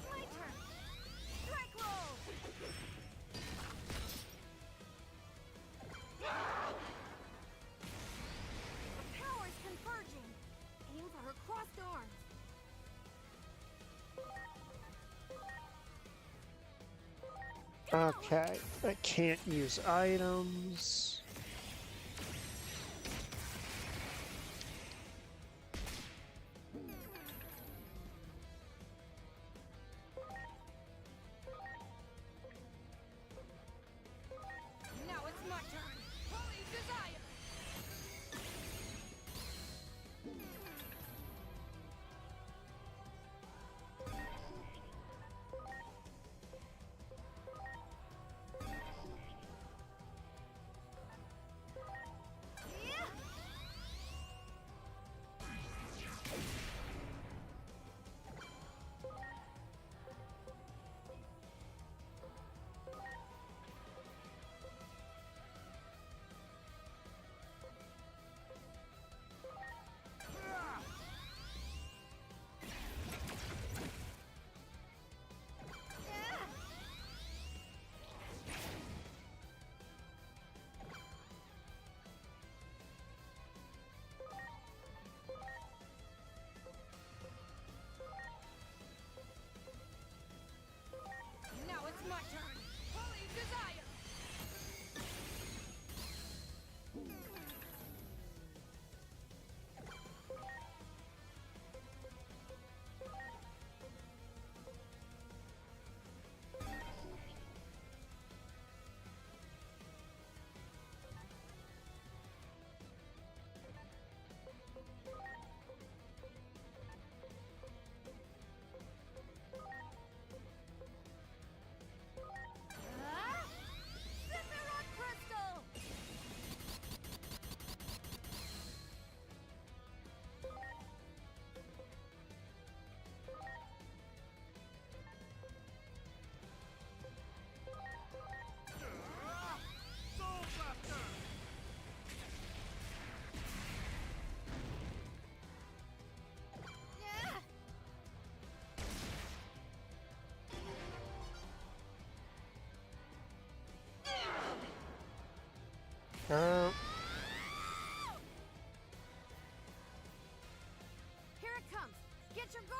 My turn! Strike roll! The power's converging! Aim for her crossed arms! Okay, I can't use items. Now it's my turn! Holy desire!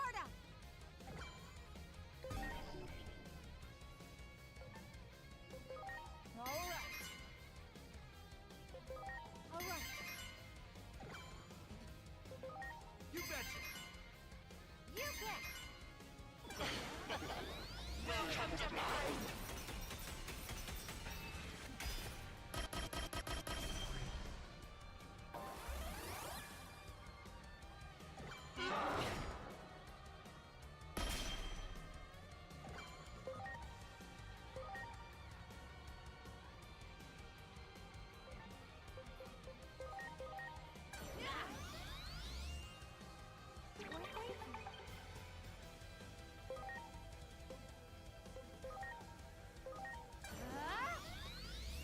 Sparta! All right. You betcha! You bet! Welcome to mine!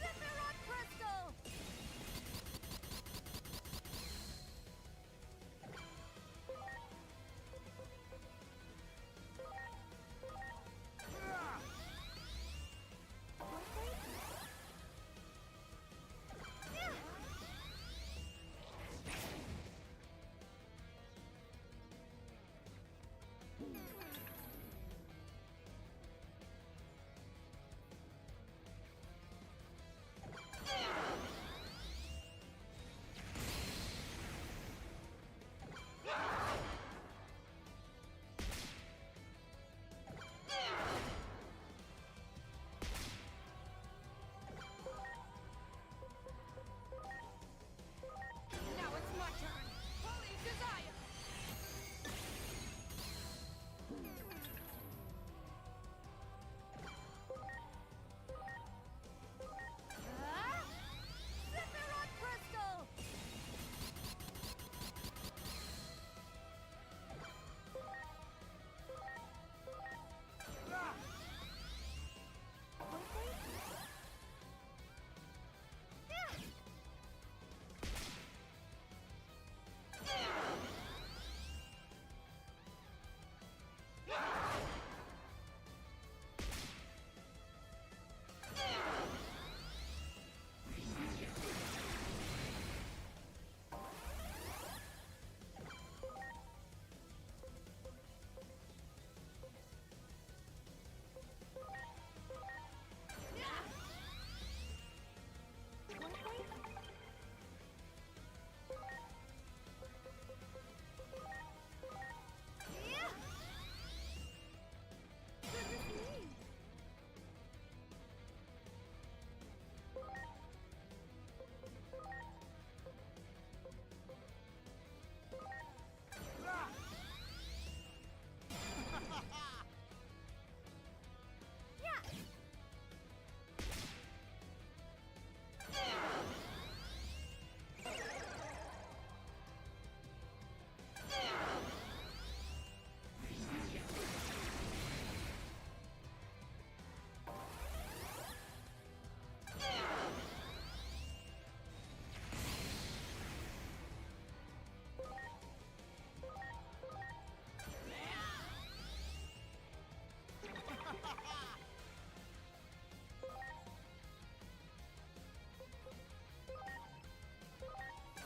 Sephiroth Crystal! Now it's my turn! Holy Desire! Sephiroth Crystal!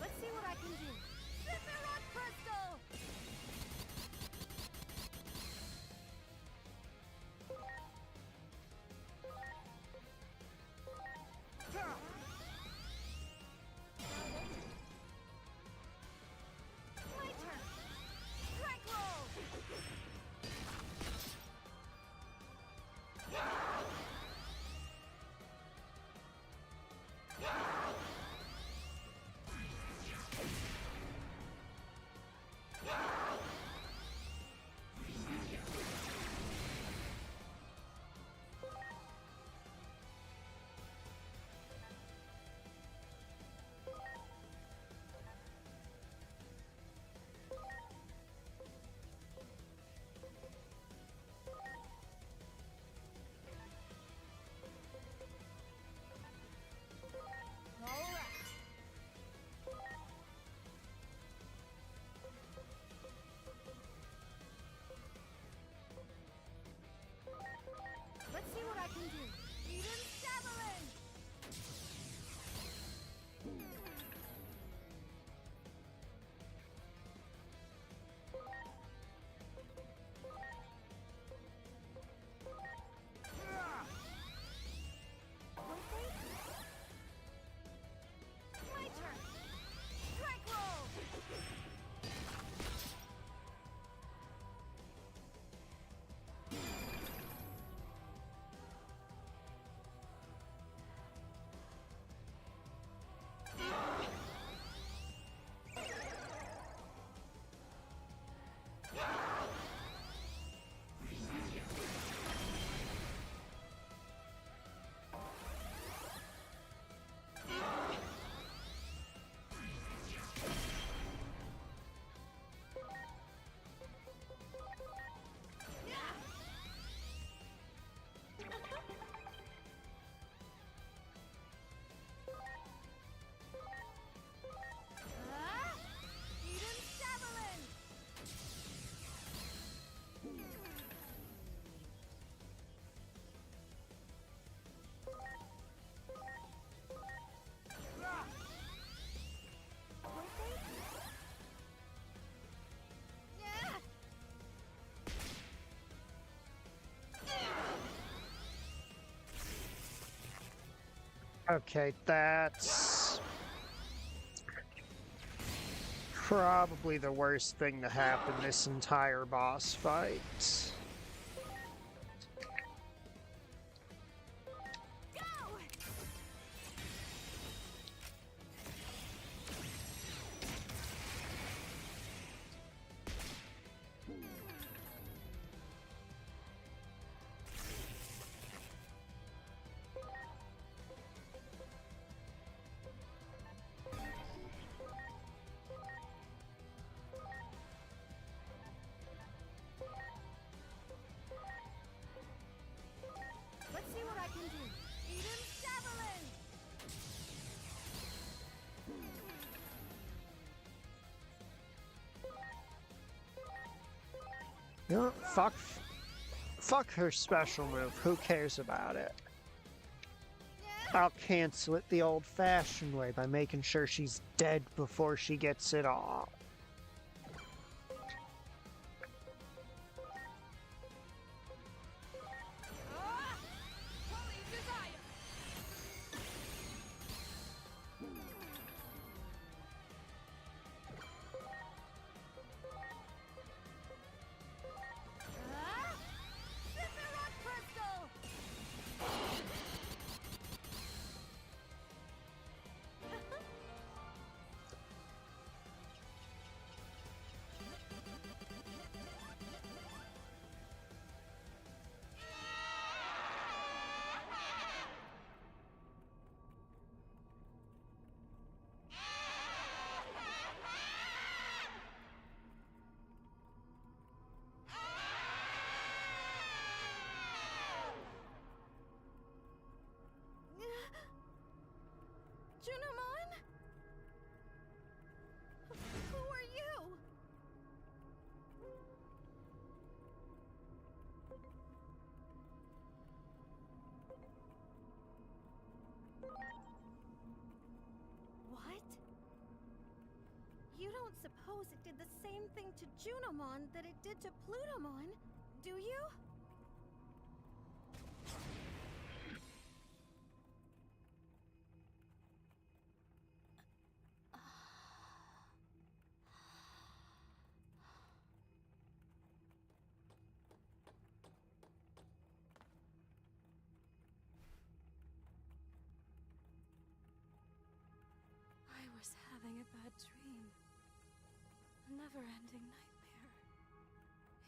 Let's see what I can do. Sephiroth Crystal! My turn! Strike roll! Let's see what I can do. Eden Javelin! Okay, that's probably the worst thing to happen this entire boss fight. Let's see what I can do. Eden's Javelin! You know, fuck her special move. Who cares about it? I'll cancel it the old-fashioned way by making sure she's dead before she gets it off. Holy desire! Sephiroth Crystal! Junimon? Who are you? What? You don't suppose it did the same thing to Junimon that it did to Plutomon, do you? I was having a bad dream. A never-ending nightmare.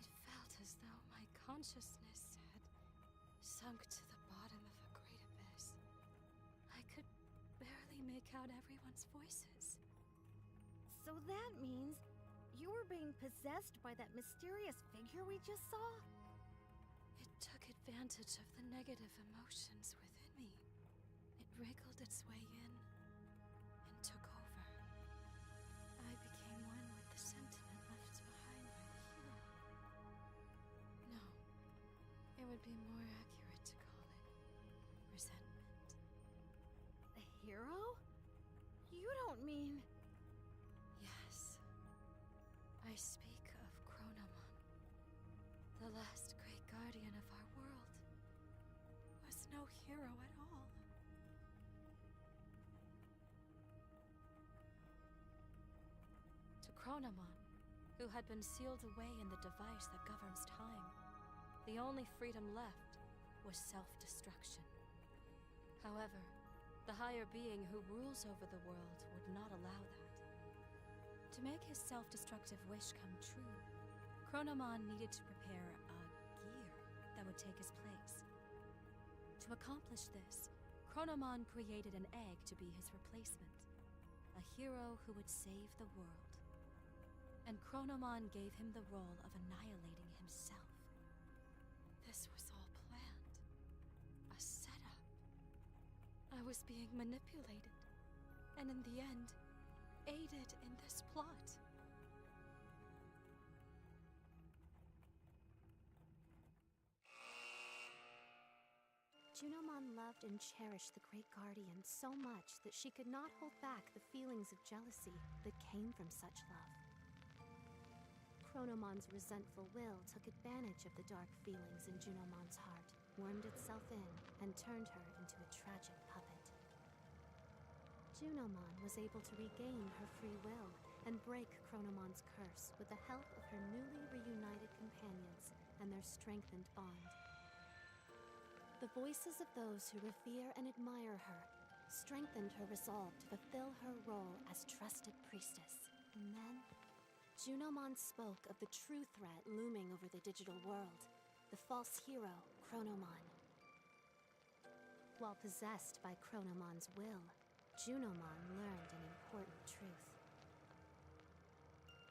It felt as though my consciousness had sunk to the bottom of a great abyss. I could barely make out everyone's voices. So that means you were being possessed by that mysterious figure we just saw? It took advantage of the negative emotions within me. It wriggled its way in and took over. I became one with the sentiment left behind by the hero. No, it would be more accurate to call it resentment. The hero? You don't mean... Yes, I speak of Chronomon, the last great guardian of our world. Was no hero at all. To Chronomon, who had been sealed away in the device that governs time, the only freedom left was self-destruction. However, the higher being who rules over the world would not allow that. To make his self-destructive wish come true, Chronomon needed to prepare a gear that would take his place. To accomplish this, Chronomon created an egg to be his replacement, a hero who would save the world. And Chronomon gave him the role of annihilating himself. This was all planned. A setup. I was being manipulated, and in the end, aided in this plot. Junimon loved and cherished the Great Guardian so much that she could not hold back the feelings of jealousy that came from such love. Chronomon's resentful will took advantage of the dark feelings in Junomon's heart, wormed itself in, and turned her into a tragic puppet. Junomon was able to regain her free will and break Chronomon's curse with the help of her newly reunited companions and their strengthened bond. The voices of those who revere and admire her strengthened her resolve to fulfill her role as trusted priestess. And then, Junomon spoke of the true threat looming over the digital world, the false hero, Chronomon. While possessed by Chronomon's will, Junomon learned an important truth.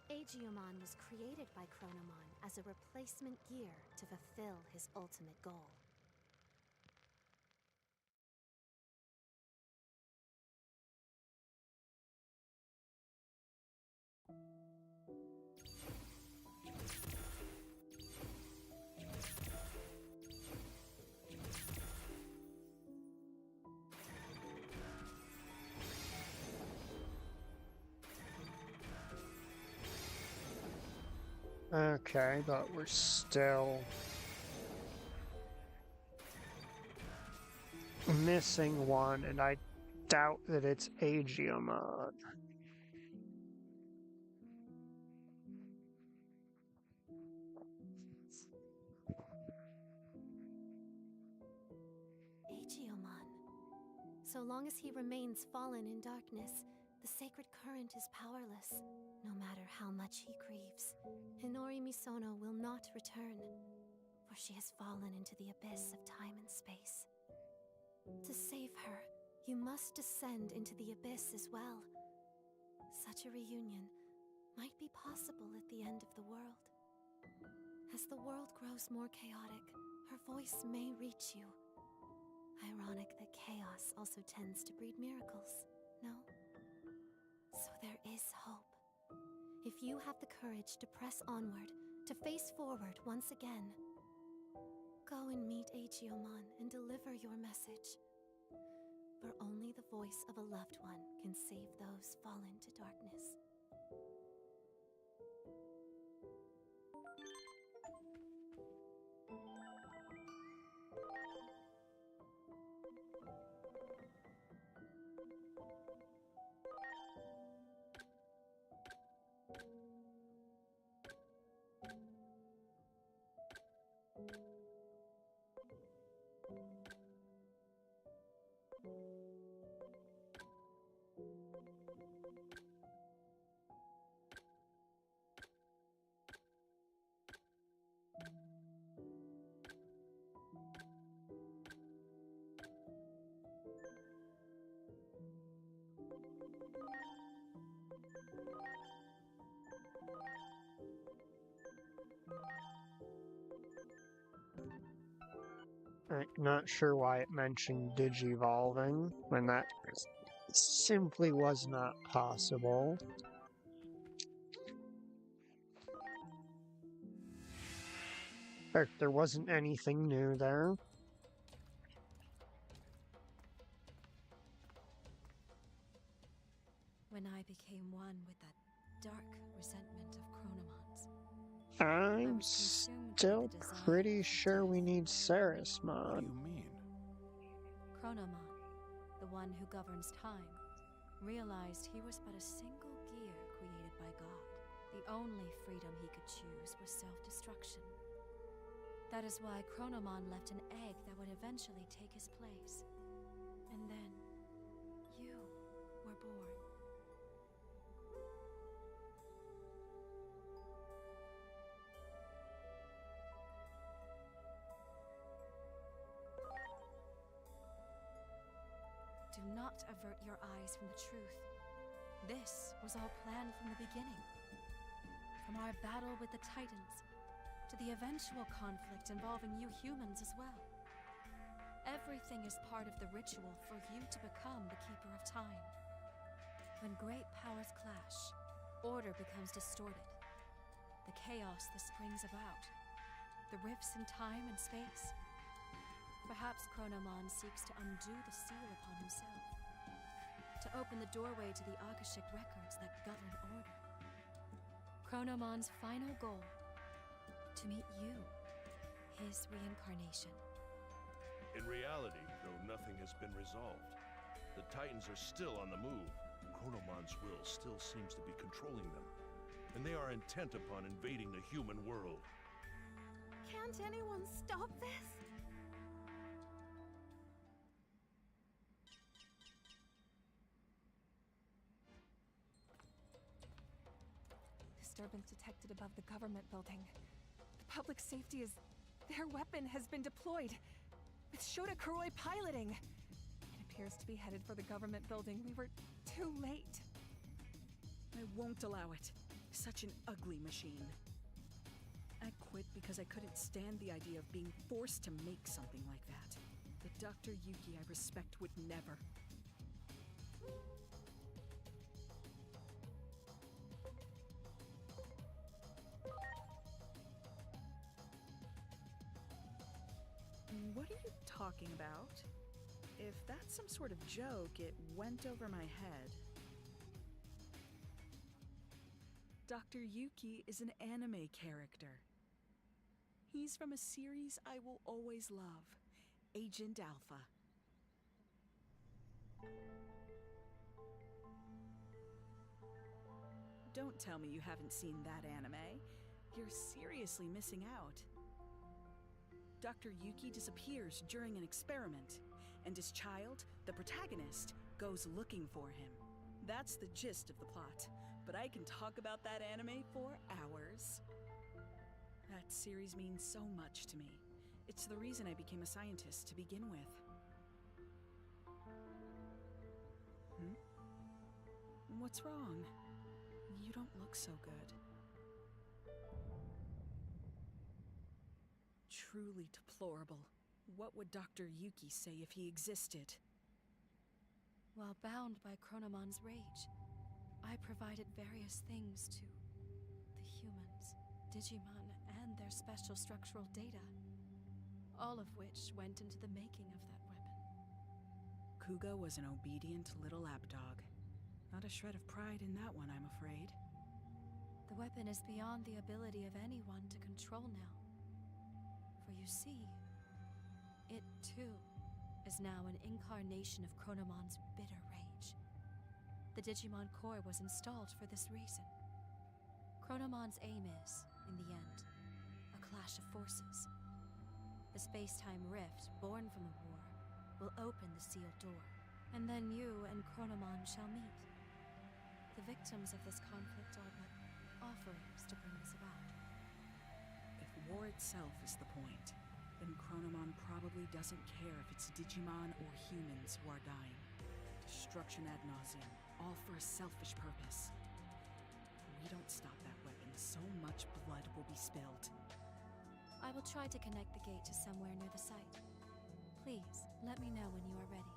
Aegiomon was created by Chronomon as a replacement gear to fulfill his ultimate goal. Okay, but we're still missing one, and I doubt that it's Aegiomon. Aegiomon. So long as he remains fallen in darkness, the sacred current is powerless, no matter how much he grieves. Hinori Misono will not return, for she has fallen into the abyss of time and space. To save her, you must descend into the abyss as well. Such a reunion might be possible at the end of the world. As the world grows more chaotic, her voice may reach you. Ironic that chaos also tends to breed miracles, no? So there is hope. If you have the courage to press onward, to face forward once again, go and meet Aegiomon and deliver your message. For only the voice of a loved one can save those fallen to darkness. I'm not sure why it mentioned digivolving when that simply was not possible. There wasn't anything new there. When I became one with that dark resentment of Chronomon's, I'm still pretty sure we need Ceresmon. What do you mean? Chronomon, the one who governs time, realized he was but a single gear created by God. The only freedom he could choose was self-destruction. That is why Chronomon left an egg that would eventually take his place. And then, you were born. Do not avert your eyes from the truth. This was all planned from the beginning. From our battle with the Titans, to the eventual conflict involving you humans as well. Everything is part of the ritual for you to become the Keeper of Time. When great powers clash, order becomes distorted. The chaos that springs about, the rifts in time and space. Perhaps Chronomon seeks to undo the seal upon himself, to open the doorway to the Akashic records that govern order. Chronomon's final goal, to meet you, his reincarnation. In reality, though nothing has been resolved, The Titans are still on the move. Chronomon's will still seems to be controlling them. And they are intent upon invading the human world. Can't anyone stop this? Disturbance detected above the government building. The public safety is... Their weapon has been deployed. With Shota Kuroi piloting. It appears to be headed for the government building. We were too late. I won't allow it. Such an ugly machine. I quit because I couldn't stand the idea of being forced to make something like that. The Dr. Yuki I respect would never. What are you talking about? If that's some sort of joke, it went over my head. Dr. Yuki is an anime character. He's from a series I will always love, Agent Alpha. Don't tell me you haven't seen that anime. You're seriously missing out. Dr. Yuki disappears during an experiment, and his child, the protagonist, goes looking for him. That's the gist of the plot, but I can talk about that anime for hours. That series means so much to me. It's the reason I became a scientist to begin with. What's wrong? You don't look so good. Truly deplorable. What would Dr. Yuki say if he existed? While bound by Chronomon's rage, I provided various things to the humans, Digimon, and their special structural data, all of which went into the making of that weapon. Kuga was an obedient little lapdog. Not a shred of pride in that one, I'm afraid. The weapon is beyond the ability of anyone to control now. For you see, it too is now an incarnation of Chronomon's bitter rage. The Digimon Core was installed for this reason. Chronomon's aim is, in the end, a clash of forces. The space-time rift born from the war will open the sealed door, and then you and Chronomon shall meet. The victims of this conflict are but offerings to bring this about. If war itself is the point, then Chronomon probably doesn't care if it's Digimon or humans who are dying. Destruction ad nauseum, all for a selfish purpose. If we don't stop that weapon, so much blood will be spilled. I will try to connect the gate to somewhere near the site. Please, let me know when you are ready.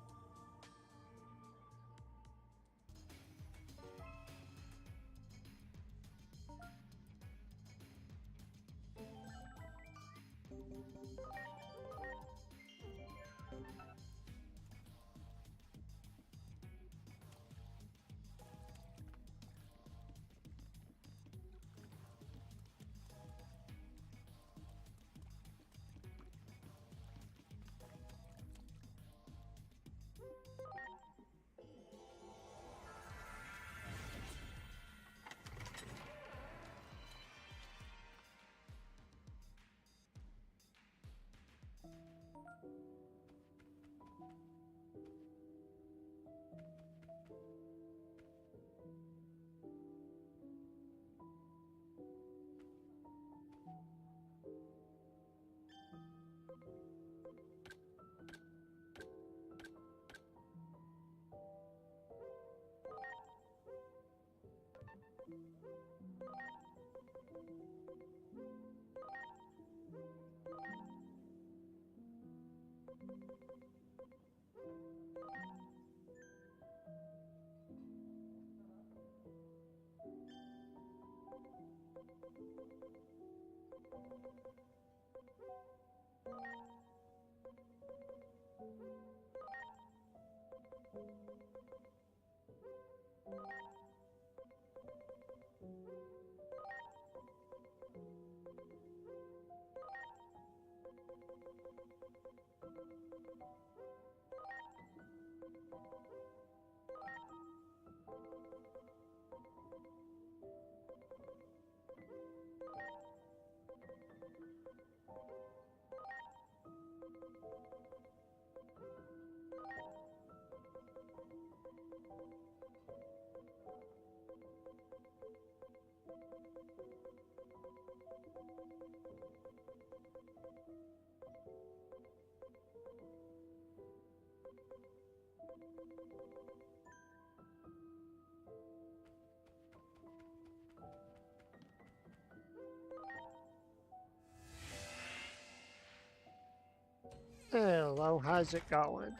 Hello, how's it going?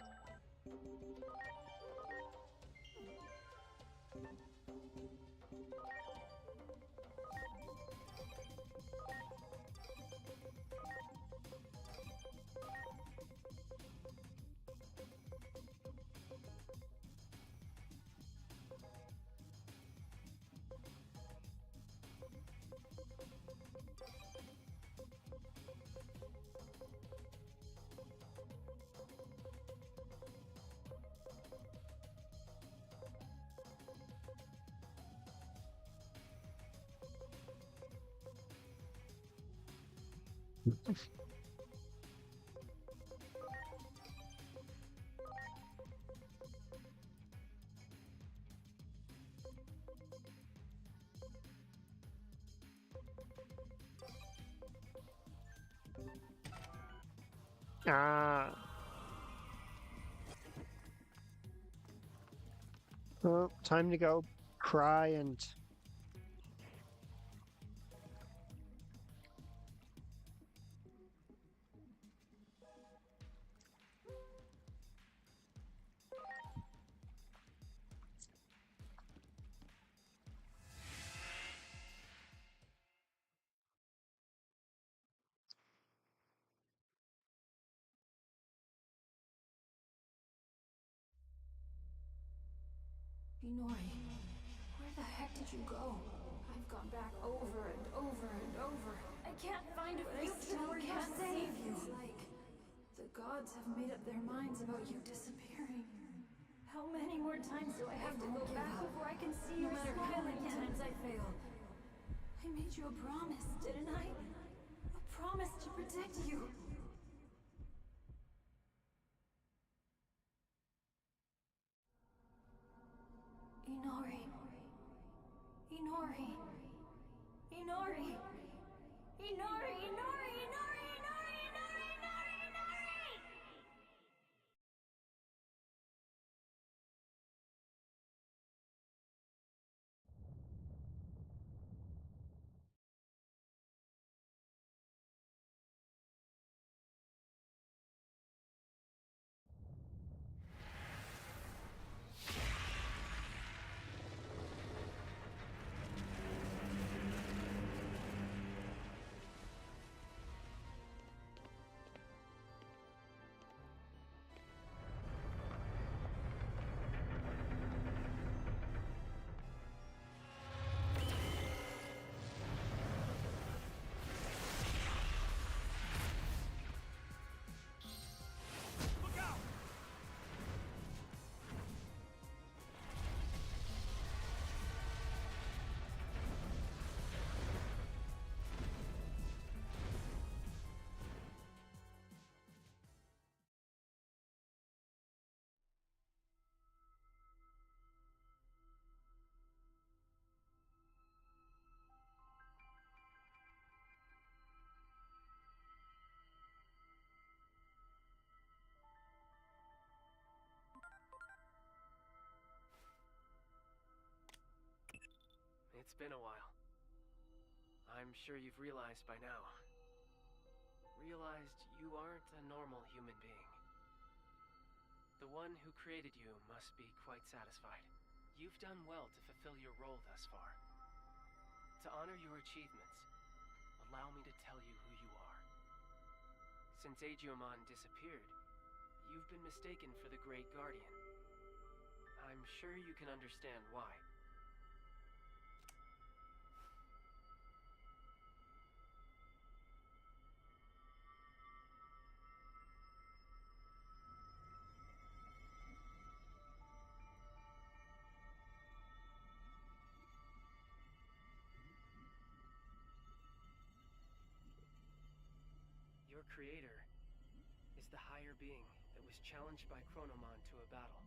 Ah. Well, time to go cry and Inori, where the heck did you go? I've gone back over and over and over. I can't find a future where you save you. It's like the gods have made up their minds about you disappearing. How many more times do I have to go back before I can see your smile again? No matter how many times I fail. I made you a promise, didn't I? A promise to protect you. Inori. Inori. Inori. Inori, Inori, Inori, Inori, Inori, Inori, Inori! It's been a while. I'm sure you've realized by now. Realized you aren't a normal human being. The one who created you must be quite satisfied. You've done well to fulfill your role thus far. To honor your achievements, allow me to tell you who you are. Since Aegiomon disappeared, you've been mistaken for the Great Guardian. I'm sure you can understand why. Your creator is the higher being that was challenged by Chronomon to a battle.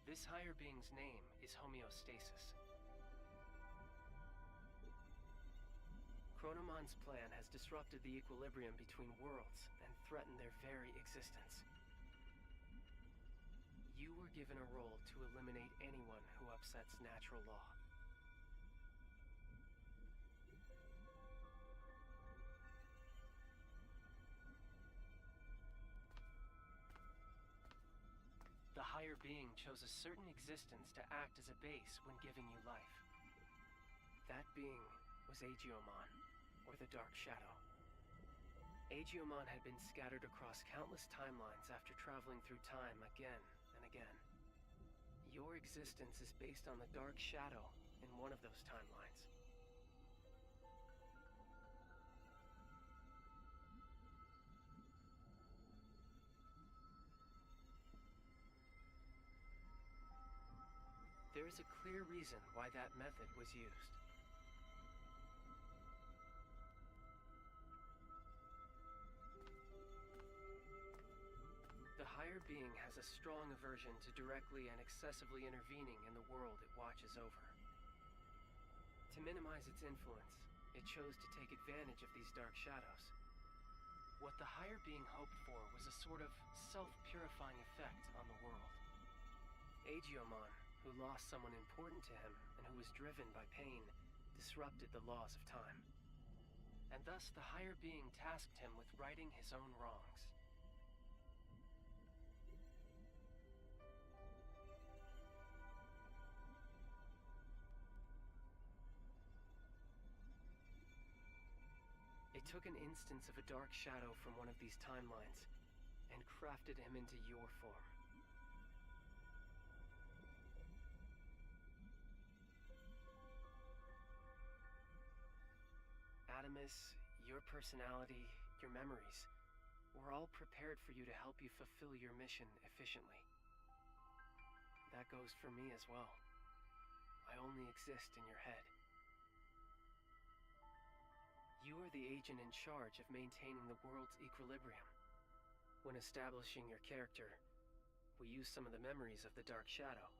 This higher being's name is Homeostasis. Chronomon's plan has disrupted the equilibrium between worlds and threatened their very existence. You were given a role to eliminate anyone who upsets natural law. The higher being chose a certain existence to act as a base when giving you life. That being was Aegiomon, or the Dark Shadow. Aegiomon had been scattered across countless timelines after traveling through time again and again. Your existence is based on the Dark Shadow in one of those timelines. There is a clear reason why that method was used. The higher being has a strong aversion to directly and excessively intervening in the world it watches over. To minimize its influence, it chose to take advantage of these dark shadows. What the higher being hoped for was a sort of self-purifying effect on the world. Aegiomon, who lost someone important to him and who was driven by pain, disrupted the laws of time. And thus the higher being tasked him with righting his own wrongs. It took an instance of a dark shadow from one of these timelines and crafted him into your form. Adamus, your personality, your memories, were all prepared for you to help you fulfill your mission efficiently. That goes for me as well. I only exist in your head. You are the agent in charge of maintaining the world's equilibrium. When establishing your character, we use some of the memories of the Dark Shadow.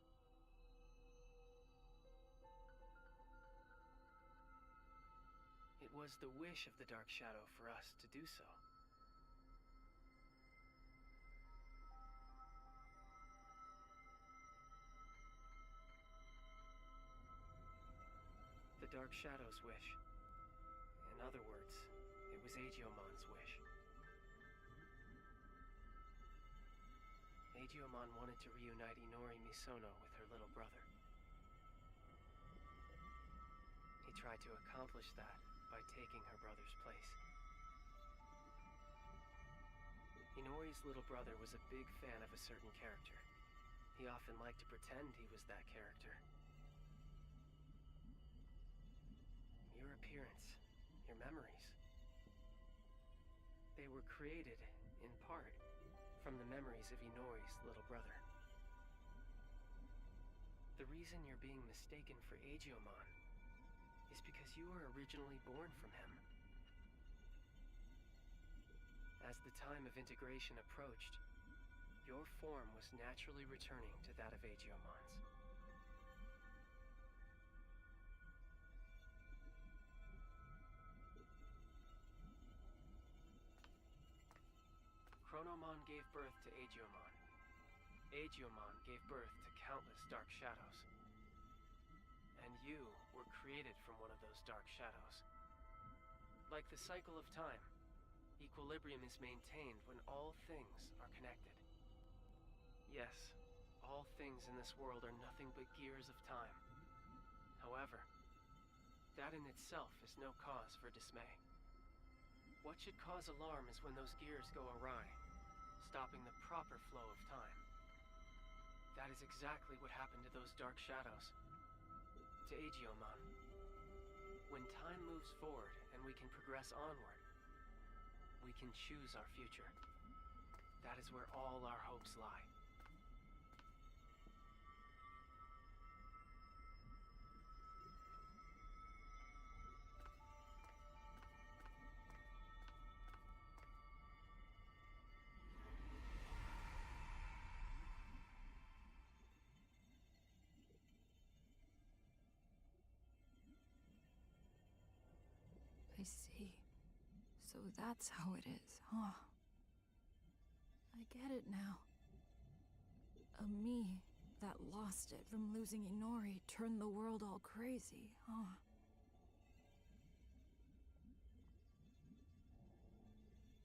It was the wish of the Dark Shadow for us to do so. The Dark Shadow's wish. In other words, it was Aegiomon's wish. Aegiomon wanted to reunite Inori Misono with her little brother. He tried to accomplish that by taking her brother's place. Inori's little brother was a big fan of a certain character. He often liked to pretend he was that character. Your appearance, your memories, they were created, in part, from the memories of Inori's little brother. The reason you're being mistaken for Aegiomon is because you were originally born from him. As the time of integration approached, your form was naturally returning to that of Aegiomon's. Chronomon gave birth to Aegiomon. Aegiomon gave birth to countless dark shadows. And you were created from one of those dark shadows. Like the cycle of time, equilibrium is maintained when all things are connected. Yes, all things in this world are nothing but gears of time. However, that in itself is no cause for dismay. What should cause alarm is when those gears go awry, stopping the proper flow of time. That is exactly what happened to those dark shadows. To Aegiomon. When time moves forward and we can progress onward, we can choose our future. That is where all our hopes lie. I see. So that's how it is, huh? I get it now. A me that lost it from losing Inori turned the world all crazy, huh?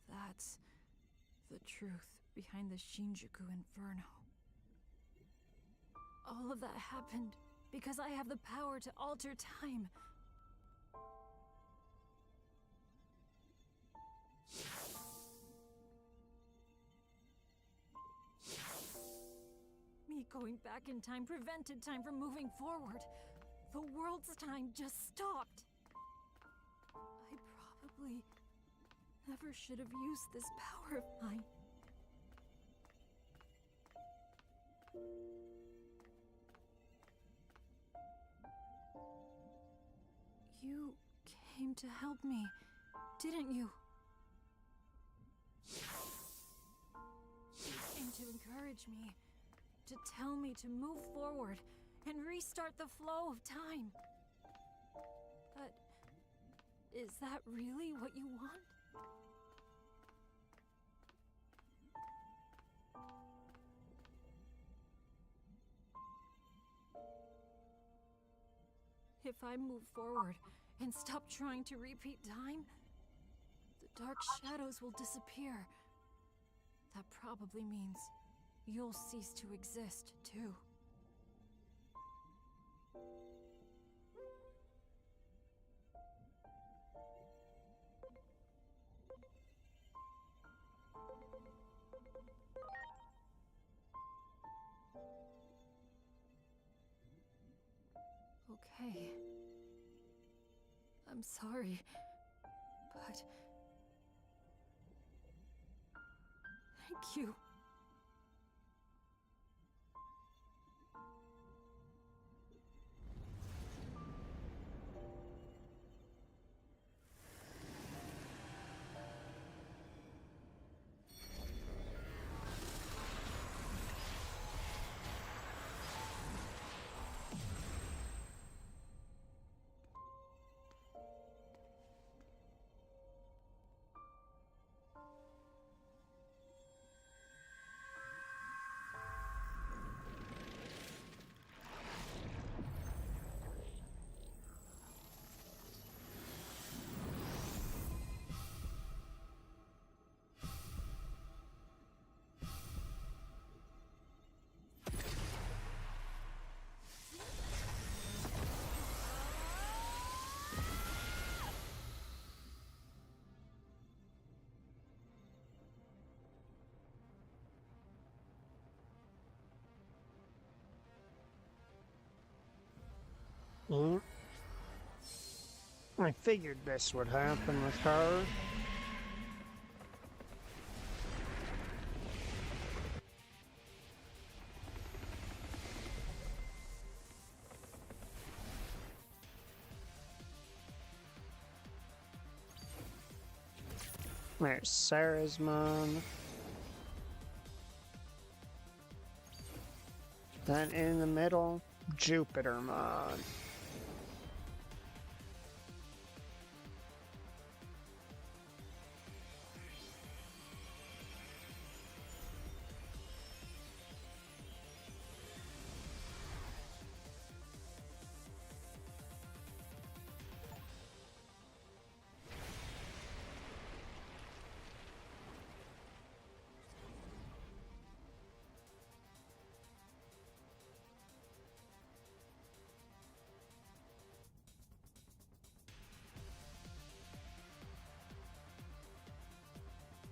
That's the truth behind the Shinjuku Inferno. All of that happened because I have the power to alter time. Me going back in time prevented time from moving forward. The world's time just stopped. I probably never should have used this power of mine. You came to help me, didn't you? You came to encourage me, to tell me to move forward and restart the flow of time. But is that really what you want? If I move forward and stop trying to repeat time, the dark shadows will disappear. That probably means you'll cease to exist, too. Okay. I'm sorry, but... thank you. I figured this would happen with her. There's Sarah's mom. Then in the middle, Jupiter Mon.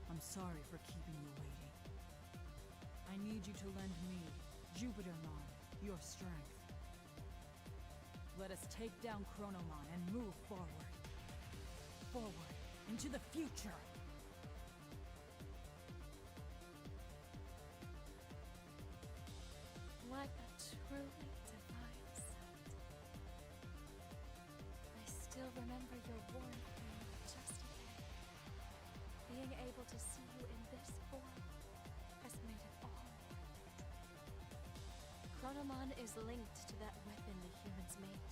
I'm sorry for keeping you waiting. I need you to lend me, Jupitermon, your strength. Let us take down Chronomon and move forward. Forward, into the future! What a truly divine sight. I still remember your warmth when you were just a baby. Being able to see you in this form has made it all worth it. Chronomon is linked to that weapon the humans made.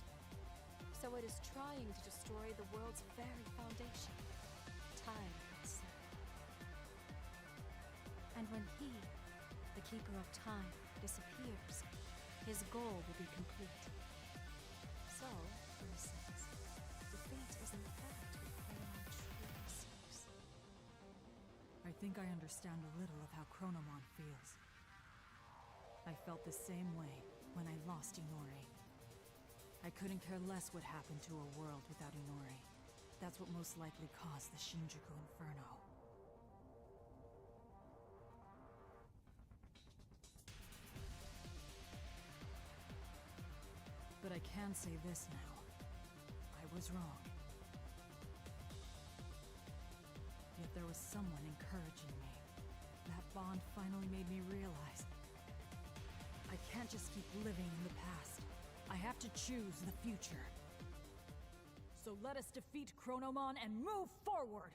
So it is trying to destroy the world's very foundation. Time itself. And when he, the Keeper of Time, disappears, his goal will be complete. So, for instance, the fate is in fact what Chronomon truly seeks. I think I understand a little of how Chronomon feels. I felt the same way when I lost Inori. I couldn't care less what happened to a world without Inori. That's what most likely caused the Shinjuku Inferno. But I can say this now. I was wrong. Yet there was someone encouraging me. That bond finally made me realize I can't just keep living in the past. I have to choose the future. So let us defeat Chronomon and move forward!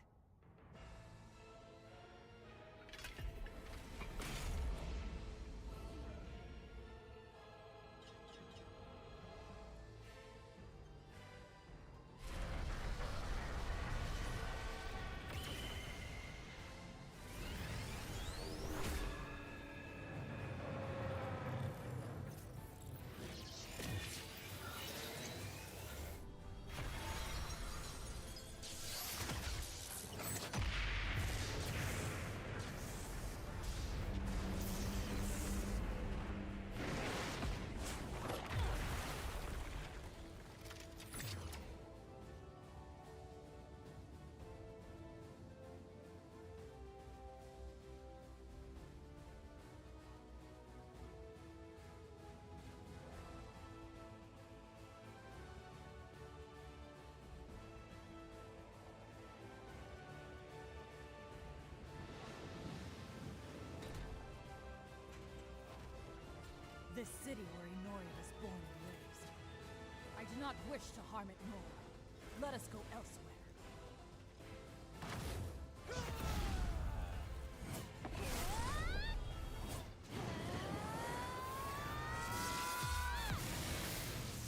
This city where Inori was born and raised. I do not wish to harm it more. Let us go elsewhere.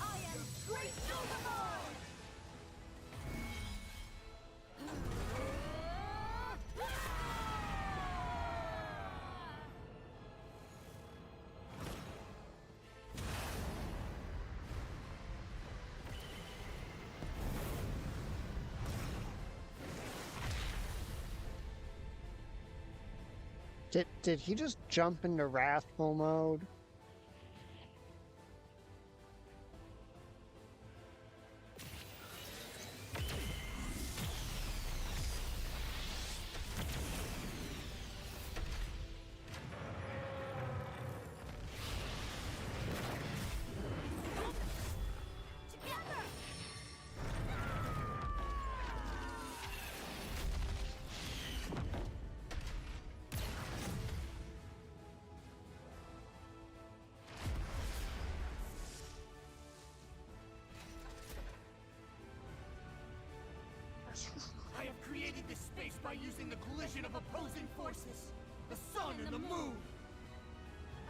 I am Great Silverborn! Did he just jump into wrathful mode? I have created this space by using the collision of opposing forces. The sun and the moon.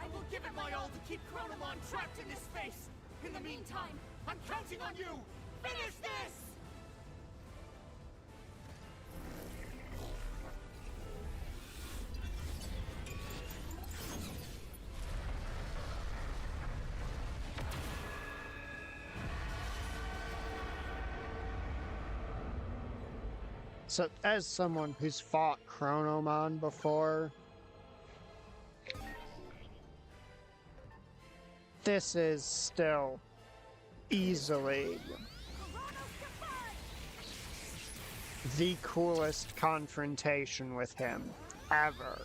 I will give it my all to keep Chronomon trapped in this space. In the meantime, I'm counting on you! Finish this! So, as someone who's fought Chronomon before, this is still easily the coolest confrontation with him ever.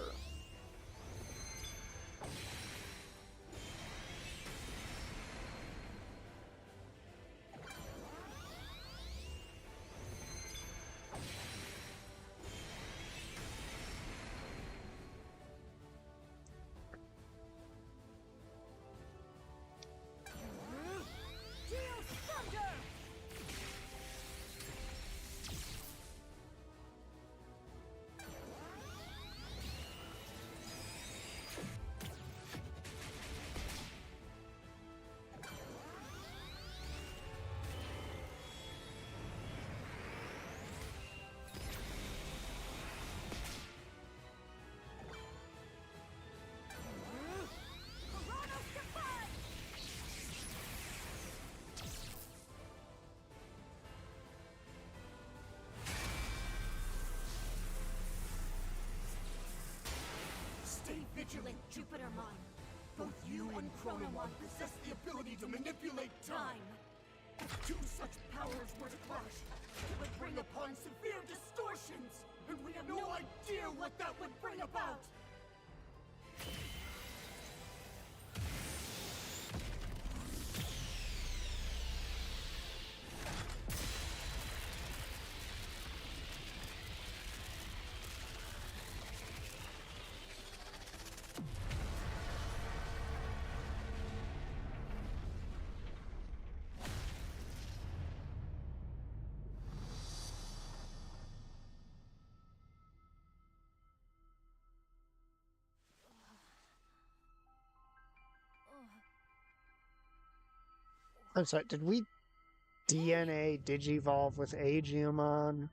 Stay vigilant, Jupitermon. Both you and Chronomon possess the ability to manipulate time. If two such powers were to clash, it would bring upon severe distortions, and we have no idea what that would bring about. I'm sorry, did we DNA digivolve with Aegiumon?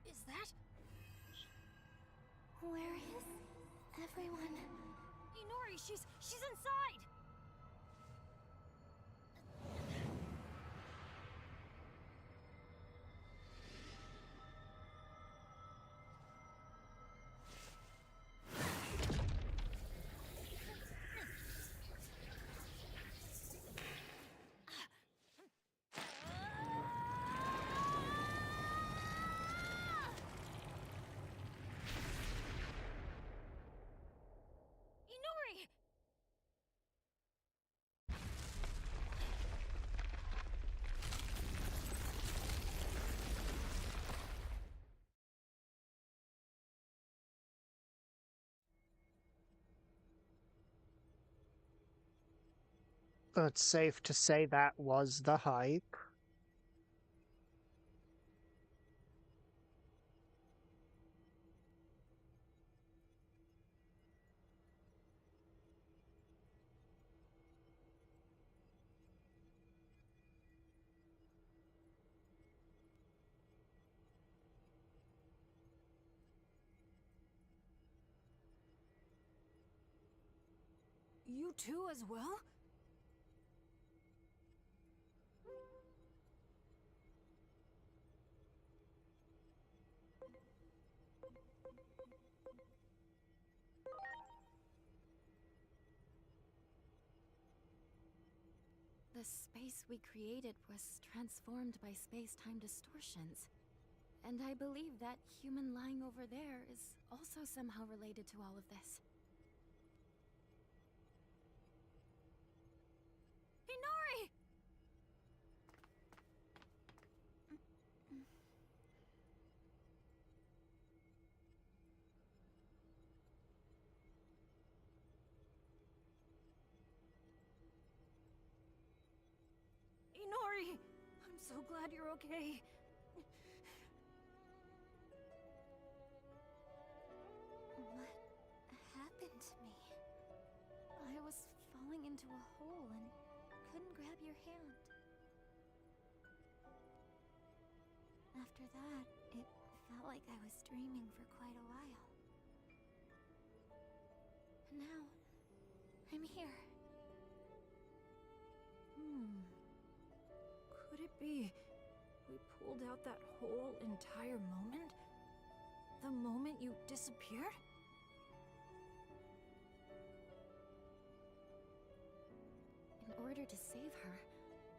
Is that? Where is everyone? Inori, she's inside! Inori! It's safe to say that was the hype. You too as well? The space we created was transformed by space-time distortions. And I believe that human lying over there is also somehow related to all of this. Inori! Inori! I'm so glad you're okay. What happened to me? I was falling into a hole and couldn't grab your hand. After that, it felt like I was dreaming for quite a while. And now, I'm here. Could it be we pulled out that whole entire moment? The moment you disappeared? In order to save her,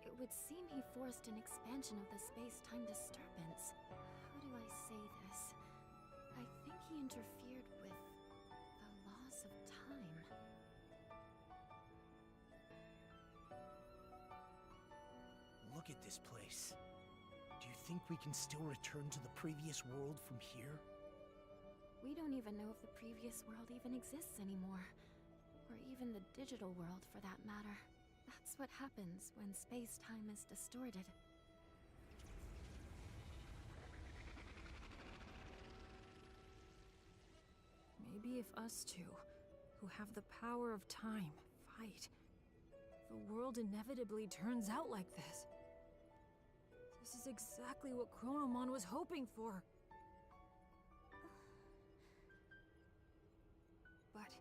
it would seem he forced an expansion of the space-time disturbance. How do I say this? I think he interfered with the laws of time. Look at this place. Do you think we can still return to the previous world from here? We don't even know if the previous world even exists anymore. Or even the digital world, for that matter. That's what happens when space-time is distorted. Maybe if us two, who have the power of time, fight, the world inevitably turns out like this. This is exactly what Chronomon was hoping for. But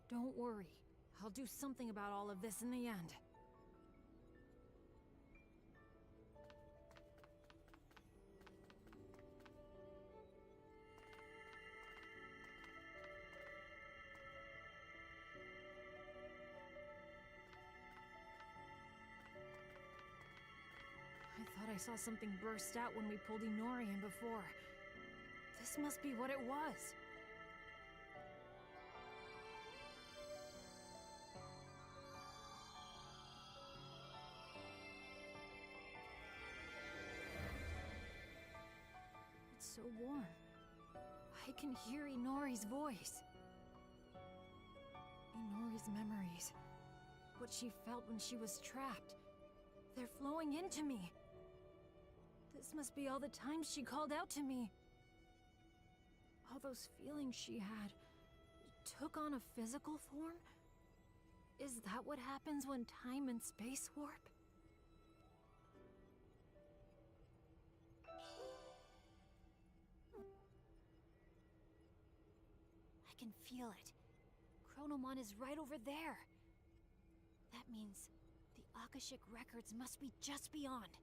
don't worry. I'll do something about all of this in the end. thought I saw something burst out when we pulled Inori in before. This must be what it was. It's so warm. I can hear Inori's voice. Inori's memories. What she felt when she was trapped. They're flowing into me. This must be all the times she called out to me. All those feelings she had took on a physical form? Is that what happens when time and space warp? I can feel it. Chronomon is right over there. That means the Akashic records must be just beyond.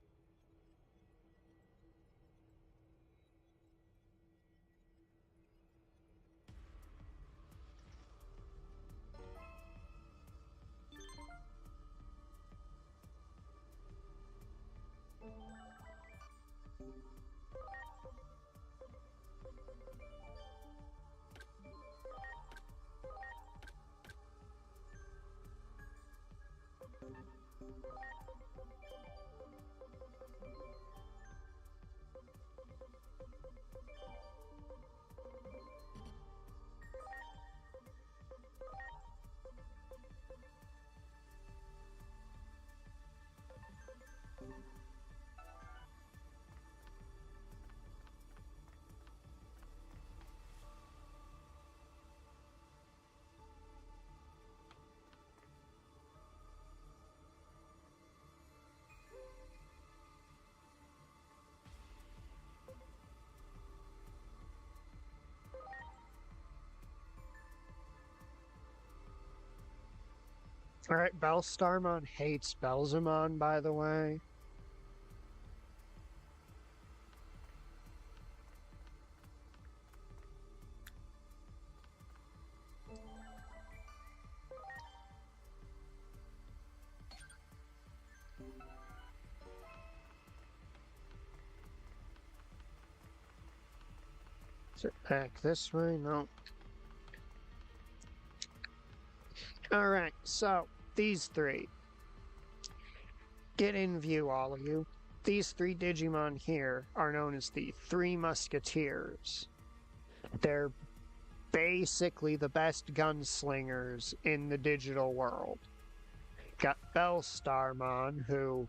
Alright, Bellstarmon hates Belzamon, by the way. Is it back this way? No. Alright, so, these three. Get in view, all of you. These three Digimon here are known as the Three Musketeers. They're basically the best gunslingers in the digital world. Got Bellstarmon, who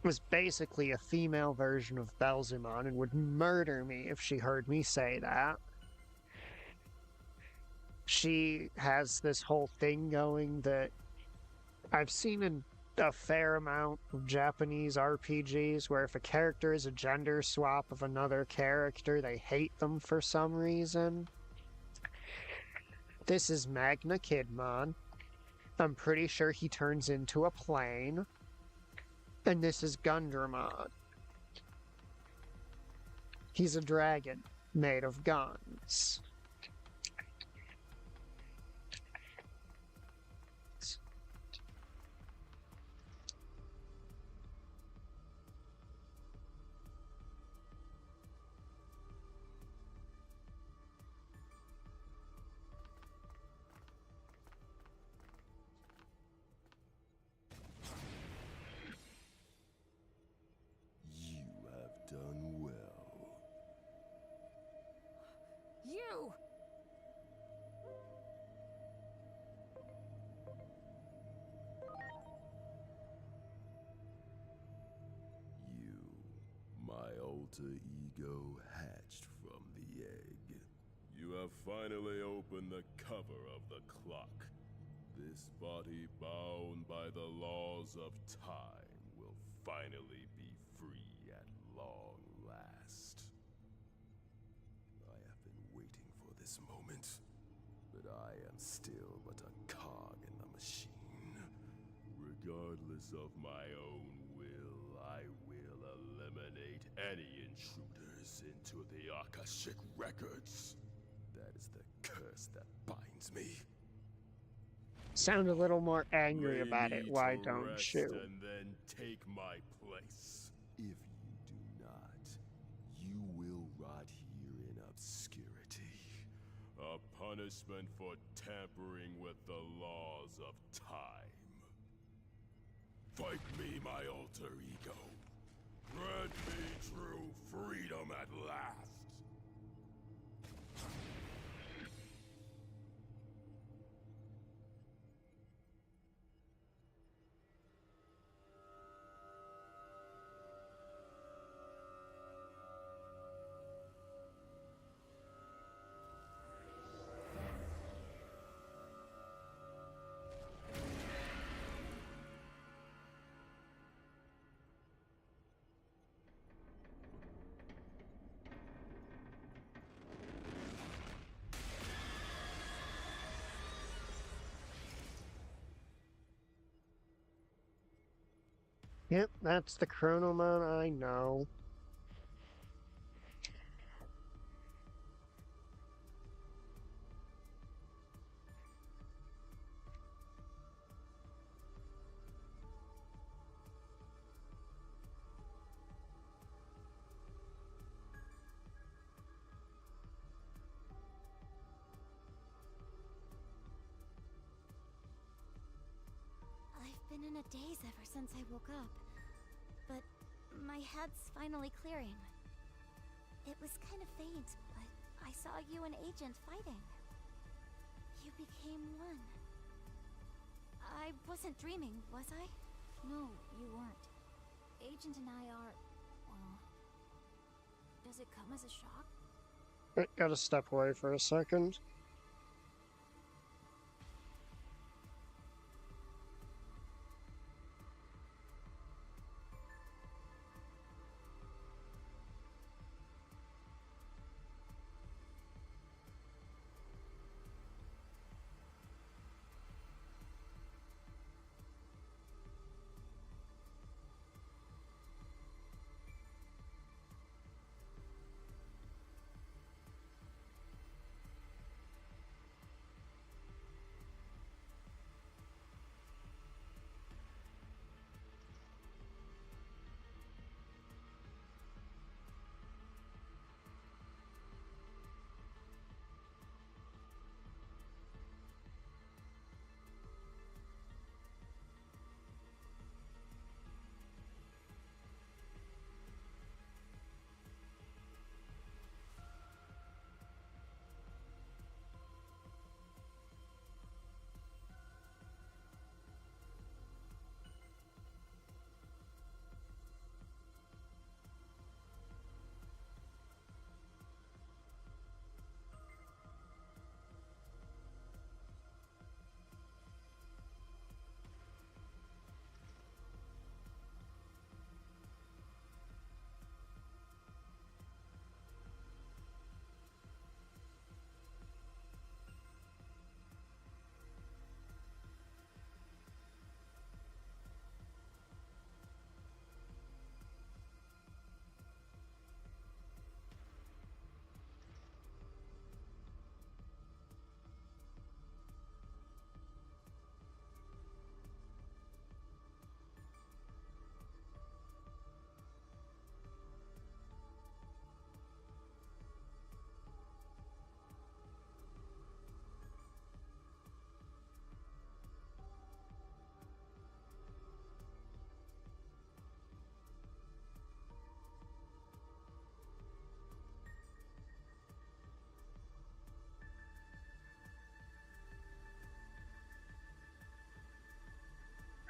was basically a female version of Belzamon and would murder me if she heard me say that. She has this whole thing going that I've seen in a fair amount of Japanese RPGs where if a character is a gender swap of another character, they hate them for some reason. This is Magna Kidmon. I'm pretty sure he turns into a plane. And this is Gundramon. He's a dragon made of guns. Done well. You! You, my alter ego hatched from the egg. You have finally opened the cover of the clock. This body bound by the laws of time will finally be free at long last. I have been waiting for this moment, but I am still but a cog in the machine. Regardless of my own will, I will eliminate any intruders into the Akashic records. That is the curse that binds me. Sound a little more angry about it, why don't you? And then take my place. If you A punishment for tampering with the laws of time. Fight me, my alter ego. Grant me true freedom at last. Yep, that's the Chronomon I know. I've been in a daze ever since I woke up. But my head's finally clearing. It was kind of faint, but I saw you and Agent fighting. You became one. I wasn't dreaming, was I? No, you weren't. Agent and I are... well... Does it come as a shock? I gotta step away for a second.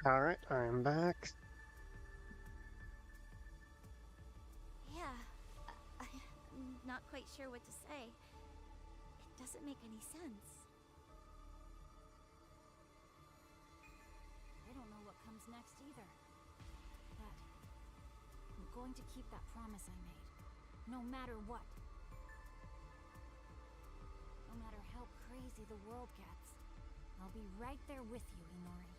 Alright, I'm back. Yeah, I'm not quite sure what to say. It doesn't make any sense. I don't know what comes next either. But I'm going to keep that promise I made, no matter what. No matter how crazy the world gets, I'll be right there with you, Inori.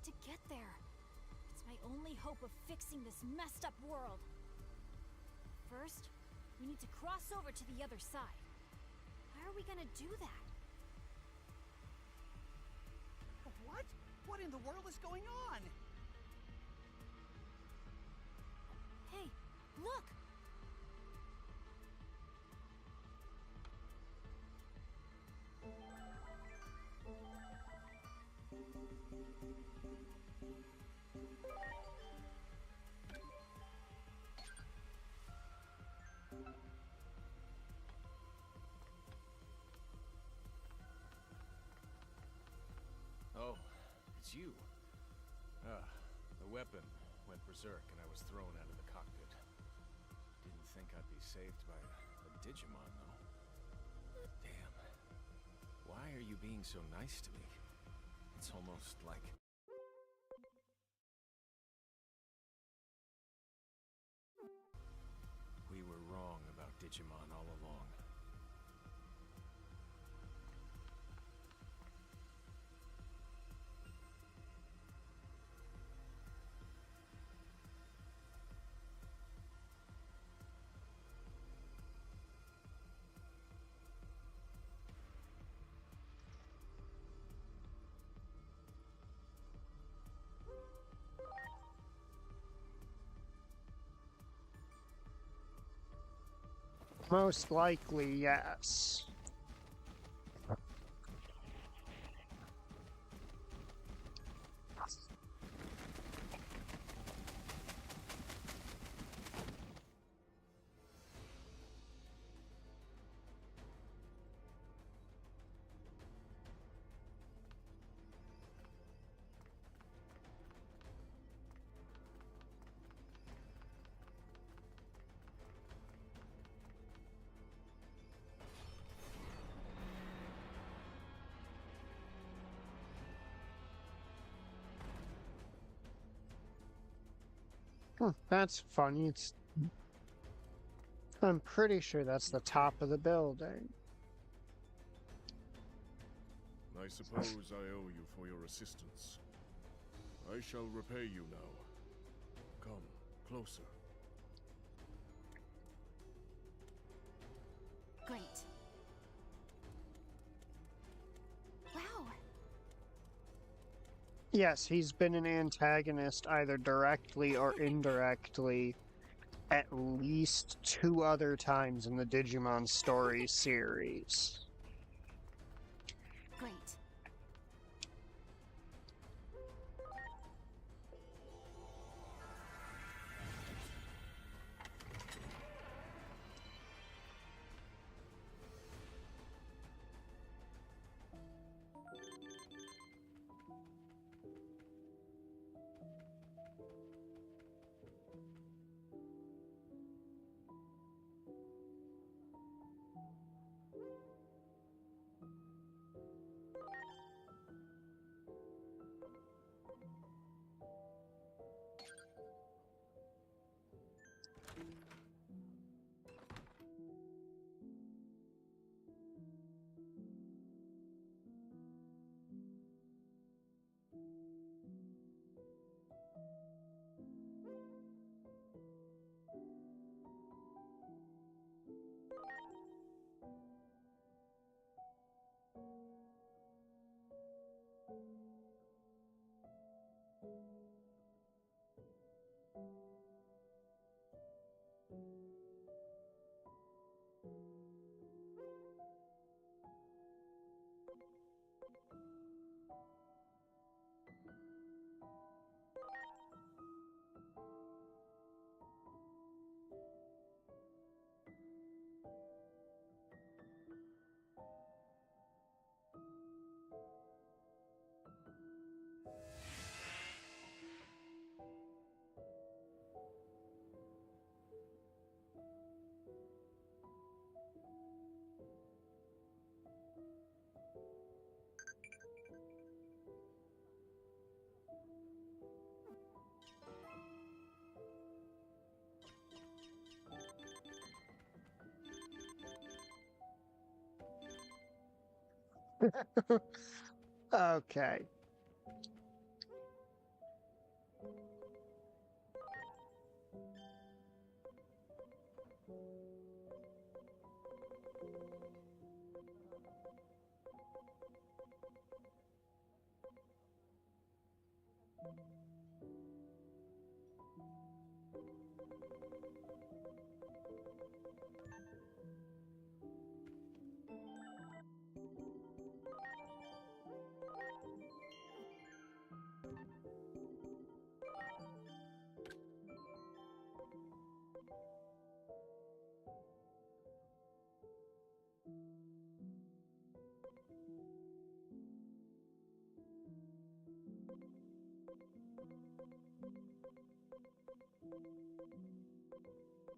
To get there. It's my only hope of fixing this messed up world. First, we need to cross over to the other side. How are we gonna do that? What? What in the world is going on? Look! Oh, it's you. The weapon went berserk and I was thrown out of the cockpit. Didn't think I'd be saved by a Digimon, though. Damn. Why are you being so nice to me? It's almost like... we were wrong about Digimon all along. Most likely, yes. That's funny. I'm pretty sure that's the top of the building. I suppose I owe you for your assistance. I shall repay you now. Come closer. Great. Wow. Yes, he's been an antagonist either directly or indirectly at least 2 other times in the Digimon Story series. Great. Okay.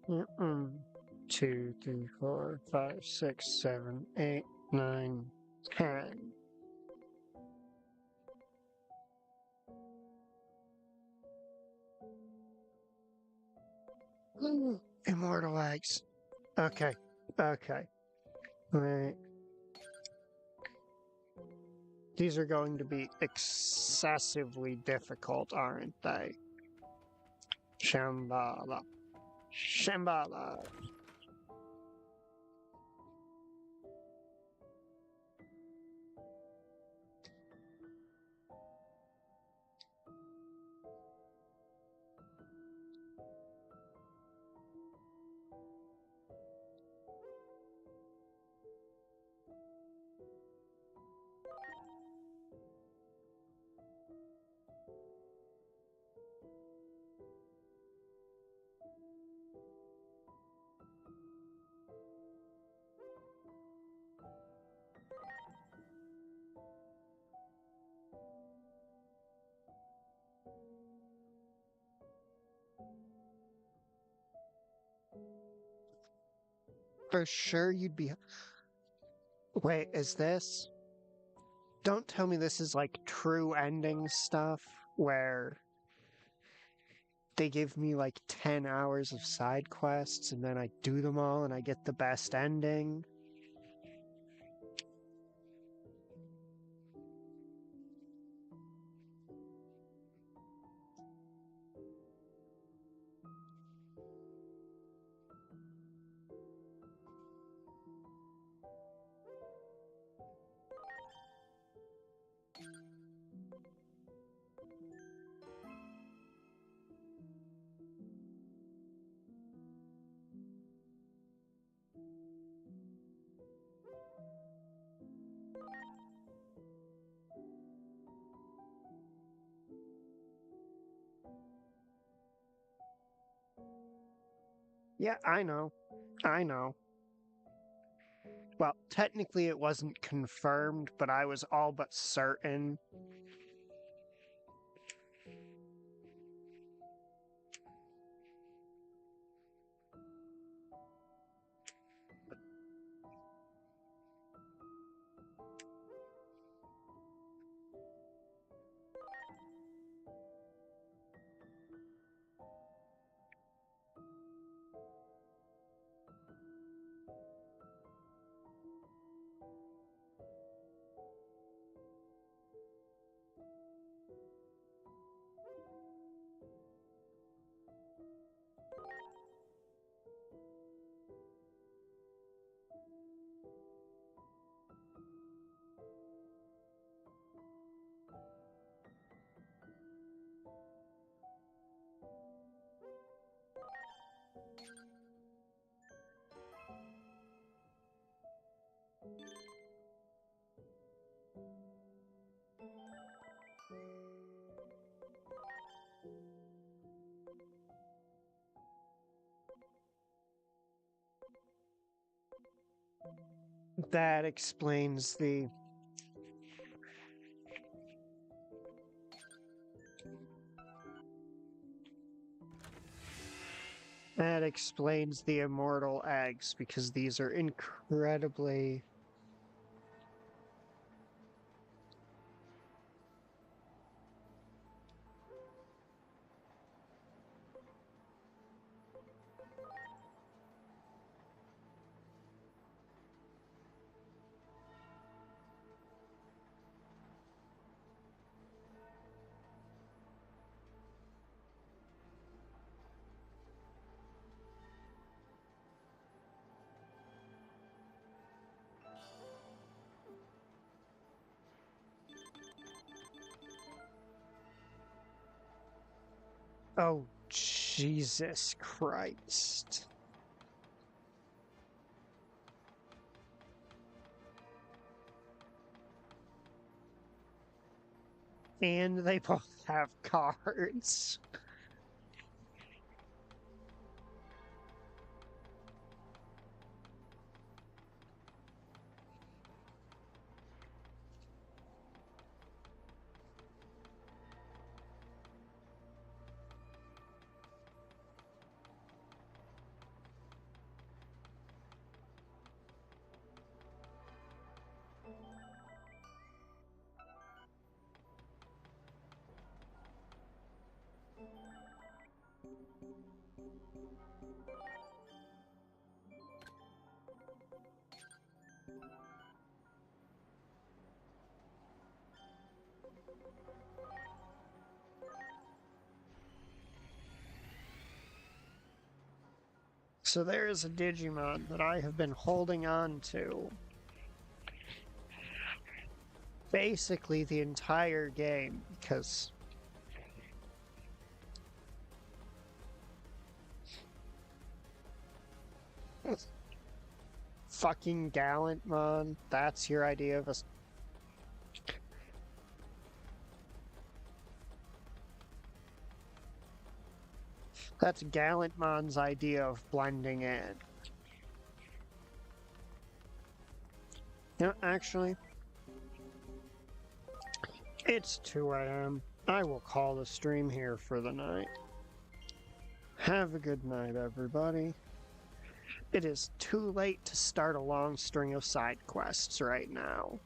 Mm-mm. 2, 3, 4, 5, 6, 7, 8, 9, 10. Immortal eggs. Okay. Okay. Right. These are going to be excessively difficult, aren't they? Shambhala. Shambhala. For sure you'd be... Wait, is this? Don't tell me this is like true ending stuff where they give me like 10 hours of side quests and then I do them all and I get the best ending. Yeah, I know. I know. Well, technically it wasn't confirmed, but I was all but certain. That explains the... That explains the immortal eggs, because these are incredibly... Oh, Jesus Christ. And they both have cards. So there is a Digimon that I have been holding on to basically the entire game because fucking Gallantmon, that's your idea of a... That's Gallantmon's idea of blending in. No, actually, it's 2 a.m. I will call the stream here for the night. Have a good night, everybody. It is too late to start a long string of side quests right now.